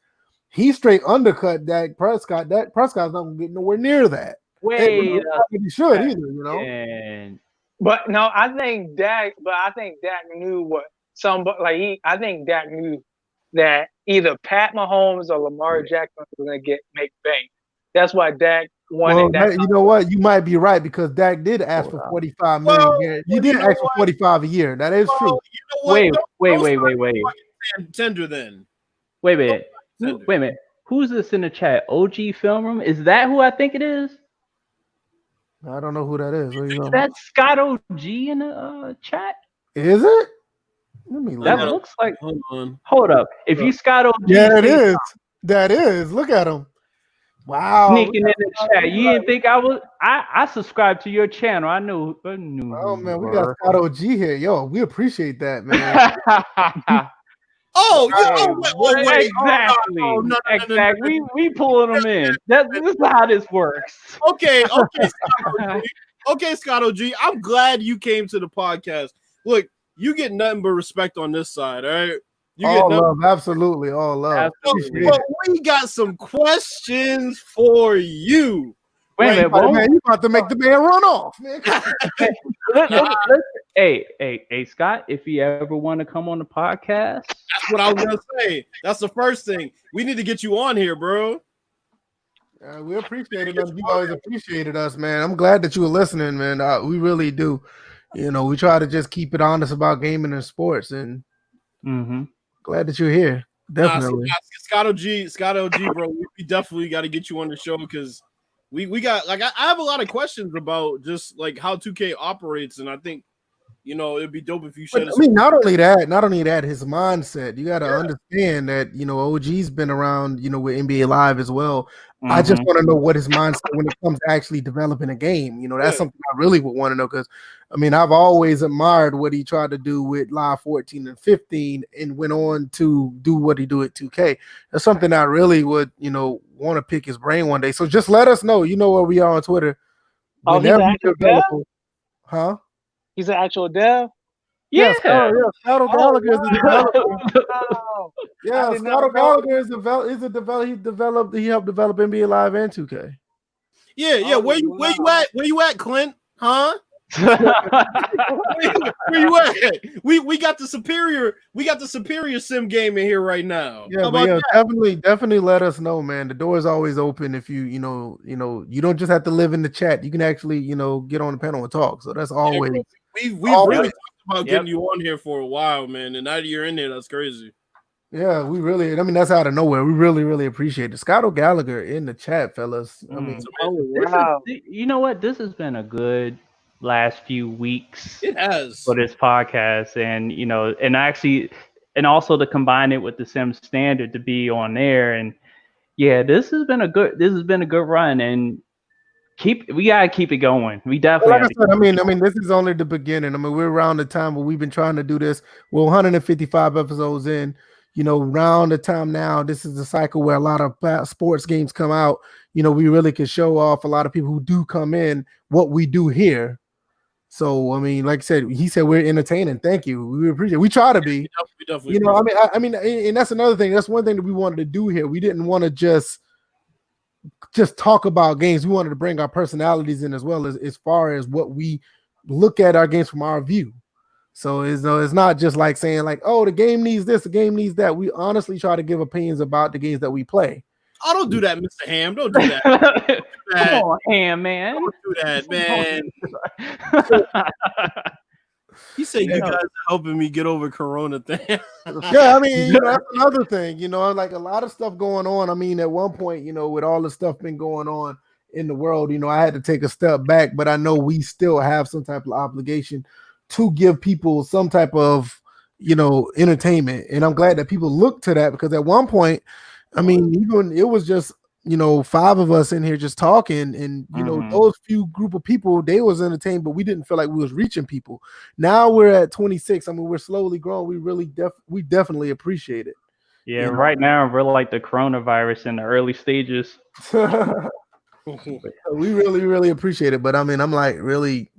He straight undercut Dak Prescott. Dak Prescott's not gonna get nowhere near that. Wait, He should either, you know. and But no, I think Dak knew what I think Dak knew that either Pat Mahomes or Lamar Jackson was gonna make bank. That's why Dak wanted that. You know what? You might be right because Dak did ask for $45 million. You did ask for $45 a year. That is true. You know wait. Tender then. Wait a minute. Who's this in the chat? OG Film Room? Is that who I think it is? I don't know who that is. That's Scott OG in the chat? Is it? Let me look. That looks like. Hold on. Hold up. If you Scott OG, yeah, it is. That is. Look at him. Wow. Sneaking in the chat. You didn't think I was? I subscribed to your channel. I knew. Oh man, we got Scott OG here. Yo, we appreciate that, man. Wait. Exactly. Exactly. We pulling them in. This is how this works. Okay, Scott OG. I'm glad you came to the podcast. Look, you get nothing but respect on this side, all right? You all get love, absolutely, all love. Absolutely. But we got some questions for you. Wait a minute, man, you about to make the man run off, man. Hey, Scott, if you ever want to come on the podcast, that's what I was gonna say. That's the first thing. We need to get you on here, bro. We appreciate it. You always appreciated us, man. I'm glad that you were listening, man. We really do. You know, we try to just keep it honest about gaming and sports, and glad that you're here. Definitely, Scott OG, bro. We definitely got to get you on the show because we got I have a lot of questions about just like how 2K operates, and I think it'd be dope if you showed us. I mean, not only that, his mindset. You got to understand that OG's been around, with NBA Live as well. I just want to know what his mindset when it comes to actually developing a game. That's something I really would want to know because, I mean, I've always admired what he tried to do with Live 14 and 15 and went on to do what he do at 2K. That's something I really would, want to pick his brain one day. So just let us know. You know where we are on Twitter. He's an actual dev? Huh? He's an actual dev? Yeah. Scott Gallagher is a developer. Yeah, Scott Gallagher is a developer. He helped develop NBA Live and 2K. Yeah. Where you at, Clint? Huh? Where you at? We got the superior sim game in here right now. Yeah, definitely let us know, man. The door is always open if you you don't just have to live in the chat. You can actually get on the panel and talk. So that's always we've really talked about getting you on here for a while, man. And now that you're in there, that's crazy. Yeah, that's out of nowhere. We really, really appreciate it. Scott O'Gallagher in the chat, fellas. I mean, you know what? This has been a good last few weeks. It has for this podcast, and and also to combine it with the Sim Standard to be on there, and this has been a good run, and we gotta keep it going. We definitely. Like I said, this is only the beginning. I mean, we're around the time where we've been trying to do this. We're 155 episodes in. Around the time now, this is the cycle where a lot of sports games come out. We really can show off a lot of people who do come in what we do here. So, I mean, like I said, he said we're entertaining. Thank you. We appreciate it. We try to be. We definitely and that's another thing. That's one thing that we wanted to do here. We didn't want to just talk about games. We wanted to bring our personalities in as well as far as what we look at our games from our view. So it's not just like saying like, oh, the game needs this, the game needs that. We honestly try to give opinions about the games that we play. Oh, don't do that, Mr. Ham. Don't do that. Come on, Ham, man. Don't do that, man. He said you guys are helping me get over Corona thing. Yeah, I mean, that's another thing. Like a lot of stuff going on. I mean, at one point, with all the stuff been going on in the world, I had to take a step back, but I know we still have some type of obligation to give people some type of, entertainment. And I'm glad that people look to that because at one point, I mean, even it was just, 5 of us in here just talking and, those few group of people, they was entertained, but we didn't feel like we was reaching people. Now we're at 26. I mean, we're slowly growing. We really we definitely appreciate it. Yeah, right now we're like the coronavirus in the early stages. We really appreciate it. But I mean, I'm like, really,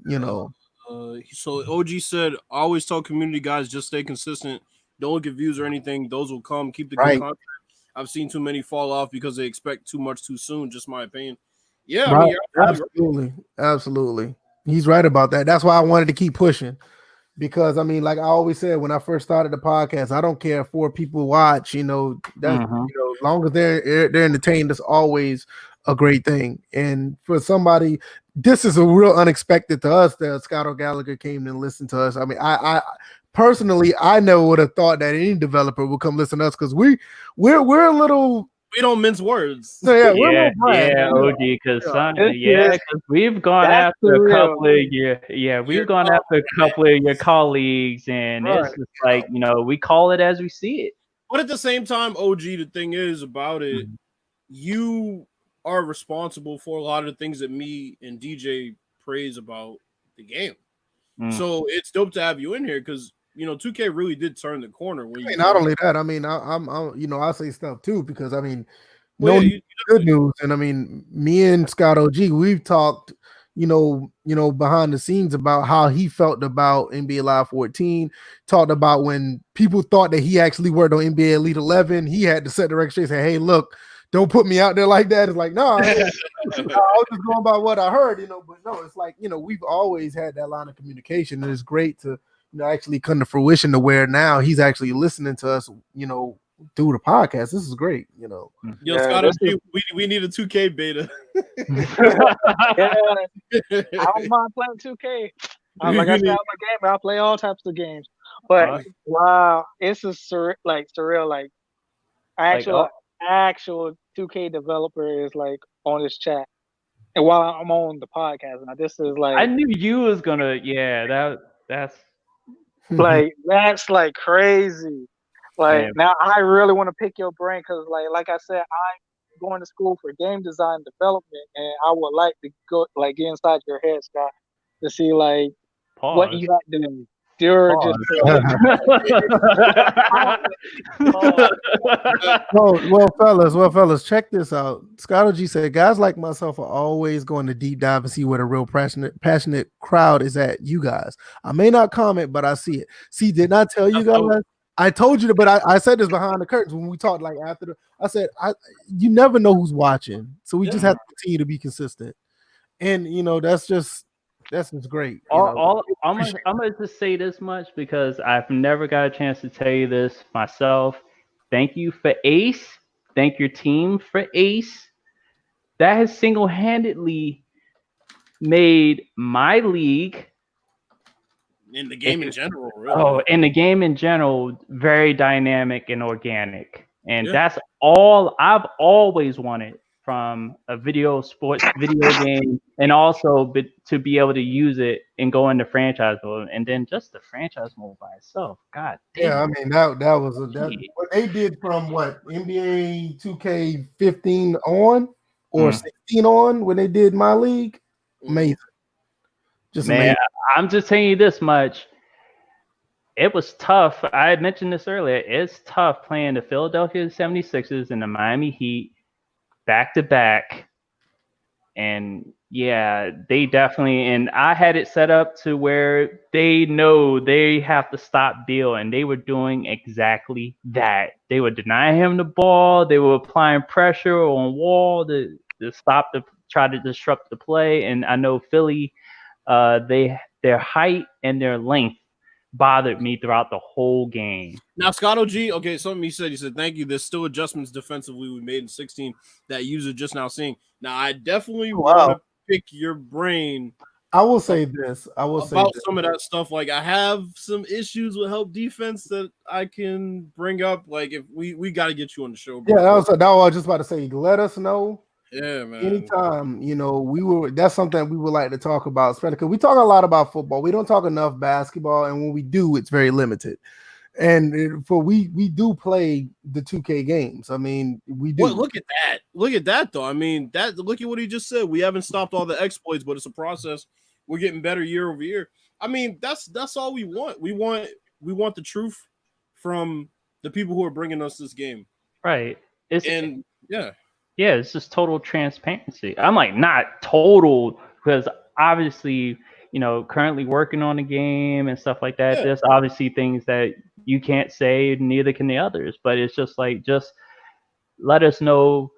So OG said, I always tell community guys, just stay consistent. Don't look at views or anything. Those will come. Keep the good right. content. I've seen too many fall off because they expect too much too soon. Just my opinion. Yeah, Right. I mean, you're Absolutely. He's right about that. That's why I wanted to keep pushing. Because I mean, like I always said when I first started the podcast, I don't care if 4 people watch, that's as long as they're entertained, that's always a great thing. And for somebody, this is a real unexpected to us that Scott O'Gallagher came and listened to us. I mean, I personally, I never would have thought that any developer would come listen to us because we're a little. We don't mince words. So yeah, we're a little brand, OG, because we've gone after a couple of your colleagues, and it's just like we call it as we see it. But at the same time, OG, the thing is about it, you are responsible for a lot of the things that me and DJ praise about the game. So it's dope to have you in here because 2K really did turn the corner. Not only that, I mean, I'm I say stuff too because I mean, good news, and I mean, me and Scott OG, we've talked, behind the scenes about how he felt about NBA Live 14. Talked about when people thought that he actually worked on NBA Elite 11, he had to set the record straight. Say, hey, look, don't put me out there like that. It's like, no, I was just going by what I heard, But no, it's like we've always had that line of communication, and it's great to. Actually come to fruition to where now he's actually listening to us, through the podcast. This is great, Scott, we need a 2K beta. I don't mind playing 2K. Like I said, I'm a gamer. I play all types of games. But wow, it's surreal. Like actual 2K developer is like on this chat, and while I'm on the podcast, now this is like I knew you was gonna. Yeah, that's. Like that's like crazy. Like now I really want to pick your brain because like I said, I'm going to school for game design development, and I would like to go get inside your head, Scott, to see what you got to do. Well, fellas, check this out. Scott OG said, guys like myself are always going to deep dive and see where the real passionate crowd is at. You guys, I may not comment, but I see it. See, did not tell you guys. I told you, but I said this behind the curtains when we talked. Like after I said, you never know who's watching, so we just have to continue to be consistent. And that's just great. I'm gonna just say this much because I've never got a chance to tell you this myself. Thank you for Ace. Thank your team for Ace. That has single-handedly made my league in the game in general, really. In the game in general, very dynamic and organic. And that's all I've always wanted from a sports video game, and also to be able to use it and go into franchise mode, and then just the franchise mode by itself. God damn. Yeah, I mean that was what they did from NBA 2K15 on or 16 on when they did my league. Amazing. Amazing. I'm just telling you this much. It was tough. I had mentioned this earlier. It's tough playing the Philadelphia 76ers and the Miami Heat back to back, and they definitely, and I had it set up to where they know they have to stop Beal, and they were doing exactly that. They were denying him the ball. They were applying pressure on Wall to try to disrupt the play. And I know Philly, their height and their length bothered me throughout the whole game. Now, Scott OG, okay, something he said, thank you. There's still adjustments defensively we made in 16 that you are just now seeing. Now, I definitely want to pick your brain. I will say this. About some of that stuff. Like, I have some issues with help defense that I can bring up. Like, if we got to get you on the show, bro. Yeah, I was just about to say, let us know. Yeah, man. Anytime, that's something we would like to talk about, especially because we talk a lot about football. We don't talk enough basketball, and when we do, it's very limited. And we do play the 2K games. I mean, we do. What? Look at that! Look at that, though. I mean, that. Look at what he just said. We haven't stopped all the exploits, but it's a process. We're getting better year over year. I mean, that's all we want. We want the truth from the people who are bringing us this game. Right. And yeah, it's just total transparency. I'm like, not total, because obviously, currently working on the game and stuff like that. Yeah. There's obviously things that you can't say, neither can the others. But it's just like, just let us know.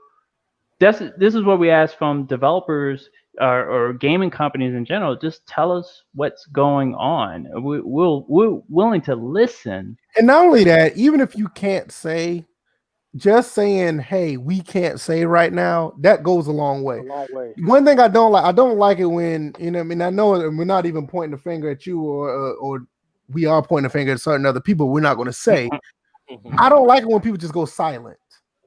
This is what we ask from developers or gaming companies in general. Just tell us what's going on. We're willing to listen. And not only that, even if you can't say, just saying, "Hey, we can't say right now," that goes a long way. A long way. One thing I don't like it when, I mean, I know we're not even pointing the finger at you, or we are pointing the finger at certain other people. We're not going to say. I don't like it when people just go silent.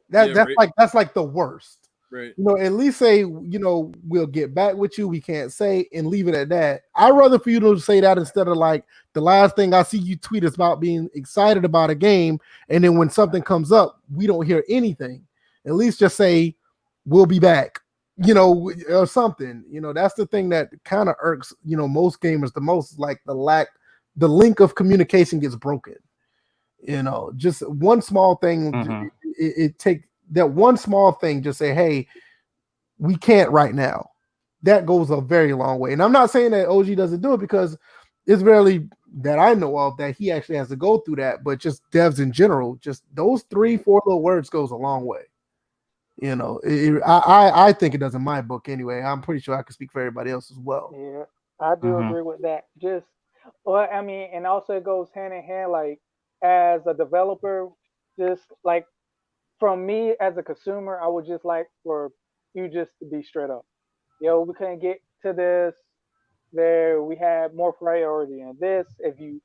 That's like the worst. Right. At least say, we'll get back with you. We can't say, and leave it at that. I'd rather for you to say that instead of like the last thing I see you tweet is about being excited about a game, and then when something comes up, we don't hear anything. At least just say, we'll be back, or something. That's the thing that kind of irks, most gamers the most, like the link of communication gets broken. Just one small thing, it take that one small thing, just say, hey, we can't right now. That goes a very long way. And I'm not saying that OG doesn't do it, because it's rarely that I know of that he actually has to go through that, but just devs in general, just those 3-4 little words goes a long way. I think it does in my book anyway. I'm pretty sure I can speak for everybody else as well. Yeah, I do agree with that. Well, I mean, and also it goes hand in hand. Like, as a developer, just like from me as a consumer, I would just like for you just to be straight up. Yo, we couldn't get to this. There, we had more priority in this. If you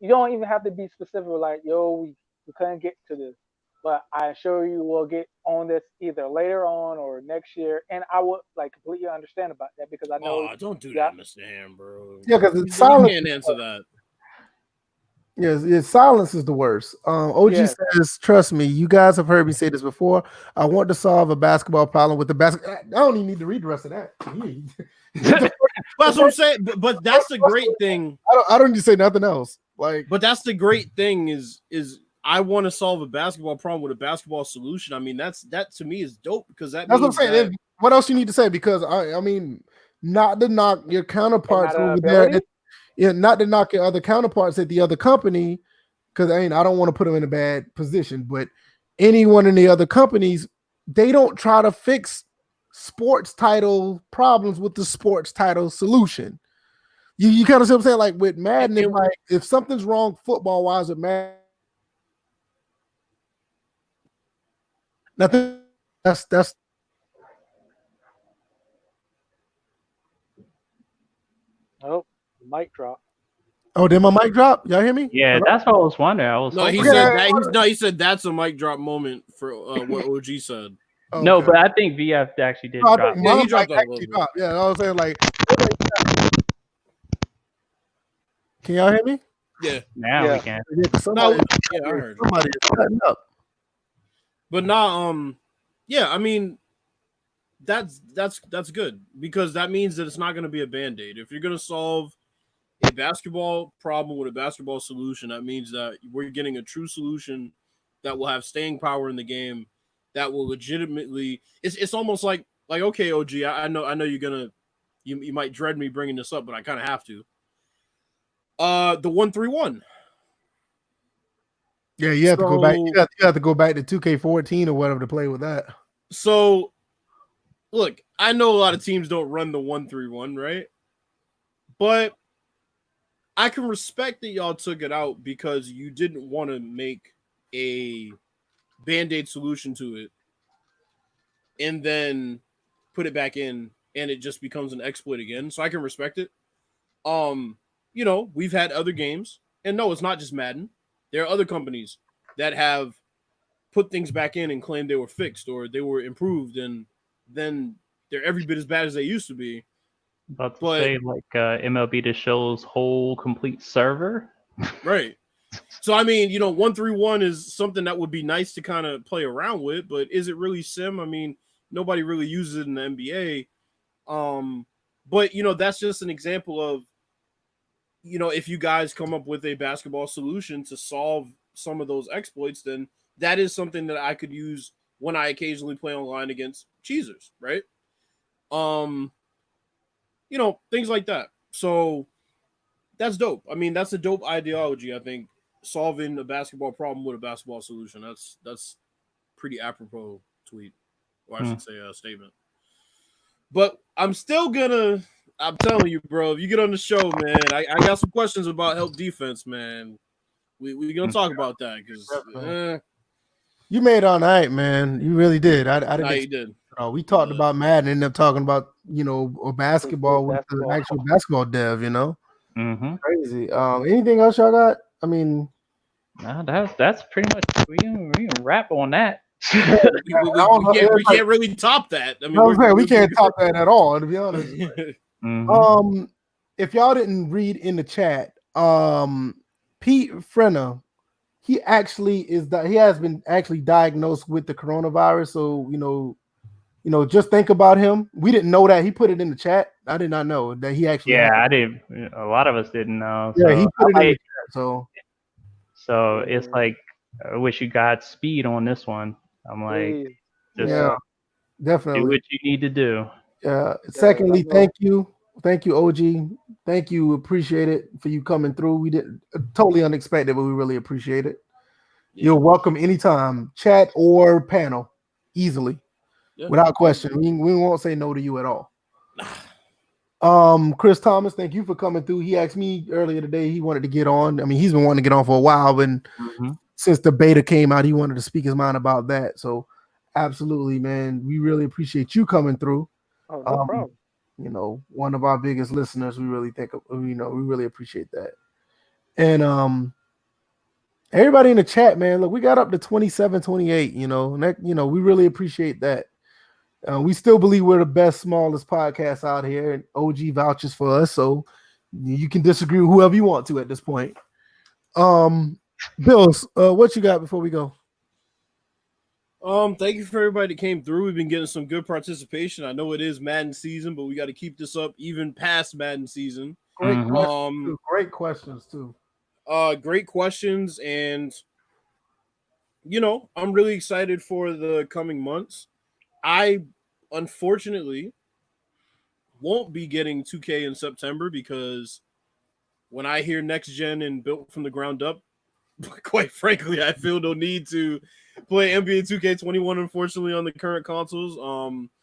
don't even have to be specific. Like, yo, we couldn't get to this, but I assure you, we'll get on this either later on or next year. And I would like completely understand about that, because I know. Oh, don't do that, Mr. Ham, bro. Yeah, because it's You silence. can't answer that. Yes, silence is the worst. OG says, "Trust me, you guys have heard me say this before. I want to solve a basketball problem with the basket." I don't even need to read the rest of that. That's what I'm saying. But that's the great thing. I don't need to say nothing else. But that's the great thing is I want to solve a basketball problem with a basketball solution. I mean, that to me is dope, because that's what I'm saying. What else you need to say? Because I mean, not to knock your counterparts over there. Not to knock your other counterparts at the other company, because I don't want to put them in a bad position, but anyone in the other companies, they don't try to fix sports title problems with the sports title solution. You kind of see what I'm saying? Like with Madden, if something's wrong football wise with Madden, nothing. That's. Oh, mic drop. Oh, did my mic drop? Y'all hear me? Yeah, that's what I was wondering. He said that's a mic drop moment for what OG said. Okay. No, but I think VF actually did drop. Yeah, he dropped that a little bit. Yeah, I was saying like. Can y'all hear me? Yeah. Now we can. Somebody I heard. Somebody is cutting up. But yeah, I mean, that's good, because that means that it's not going to be a band-aid. If you're going to solve a basketball problem with a basketball solution, that means that we're getting a true solution that will have staying power in the game, that will legitimately. It's almost like okay, OG, I know you're gonna you might dread me bringing this up, but I kind of have to. The 1-3-1. Yeah, you have to go back. You have to go back to 2K14 or whatever to play with that. So, look, I know a lot of teams don't run the 1-3-1, right? But I can respect that y'all took it out because you didn't want to make a band-aid solution to it and then put it back in and it just becomes an exploit again. So I can respect it. We've had other games, and no, it's not just Madden. There are other companies that have put things back in and claimed they were fixed or they were improved, and then they're every bit as bad as they used to be. Say like MLB The Show's whole complete server. Right. So I mean, 1-3-1 is something that would be nice to kind of play around with, but is it really sim? I mean, nobody really uses it in the NBA. But that's just an example of if you guys come up with a basketball solution to solve some of those exploits, then that is something that I could use when I occasionally play online against cheesers, right? Things like that. So that's dope. I mean, that's a dope ideology. I think solving a basketball problem with a basketball solution. That's pretty apropos tweet, or I should say a statement. But I'm telling you, bro, if you get on the show, man, I got some questions about help defense, man. We're gonna talk about that because you made it all night, man. You really did. I didn't. Nah, you did. We talked about Madden, ended up talking about or basketball with the actual basketball dev. Mm-hmm. Crazy. Anything else y'all got? I mean, nah, that's pretty much we can wrap on that. we can't really top that. I mean, we can't top that at all, to be honest. Mm-hmm. If y'all didn't read in the chat, Pete Frenna, he has been actually diagnosed with the coronavirus. So just think about him. We didn't know that. He put it in the chat. I did not know that he actually. Yeah, I did. A lot of us didn't know. Yeah, so he put it in the chat. So it's like, I wish you Godspeed on this one. I'm like, yeah, definitely do what you need to do. Yeah. Secondly, thank you, OG. Thank you. Appreciate it for you coming through. We did totally unexpected, but we really appreciate it. Yeah. You're welcome anytime, chat or panel, easily, without question. We won't say no to you at all. Chris Thomas, thank you for coming through. He asked me earlier today he wanted to get on. I mean, he's been wanting to get on for a while, and since the beta came out, he wanted to speak his mind about that. So, absolutely, man, we really appreciate you coming through. Oh, no problem. One of our biggest listeners. We really we really appreciate that. And everybody in the chat, man, look, we got up to 27, 28. We really appreciate that. We still believe we're the best, smallest podcast out here, and OG vouches for us. So you can disagree with whoever you want to at this point. Bills, what you got before we go? Thank you for everybody that came through. We've been getting some good participation. I know it is Madden season, but we got to keep this up even past Madden season. Great questions too. Great questions, and I'm really excited for the coming months. I unfortunately won't be getting 2K in September because when I hear next gen and built from the ground up, quite frankly, I feel no need to play NBA 2K21, unfortunately, on the current consoles.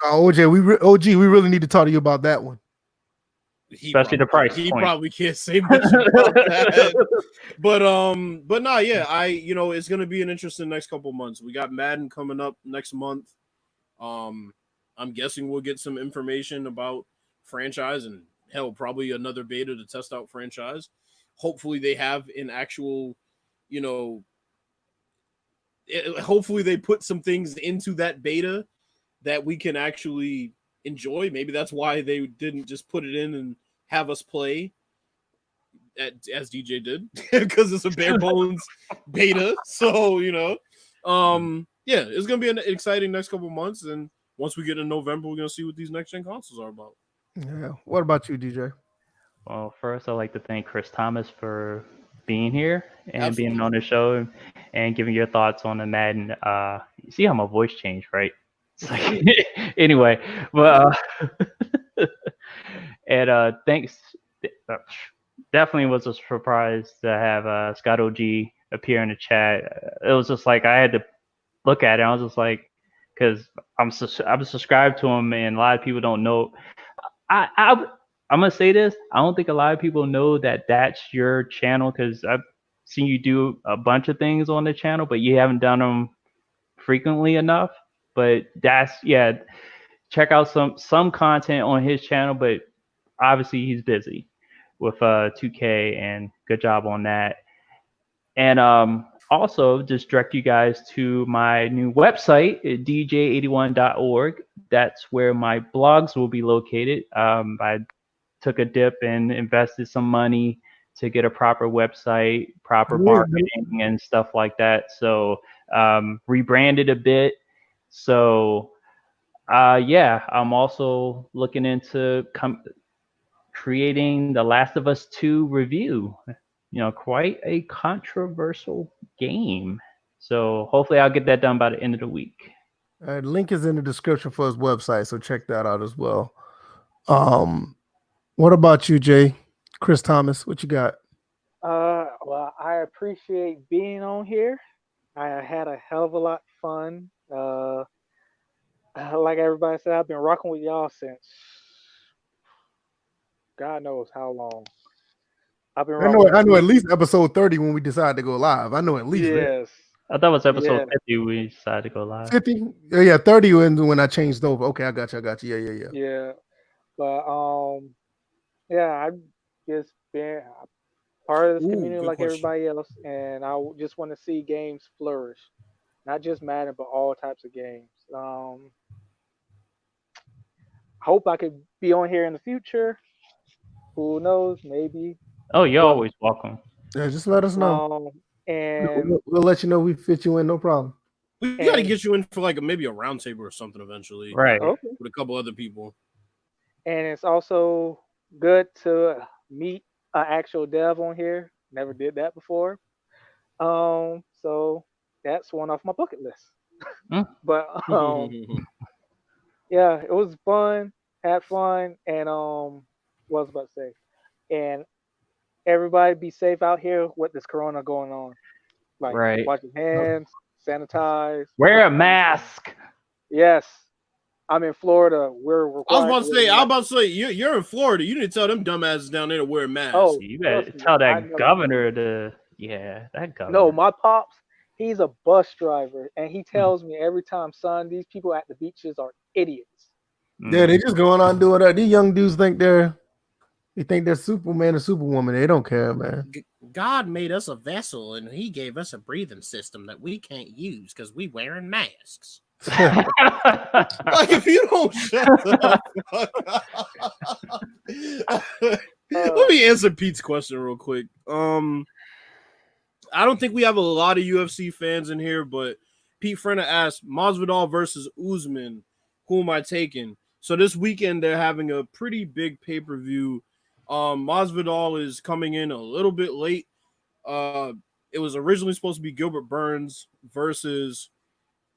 OG, we really need to talk to you about that one. Especially the price. He probably can't say much about that. But nah, yeah, it's gonna be an interesting next couple months. We got Madden coming up next month. I'm guessing we'll get some information about franchise and hell, probably another beta to test out franchise. Hopefully they have an actual, hopefully they put some things into that beta that we can actually enjoy. Maybe that's why they didn't just put it in and have us play as DJ did, because it's a bare bones beta. So, yeah, it's going to be an exciting next couple months. And once we get in November, we're going to see what these next gen consoles are about. Yeah. What about you, DJ? Well, first, I'd like to thank Chris Thomas for being here and being on the show and giving your thoughts on the Madden. You see how my voice changed, right? It's like, anyway, but and thanks. Definitely was a surprise to have Scott OG appear in the chat. It was just like I had to look at it. I was just like, because I'm subscribed to him, and a lot of people don't know. I'm gonna say this. I don't think a lot of people know that that's your channel, because I've seen you do a bunch of things on the channel, but you haven't done them frequently enough. But check out some content on his channel. But obviously he's busy with 2K, and good job on that. And also just direct you guys to my new website, dj81.org. That's where my blogs will be located. I took a dip and invested some money to get a proper website, proper Yeah, marketing, and stuff like that. So rebranded a bit. So yeah, I'm also looking into creating the Last of Us 2 review. Quite a controversial game. So hopefully I'll get that done by the end of the week. link is in the description for his website, so check that out as well. What about you, Jay? Chris Thomas, what you got? Well, I appreciate being on here. I had a hell of a lot of fun. Like everybody said, I've been rocking with y'all since God knows how long. I've been rocking with I know you. at least episode 30 when we decided to go live. I know at least that. Yes, I thought it was episode yeah, 50 we decided to go live. 50? Yeah, 30 when I changed over. Okay, I got you. Yeah. yeah. But yeah, I've just been part of this Ooh, community good like question. everybody else, and just want to see games flourish, not just Madden, but all types of games. Hope I could be on here in the future. Who knows? Maybe. Oh, you're But always welcome. Yeah, just let us know. um, and We'll let you know we fit you in, no problem. We got to and get you in for like maybe a round table or something eventually Right. okay, with a couple other people. and it's also good to meet an actual dev on here. Never did that before. So that's one off my bucket list. Mm. But yeah, it was fun. Had fun, and what was I about to say? And everybody be safe out here with this corona going on. Like Right. wash your hands, sanitize. Wear a mask. Yes, I'm in Florida. We're I was required about to to wear say, masks. you're in Florida. You didn't tell them dumbasses down there to wear masks. Oh, You trust better me, tell I that never. governor to. Yeah, that No, governor. my pops, he's a bus driver, and he tells me every time, son, these people at the beaches are idiots. Yeah, they Mm. just going on doing that. These young dudes think they're Superman or Superwoman. They don't care, man. God made us a vessel, and He gave us a breathing system that we can't use because we wearing masks. Like if you don't shut the fuck up. Let me answer Pete's question real quick. I don't think we have a lot of UFC fans in here, but Pete Frenna asked Masvidal versus Usman, who am I taking? So this weekend they're having a pretty big pay-per-view. Masvidal is coming in a little bit late. It was originally supposed to be Gilbert Burns versus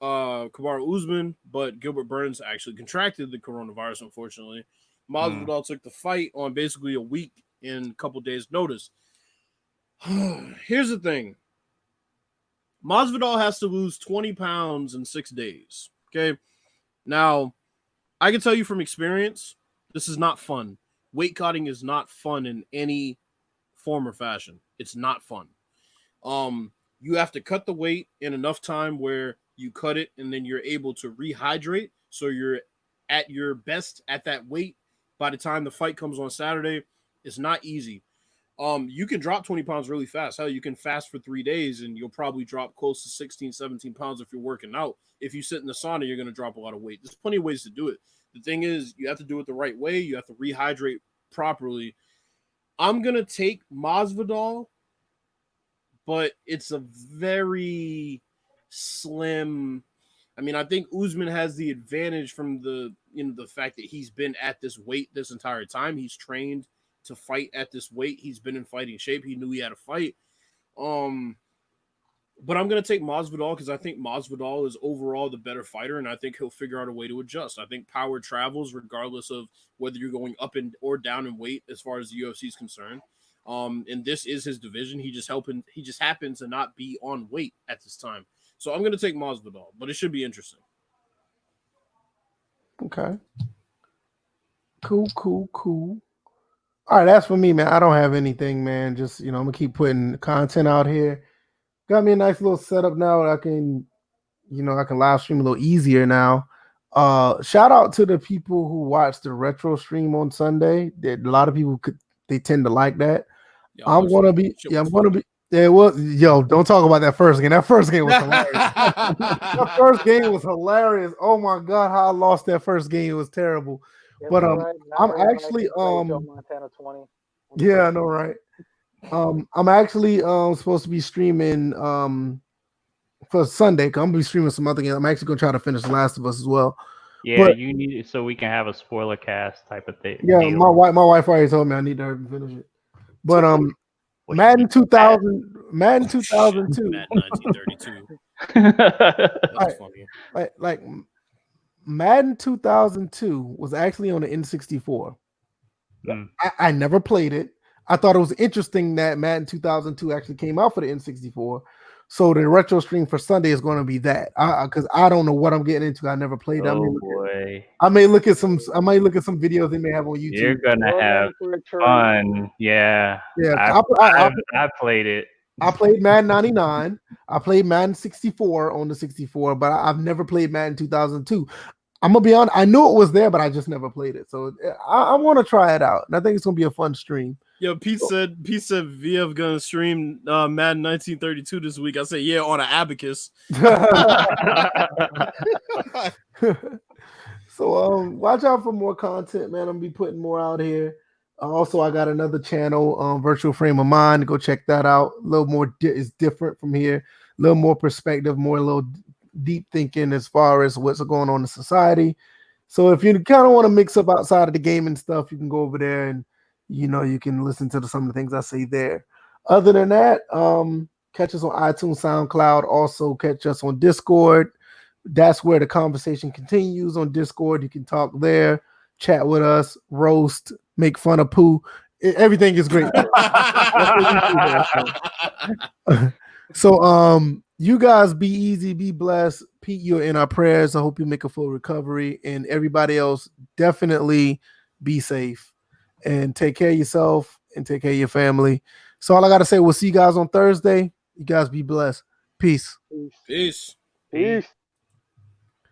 Kamaru Usman, but Gilbert Burns actually contracted the coronavirus, unfortunately. Masvidal took the fight on basically a week and a couple days' notice. Here's the thing. Masvidal has to lose 20 pounds in 6 days. Okay. Now, I can tell you from experience, this is not fun. Weight cutting is not fun in any form or fashion. It's not fun. You have to cut the weight in enough time where you cut it and then you're able to rehydrate. So you're at your best at that weight by the time the fight comes on Saturday. It's not easy. You can drop 20 pounds really fast. Hell, you can fast for 3 days and you'll probably drop close to 16, 17 pounds if you're working out. If you sit in the sauna, you're going to drop a lot of weight. There's plenty of ways to do it. The thing is, you have to do it the right way. You have to rehydrate properly. I'm going to take Masvidal, but it's a very slim. I mean, I think Usman has the advantage from the fact that he's been at this weight this entire time. He's trained to fight at this weight. He's been in fighting shape. He knew he had a fight. But I'm going to take Masvidal because I think Masvidal is overall the better fighter, and I think he'll figure out a way to adjust. I think power travels regardless of whether you're going up and or down in weight as far as the UFC is concerned. And this is his division. He just happens to not be on weight at this time. So I'm going to take Masvidal, but it should be interesting. Okay. Cool. All right, that's for me, man. I don't have anything, man. Just I'm gonna keep putting content out here. Got me a nice little setup now. I can live stream a little easier now. Shout out to the people who watched the retro stream on Sunday. A lot of people they tend to like that. I'm gonna be. Yeah, well, yo, don't talk about that first game. That first game was hilarious. That first game was hilarious. Oh my god, how I lost that first game. It was terrible. But I'm actually Joe Montana 20. yeah, I know, right? I'm actually supposed to be streaming for Sunday. 'Cause I'm gonna be streaming some other game. I'm actually gonna try to finish The Last of Us as well. Yeah, But you need it so we can have a spoiler cast type of thing. yeah, Deal. my wife already told me I need to hurry and finish it. But What, Madden you 2000, Madden Oh, shit. 2002, Madden 1932. need That's Right. funny. like Madden 2002 was actually on the N64. Mm. I never played it. I thought it was interesting that Madden 2002 actually came out for the N64. So the retro stream for Sunday is going to be that. Because I don't know what I'm getting into. I never played. Oh boy, I may look at some. I might look at some videos they may have on YouTube. you're gonna We're have in for a treat. fun. Yeah, Yeah, I played it. I played Madden 99. I played Madden 64 on the 64, but I've never played Madden 2002. I'm gonna be honest. I knew it was there, but I just never played it. So I want to try it out, and I think it's gonna be a fun stream. Yo, Pete said VF gonna stream Madden 1932 this week. I said, yeah, on an abacus. So watch out for more content, man. I'm gonna be putting more out here. Also, I got another channel, Virtual Frame of Mind. Go check that out. A little more is different from here. A little more perspective, more a little deep thinking as far as what's going on in society. So if you kind of want to mix up outside of the gaming stuff, you can go over there and you can listen to some of the things I say there. Other than that, catch us on iTunes, SoundCloud. Also catch us on Discord. That's where the conversation continues on Discord. You can talk there, chat with us, roast, make fun of Pooh. Everything is great. So you guys be easy, be blessed. Pete, you're in our prayers. I hope you make a full recovery, and everybody else definitely be safe and take care of yourself and take care of your family. So all I gotta say, we'll see you guys on Thursday. You guys be blessed. Peace. Peace. Peace.